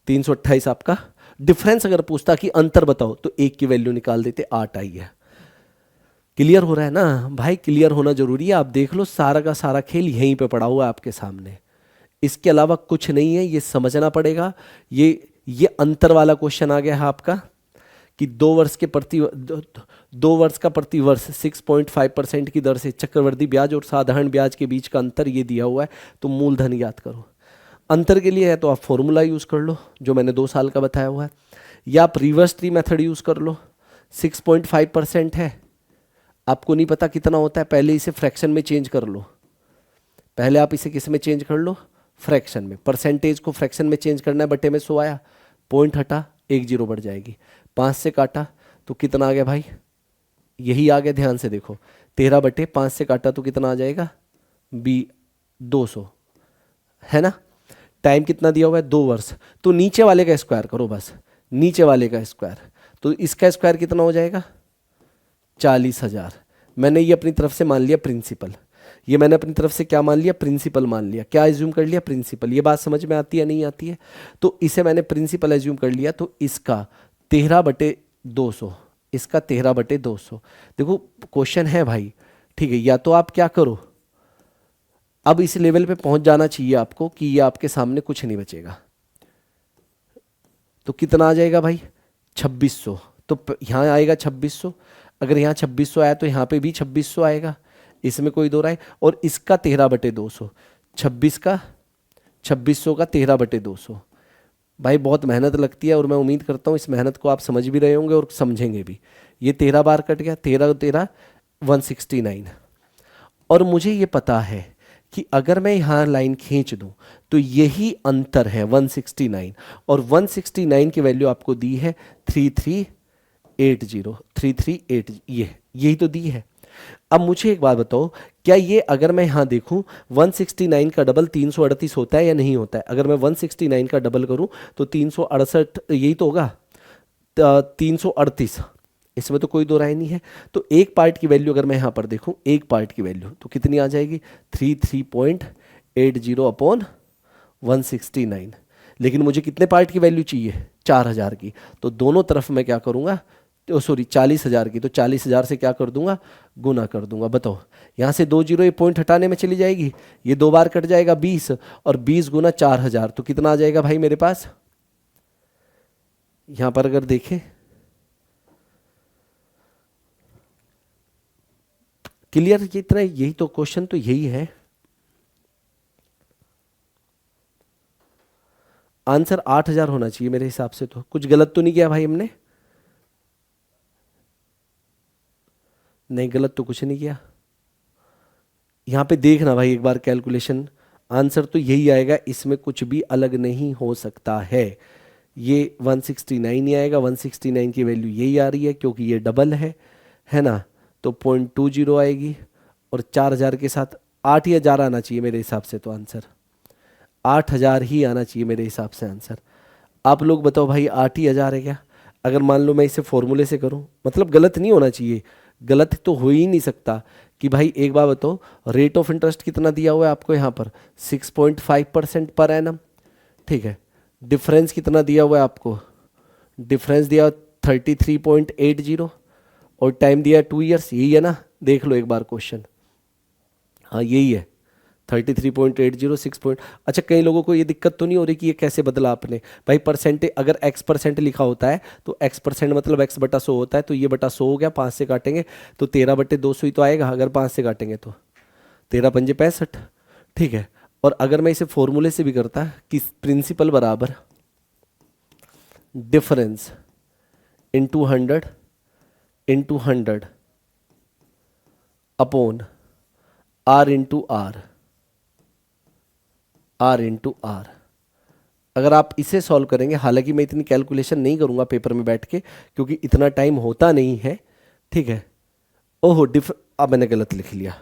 328 आपका डिफरेंस। अगर पूछता कि अंतर बताओ, तो एक की वैल्यू निकाल देते, 8 आई है। क्लियर हो रहा है ना भाई? क्लियर होना जरूरी है। आप देख लो सारा का सारा खेल यहीं पे पड़ा हुआ है आपके सामने, इसके अलावा कुछ नहीं है, ये समझना पड़ेगा। ये अंतर वाला क्वेश्चन आ गया है आपका कि 2 वर्ष के प्रति 2 वर्ष का प्रति वर्ष 6.5% की दर से चक्रवृद्धि ब्याज और साधारण ब्याज के बीच का अंतर ये दिया हुआ है, तो मूलधन याद करो। अंतर के लिए है तो आप फॉर्मूला यूज़ कर लो जो मैंने 2 साल का बताया हुआ है, या आप रिवर्स ट्री मेथड यूज़ कर लो। 6.5% है, आपको नहीं पता कितना होता है, पहले इसे फ्रैक्शन में चेंज कर लो। पहले आप इसे किस में चेंज कर लो, फ्रैक्शन में। परसेंटेज को फ्रैक्शन में चेंज करना है, बटे में 100 आया, पॉइंट हटा, 1 जीरो बढ़ जाएगी। 5 से काटा तो कितना आ गया भाई, यही आ गया, ध्यान से देखो। 13/5 से काटा तो कितना आ जाएगा 200, है ना। टाइम कितना दिया हुआ है 2 वर्ष, तो नीचे वाले का स्क्वायर करो बस, नीचे वाले का स्क्वायर, तो इसका स्क्वायर कितना हो जाएगा 40,000। मैंने ये अपनी तरफ से मान लिया प्रिंसिपल, ये मैंने अपनी तरफ से क्या मान लिया, प्रिंसिपल मान लिया। क्या एज्यूम कर लिया, प्रिंसिपल। ये बात समझ में आती है नहीं आती है? तो इसे मैंने प्रिंसिपल एज्यूम कर लिया, तो इसका 13/200, इसका 13/200। देखो क्वेश्चन है भाई, ठीक है, या तो आप क्या करो, अब इस लेवल पे पहुंच जाना चाहिए आपको कि ये आपके सामने कुछ नहीं बचेगा। तो कितना आ जाएगा भाई 2600, तो यहाँ आएगा 2600। अगर यहाँ 2600 आया तो यहाँ पे भी 2600 आएगा, इसमें कोई दो राय। और इसका 13/200, 2600 का 13/200। भाई बहुत मेहनत लगती है, और मैं उम्मीद करता हूँ इस मेहनत को आप समझ भी रहे होंगे और समझेंगे भी। ये 13 बार कट गया, 13 13 169। और मुझे ये पता है कि अगर मैं यहाँ लाइन खींच दूँ तो यही अंतर है 169, और 169 की वैल्यू आपको दी है 3380, यही तो दी है। अब मुझे एक बात बताओ, क्या ये अगर मैं यहाँ देखूं 169 का डबल 338 होता है या नहीं होता है? अगर मैं 169 का डबल करूं तो 368, यही तो होगा 338, इसमें तो कोई दो राय नहीं है। तो एक पार्ट की वैल्यू अगर मैं यहाँ पर देखूं, एक पार्ट की वैल्यू तो कितनी आ जाएगी 33.80/169। लेकिन मुझे कितने पार्ट की वैल्यू चाहिए 4000 की, तो दोनों तरफ मैं क्या करूँगा, तो सॉरी 40,000 की, तो 40,000 से क्या कर दूंगा, गुना कर दूंगा। बताओ यहाँ से 2 जीरो ये पॉइंट हटाने में चली जाएगी, ये 2 बार कट जाएगा 20, और 20 गुना 4000 तो कितना आ जाएगा भाई मेरे पास। यहाँ पर अगर देखें, क्लियर, ये इतना, यही तो क्वेश्चन तो यही है। आंसर 8000 होना चाहिए मेरे हिसाब से। तो कुछ गलत तो नहीं किया भाई हमने? नहीं, गलत तो कुछ नहीं किया। यहाँ पे देखना भाई एक बार कैलकुलेशन, आंसर तो यही आएगा, इसमें कुछ भी अलग नहीं हो सकता है। ये 169 ही आएगा, 169 की वैल्यू यही आ रही है क्योंकि ये डबल है ना। तो 0.20 आएगी, और 4000 के साथ 8000 आना चाहिए मेरे हिसाब से। तो आंसर 8000 ही आना चाहिए मेरे हिसाब से आंसर। आप लोग बताओ भाई 8000 है क्या? अगर मान लो मैं इसे फॉर्मूले से करूं, मतलब गलत नहीं होना चाहिए, गलत तो हो ही नहीं सकता। कि भाई एक बार बताओ, रेट ऑफ इंटरेस्ट कितना दिया हुआ है आपको यहाँ पर 6.5% पर एनम, ठीक है। डिफरेंस कितना दिया हुआ है आपको, डिफरेंस दिया 33.80, और टाइम दिया 2 ईयर्स, यही है ना, देख लो एक बार क्वेश्चन, हाँ यही है 33.80 6 पॉइंट। अच्छा, कई लोगों को ये दिक्कत तो नहीं हो रही कि ये कैसे बदला आपने? भाई परसेंटेज, अगर x% लिखा होता है तो x% मतलब x/100 होता है, तो ये बटा 100 हो गया, 5 से काटेंगे तो 13/200 ही तो आएगा। अगर 5 से काटेंगे तो 13 पंजे 65, ठीक है। और अगर मैं इसे फॉर्मूले से भी करता कि प्रिंसिपल बराबर difference into 100 upon R into R, अगर आप इसे सॉल्व करेंगे, हालांकि मैं इतनी कैलकुलेशन नहीं करूंगा पेपर में बैठ के क्योंकि इतना टाइम होता नहीं है, ठीक है। ओहो अब मैंने गलत लिख लिया,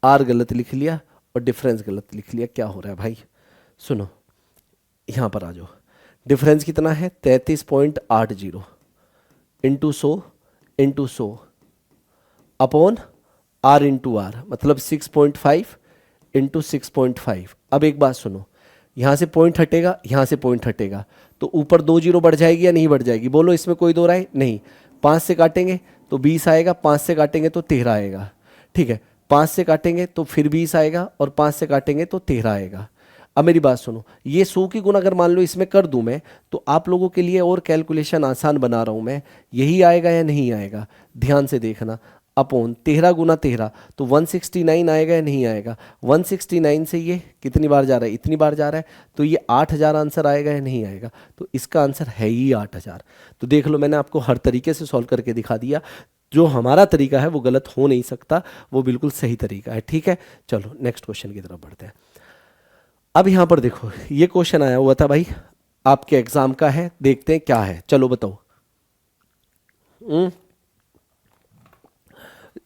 आर गलत लिख लिया और डिफरेंस गलत लिख लिया। क्या हो रहा है भाई, सुनो यहाँ पर आ जाओ। डिफरेंस कितना है, 33.80 into 100 upon R into R, मतलब 6.5 इंटू 6.5। अब एक बात सुनो, यहाँ से पॉइंट हटेगा, यहाँ से पॉइंट हटेगा, तो ऊपर 2 जीरो बढ़ जाएगी या नहीं बढ़ जाएगी, बोलो, इसमें कोई दो राय नहीं। 5 से काटेंगे तो 20 आएगा, 5 से काटेंगे तो 13 आएगा। ठीक है, 5 से काटेंगे तो फिर 20 आएगा और 5 से काटेंगे तो 13 आएगा। अब मेरी बात सुनो, ये 100 की गुण अगर मान लो इसमें कर दूं मैं, तो आप लोगों के लिए और कैलकुलेशन आसान बना रहा हूं मैं, यही आएगा या नहीं आएगा, ध्यान से देखना। अपॉन 13 गुना 13 तो 169 आएगा या नहीं आएगा। 169 से ये कितनी बार जा रहा है, इतनी बार जा रहा है, तो ये 8000 आंसर आएगा या नहीं आएगा। तो इसका आंसर है ही 8000। तो देख लो, मैंने आपको हर तरीके से सॉल्व करके दिखा दिया। जो हमारा तरीका है वो गलत हो नहीं सकता, वो बिल्कुल सही तरीका है। ठीक है, चलो नेक्स्ट क्वेश्चन की तरफ बढ़ते हैं। अब यहां पर देखो, ये क्वेश्चन आया हुआ था भाई, आपके एग्जाम का है, देखते हैं क्या है, चलो बताओ।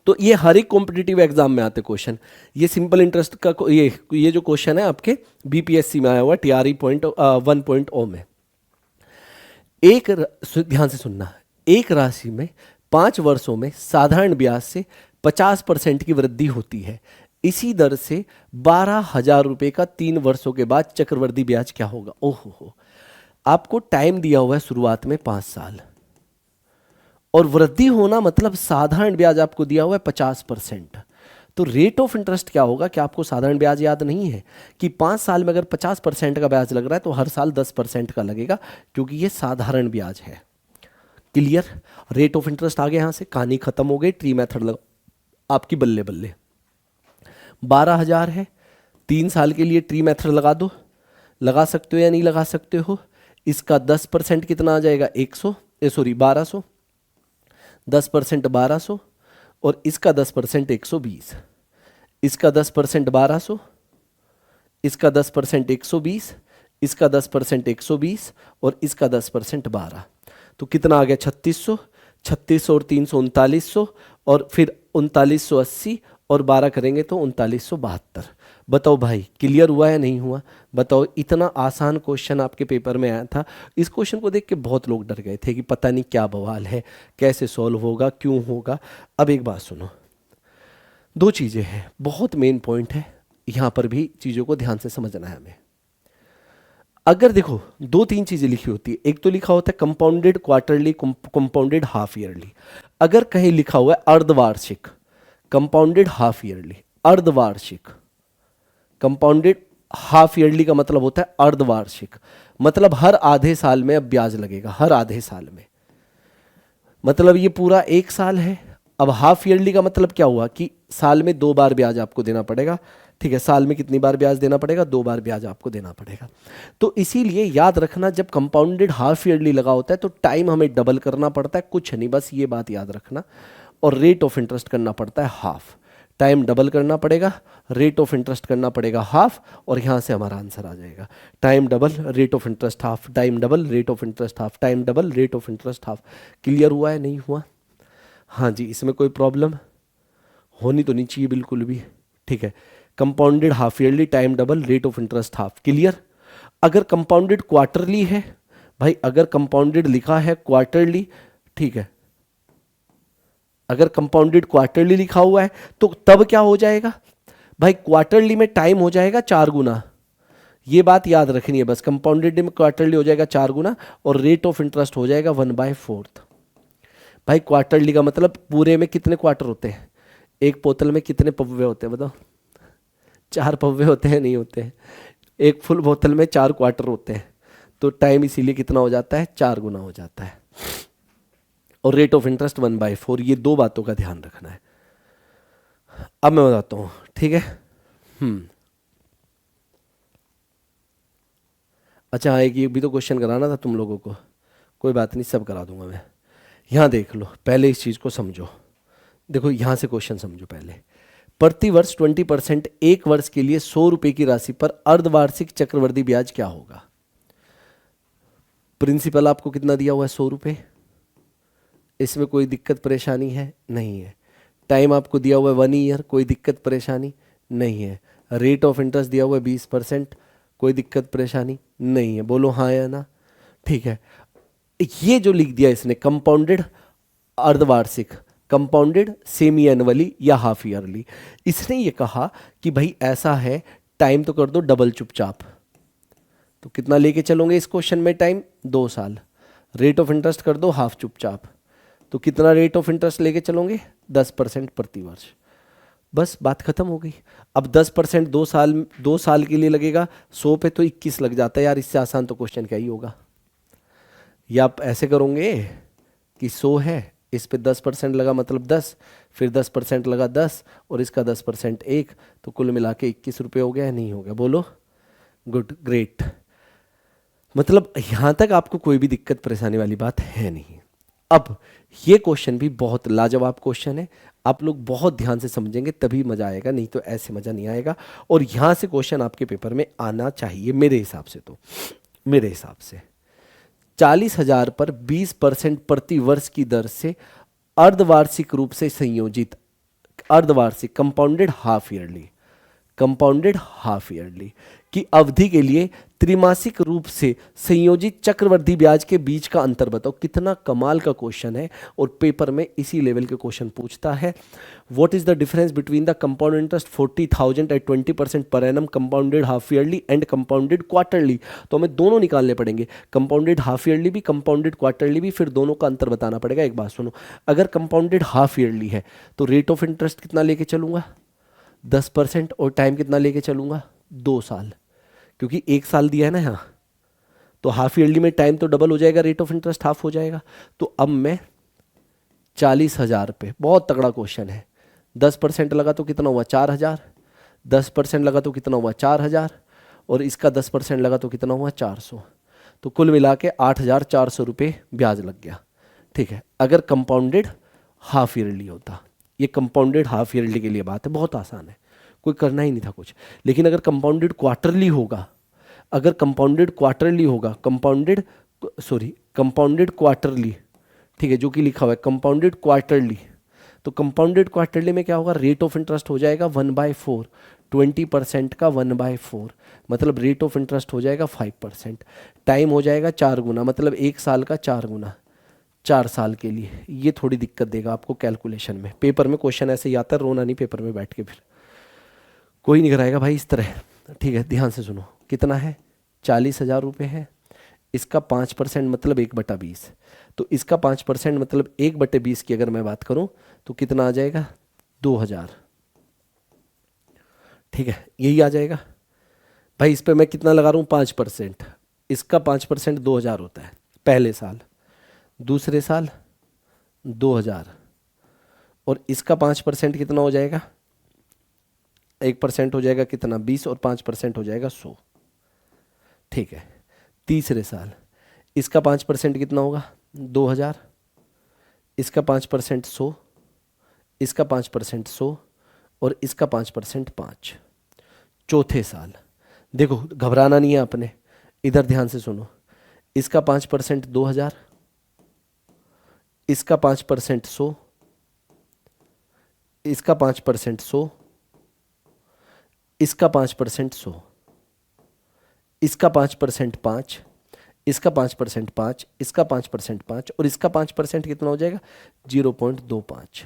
तो ये हर एक कॉम्पिटिटिव एग्जाम में आते क्वेश्चन। ये सिंपल इंटरेस्ट का ये जो क्वेश्चन है आपके बीपीएससी में आया हुआ टीआरई पॉइंट 1.0 में। ध्यान से सुनना, एक राशि में 5 वर्षों में साधारण ब्याज से 50% की वृद्धि होती है, इसी दर से 12,000 रुपए का 3 वर्षों के बाद चक्रवृद्धि ब्याज क्या होगा। ओहो हो, आपको टाइम दिया हुआ है शुरुआत में 5 साल, और वृद्धि होना मतलब साधारण ब्याज आपको दिया हुआ है 50%। तो रेट ऑफ इंटरेस्ट क्या होगा, कि आपको साधारण ब्याज याद नहीं है कि 5 साल में अगर 50% का ब्याज लग रहा है तो हर साल 10% का लगेगा, क्योंकि ये साधारण ब्याज है। क्लियर, रेट ऑफ इंटरेस्ट आ गया, यहां से कहानी खत्म हो गई। ट्री मेथड लगा आपकी, बल्ले बल्ले। 12,000 है, 3 साल के लिए ट्री मेथड लगा दो, लगा सकते हो या नहीं लगा सकते हो। इसका 10% कितना आ जाएगा, 1200, 10% 1200, और इसका 10% 120, इसका 10% 1200, इसका 10% 120, इसका 10% 120, और इसका 10% 12। तो कितना आ गया, 3600, 3600 और 300 3900, और फिर 3980 और 12 करेंगे तो 3972। बताओ भाई, क्लियर हुआ या नहीं हुआ, बताओ। इतना आसान क्वेश्चन आपके पेपर में आया था। इस क्वेश्चन को देख के बहुत लोग डर गए थे कि पता नहीं क्या बवाल है, कैसे सॉल्व होगा, क्यों होगा। अब एक बात सुनो, 2 चीज़ें हैं, बहुत मेन पॉइंट है, यहाँ पर भी चीज़ों को ध्यान से समझना है हमें। अगर देखो 2-3 चीज़ें लिखी होती है, एक तो लिखा होता है compounded quarterly, compounded half yearly. अगर कहीं लिखा हुआ है अर्धवार्षिक, कंपाउंडेड हाफ ईयरली, अर्धवार्षिक, कंपाउंडेड हाफ ईयरली का मतलब होता है अर्धवार्षिक, मतलब हर आधे साल में अब ब्याज लगेगा, हर आधे साल में। मतलब ये पूरा 1 साल है। अब हाफ ईयरली का मतलब क्या हुआ, कि साल में 2 बार ब्याज आपको देना पड़ेगा। ठीक है, साल में कितनी बार ब्याज देना पड़ेगा, 2 बार ब्याज आपको देना पड़ेगा। तो इसीलिए याद रखना, जब कंपाउंडेड हाफ ईयरली लगा होता है तो टाइम हमें डबल करना पड़ता है, कुछ नहीं, बस ये बात याद रखना। और रेट ऑफ इंटरेस्ट करना पड़ता है हाफ, टाइम डबल करना पड़ेगा, रेट ऑफ इंटरेस्ट करना पड़ेगा हाफ, और यहाँ से हमारा आंसर आ जाएगा। Time double, rate of interest half, time double, rate of interest half, time double, rate of interest half. Clear हुआ है, नहीं हुआ? हाँ जी, इसमें कोई प्रॉब्लम होनी तो नहीं चाहिए बिल्कुल भी। ठीक है, compounded half yearly, time double, rate of interest half. Clear. अगर कंपाउंडेड क्वार्टरली है भाई, अगर कंपाउंडेड लिखा है क्वार्टरली, ठीक है, अगर कंपाउंडेड क्वार्टरली लिखा हुआ है तो तब क्या हो जाएगा भाई, क्वार्टरली में टाइम हो जाएगा 4 गुना। ये बात याद रखनी है बस, कंपाउंडेड में क्वार्टरली हो जाएगा 4 गुना, और रेट ऑफ इंटरेस्ट हो जाएगा 1/4। भाई क्वार्टरली का मतलब पूरे में कितने क्वार्टर होते हैं, एक बोतल में कितने पव्वे होते हैं बताओ? 4 पव्वे होते हैं, नहीं होते हैं? एक फुल बोतल में 4 क्वार्टर होते हैं, तो टाइम इसीलिए कितना हो जाता है, 4 गुना हो जाता है। और रेट ऑफ इंटरेस्ट 1/4। ये 2 बातों का ध्यान रखना है। अब मैं बताता हूँ, ठीक है। अच्छा, एक ये भी तो क्वेश्चन कराना था तुम लोगों को, कोई बात नहीं, सब करा दूंगा मैं। यहाँ देख लो, पहले इस चीज़ को समझो। देखो यहाँ से क्वेश्चन समझो पहले। प्रति वर्ष 20% 1 वर्ष के लिए 100 रुपए की राशि पर अर्धवार्षिक चक्रवृद्धि ब्याज क्या होगा? प्रिंसिपल आपको कितना दिया हुआ है, 100 रुपए। इसमें कोई दिक्कत परेशानी है? नहीं है। टाइम आपको दिया हुआ है 1 ईयर, कोई दिक्कत परेशानी नहीं है। रेट ऑफ इंटरेस्ट दिया हुआ है 20%, कोई दिक्कत परेशानी नहीं है। बोलो हाँ या ना। ठीक है, ये जो लिख दिया इसने कंपाउंडेड अर्धवार्षिक, कंपाउंडेड सेमी एनुअली या हाफ ईयरली, इसने ये कहा कि भाई ऐसा है, टाइम तो कर दो डबल चुपचाप। तो कितना लेके चलोगे इस क्वेश्चन में टाइम? 2 साल। रेट ऑफ इंटरेस्ट कर दो हाफ चुपचाप, तो कितना रेट ऑफ इंटरेस्ट लेके चलोगे? 10% प्रति वर्ष। बस बात खत्म हो गई। अब 10% 2 साल के लिए लगेगा, 100 पे तो 21 लग जाता है यार, इससे आसान तो क्वेश्चन क्या ही होगा। या आप ऐसे करोगे कि 100 है, इस पे 10% लगा मतलब 10, फिर 10% लगा 10, और इसका 10% 1, तो कुल मिला के 21 रुपये हो गया, नहीं हो गया? बोलो गुड, ग्रेट। मतलब यहाँ तक आपको कोई भी दिक्कत परेशानी वाली बात है नहीं। अब ये क्वेश्चन भी बहुत लाजवाब क्वेश्चन है, आप लोग बहुत ध्यान से समझेंगे तभी मजा आएगा, नहीं तो ऐसे मजा नहीं आएगा। और यहाँ से क्वेश्चन आपके पेपर में आना चाहिए मेरे हिसाब से। तो मेरे हिसाब से 40,000 पर 20% प्रति वर्ष की दर से अर्धवार्षिक रूप से संयोजित, अर्धवार्षिक compounded half yearly, compounded half yearly की अवधि के लिए त्रिमासिक रूप से संयोजित चक्रवृद्धि ब्याज के बीच का अंतर बताओ। कितना कमाल का क्वेश्चन है, और पेपर में इसी लेवल के क्वेश्चन पूछता है। What is the difference between the compound interest 40,000 at 20% per annum, compounded half yearly and compounded quarterly. तो हमें दोनों निकालने पड़ेंगे, कंपाउंडेड हाफ ईयरली भी, कंपाउंडेड क्वार्टरली भी, फिर दोनों का अंतर बताना पड़ेगा। एक बात सुनो, अगर कंपाउंडेड हाफ ईयरली है तो रेट ऑफ इंटरेस्ट कितना लेके चलूंगा? 10%, और टाइम कितना लेके चलूंगा? 2 साल, क्योंकि 1 साल दिया है ना यहाँ, तो हाफ ईयरली में टाइम तो डबल हो जाएगा, रेट ऑफ इंटरेस्ट हाफ हो जाएगा। तो अब मैं 40,000 पे, बहुत तगड़ा क्वेश्चन है, 10% लगा तो कितना हुआ? 4,000, 10% लगा तो कितना हुआ? 4,000, और इसका 10% लगा तो कितना हुआ? 400, तो कुल मिला के 8,400 रुपये ब्याज लग गया। ठीक है, अगर कंपाउंडेड हाफ ईयरली होता, ये कंपाउंडेड हाफ ईयरली के लिए बात है, बहुत आसान है, कोई करना ही नहीं था कुछ। लेकिन अगर कंपाउंडेड क्वार्टरली होगा, अगर कंपाउंडेड क्वार्टरली होगा, कंपाउंडेड क्वार्टरली, ठीक है, जो कि लिखा हुआ है कंपाउंडेड क्वार्टरली, तो कंपाउंडेड क्वार्टरली में क्या होगा? रेट ऑफ इंटरेस्ट हो जाएगा 1/4, 20% का 1/4, मतलब रेट ऑफ इंटरेस्ट हो जाएगा 5%। टाइम हो जाएगा 4 गुना, मतलब 1 साल का 4 गुना, 4 साल के लिए। ये थोड़ी दिक्कत देगा आपको कैलकुलेशन में, पेपर में क्वेश्चन ऐसे ही आता है, रोना नहीं पेपर में बैठ के, फिर कोई नहीं कराएगा भाई इस तरह। ठीक है, ध्यान से सुनो, कितना है? 40,000 रुपये है, इसका 5% मतलब 1/20, तो इसका 5% मतलब 1/20 की अगर मैं बात करूं तो कितना आ जाएगा? 2,000। ठीक है, यही आ जाएगा भाई। इस पे मैं कितना लगा रहा हूँ? 5%, इसका 5% 2,000 होता है पहले साल, दूसरे साल 2,000, और इसका 5% कितना हो जाएगा? 1% हो जाएगा कितना? 20, और 5% हो जाएगा 100। ठीक है, तीसरे साल इसका 5% कितना होगा? 2,000, इसका 5% 100, इसका 5% 100, और इसका 5% 5। चौथे साल देखो, घबराना नहीं है आपने, इधर ध्यान से सुनो, इसका 5% 2,000, इसका 5% 100, इसका 5% 100, इसका 5% 100, इसका 5% 5, इसका 5% 5, इसका 5% 5, और इसका 5% कितना हो जाएगा? 0.25।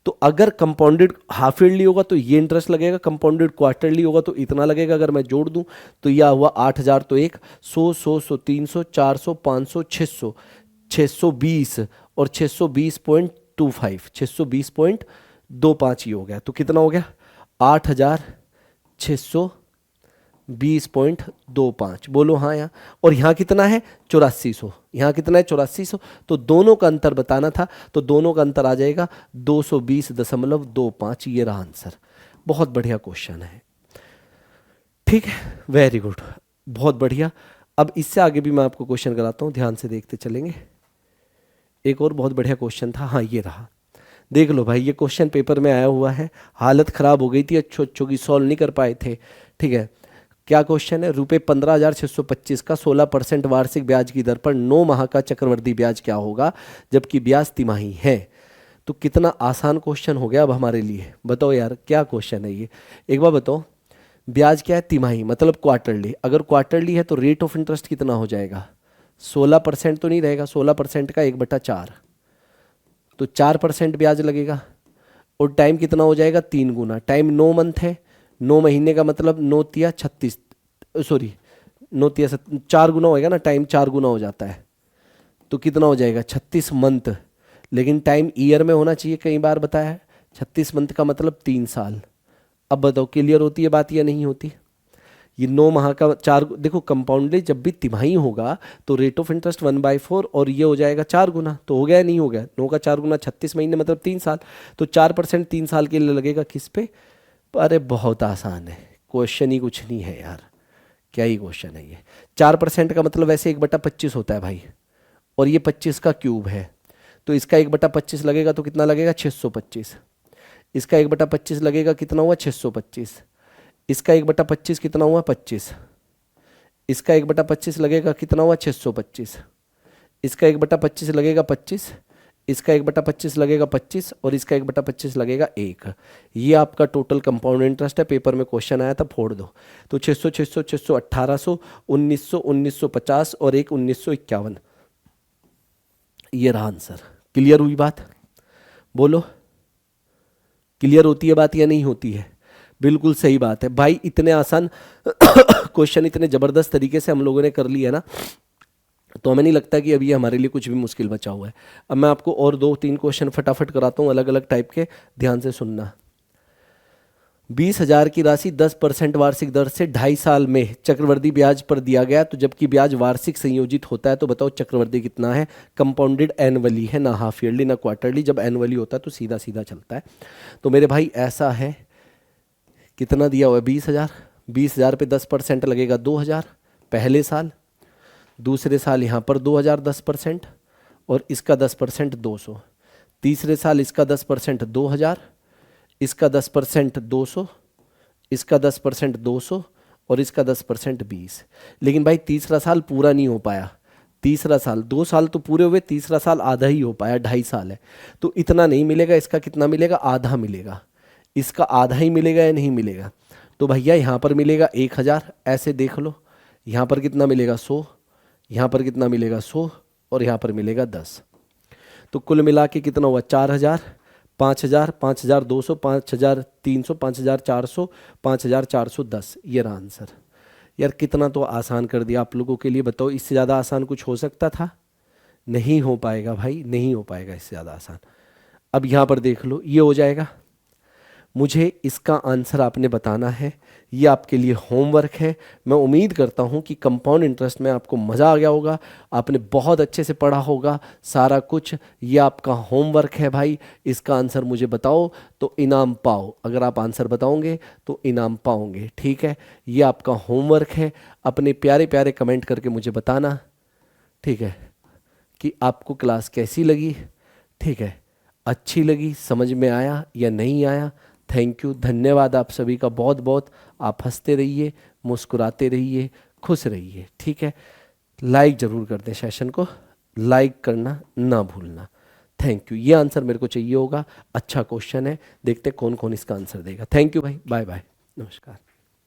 तो अगर कंपाउंडेड हाफ ईयरली होगा तो ये इंटरेस्ट लगेगा, कंपाउंडेड क्वार्टरली होगा तो इतना लगेगा। अगर मैं जोड़ दूं तो यह हुआ 8,000, तो 100, 100, 300, 400, 500, 600, 620, और 620.25, 620.25 ही हो गया। तो कितना हो गया? 8,620.25। बोलो हाँ यहाँ। और यहाँ कितना है? 8400। यहाँ कितना है? 8400। तो दोनों का अंतर बताना था, तो दोनों का अंतर आ जाएगा 220.25। ये रहा आंसर। बहुत बढ़िया क्वेश्चन है, ठीक है, वेरी गुड, बहुत बढ़िया। अब इससे आगे भी मैं आपको क्वेश्चन कराता हूँ, ध्यान से देखते चलेंगे। एक और बहुत बढ़िया क्वेश्चन था, हाँ ये रहा, देख लो भाई, ये क्वेश्चन पेपर में आया हुआ है। हालत ख़राब हो गई थी, अच्छों की सॉल्व नहीं कर पाए थे, ठीक है। क्या क्वेश्चन है? रुपये 15,625 का 16% वार्षिक ब्याज की दर पर 9 माह का चक्रवृद्धि ब्याज क्या होगा जबकि ब्याज तिमाही है। तो कितना आसान क्वेश्चन हो गया अब हमारे लिए। बताओ यार क्या क्वेश्चन है ये, एक बार बताओ। ब्याज क्या है? तिमाही, मतलब क्वार्टरली। अगर क्वार्टरली है तो रेट ऑफ इंटरेस्ट कितना हो जाएगा? 16% तो नहीं रहेगा, 16% का 1/4, तो 4% ब्याज लगेगा। और टाइम कितना हो जाएगा? 3 गुना। टाइम 9 मंथ है, 9 महीने का मतलब 9×3 = 36, सॉरी 4 गुना होएगा ना, टाइम 4 गुना हो जाता है। तो कितना हो जाएगा? 36 मंथ। लेकिन टाइम ईयर में होना चाहिए, कई बार बताया है। 36 मंथ का मतलब 3 साल। अब बताओ क्लियर होती है बात या नहीं होती? ये 9 माह का चार, देखो कंपाउंडली जब भी तिमाही होगा तो रेट ऑफ इंटरेस्ट 1/4 और ये हो जाएगा 4 गुना। तो हो गया या नहीं हो गया? 9 का 4 गुना 36 महीने मतलब 3 साल। तो 4% 3 साल के लिए लगेगा किस पे? अरे बहुत आसान है, क्वेश्चन ही कुछ नहीं है यार, क्या ही क्वेश्चन है ये। 4% का मतलब वैसे 1/25 होता है भाई, और ये 25 का क्यूब है, तो इसका 1/25 लगेगा तो कितना लगेगा? 625। इसका 1/25 लगेगा कितना हुआ? 625। इसका 1/25 कितना हुआ? 25। इसका 1/25 लगेगा कितना हुआ? 625। इसका 1/25 लगेगा 25। इसका 1/25 लगेगा 25 और इसका 1/25 लगेगा 1। ये आपका टोटल कंपाउंड इंटरेस्ट है। पेपर में क्वेश्चन आया था, फोड़ दो। तो 600 600 600 1800, 1900 1950 और एक 1951। ये रहा आंसर। क्लियर हुई बात? बोलो क्लियर होती है बात या नहीं होती है? बिल्कुल सही बात है भाई, इतने आसान क्वेश्चन इतने ज़बरदस्त तरीके से हम लोगों ने कर लिया ना, तो हमें नहीं लगता कि अभी हमारे लिए कुछ भी मुश्किल बचा हुआ है। अब मैं आपको और 2-3 क्वेश्चन फटाफट कराता हूँ अलग अलग टाइप के, ध्यान से सुनना। 20,000 की राशि 10% वार्षिक दर से 2.5 साल में चक्रवृद्धि ब्याज पर दिया गया, तो जबकि ब्याज वार्षिक संयोजित होता है तो बताओ चक्रवृद्धि कितना है? कंपाउंडेड एनुअली है, ना हाफ ईयरली ना क्वार्टरली। जब एनुअली होता है तो सीधा सीधा चलता है। तो मेरे भाई ऐसा है, कितना दिया हुआ है? 20,000। 20,000 पे 10% लगेगा 2,000 पहले साल। दूसरे साल यहाँ पर 2,000 10%, और इसका 10% 200। तीसरे साल इसका 10% 2,000, इसका 10% 200, इसका 10% 200 और इसका 10% 20। लेकिन भाई तीसरा साल पूरा नहीं हो पाया। तीसरा साल, 2 साल तो पूरे हुए, तीसरा साल आधा ही हो पाया, 2.5 साल है। तो इतना नहीं मिलेगा, इसका कितना मिलेगा? आधा मिलेगा। इसका आधा ही मिलेगा या नहीं मिलेगा? तो भैया यहाँ पर मिलेगा 1,000, ऐसे देख लो। यहाँ पर कितना मिलेगा? 100। यहाँ पर कितना मिलेगा? 100 और यहाँ पर मिलेगा 10। तो कुल मिला के कितना हुआ? 4,000, 5,000, 5,200, 5,300, 5,400, 5,410। ये रहा आंसर। यार कितना तो आसान कर दिया आप लोगों के लिए। बताओ इससे ज़्यादा आसान कुछ हो सकता था? नहीं हो पाएगा भाई, नहीं हो पाएगा इससे ज़्यादा आसान। अब यहाँ पर देख लो, ये हो जाएगा। मुझे इसका आंसर आपने बताना है, ये आपके लिए होमवर्क है। मैं उम्मीद करता हूँ कि कंपाउंड इंटरेस्ट में आपको मज़ा आ गया होगा, आपने बहुत अच्छे से पढ़ा होगा सारा कुछ। ये आपका होमवर्क है भाई, इसका आंसर मुझे बताओ तो इनाम पाओ। अगर आप आंसर बताओगे तो इनाम पाओगे, ठीक है? ये आपका होमवर्क है। अपने प्यारे प्यारे कमेंट करके मुझे बताना, ठीक है, कि आपको क्लास कैसी लगी, ठीक है? अच्छी लगी, समझ में आया या नहीं आया? थैंक यू, धन्यवाद आप सभी का बहुत बहुत। आप हंसते रहिए, मुस्कुराते रहिए, खुश रहिए, ठीक है? लाइक ज़रूर कर दें, सेशन को लाइक करना ना भूलना। Thank you. ये आंसर मेरे को चाहिए होगा, अच्छा क्वेश्चन है, देखते कौन कौन इसका आंसर देगा। थैंक यू भाई, बाय बाय, नमस्कार।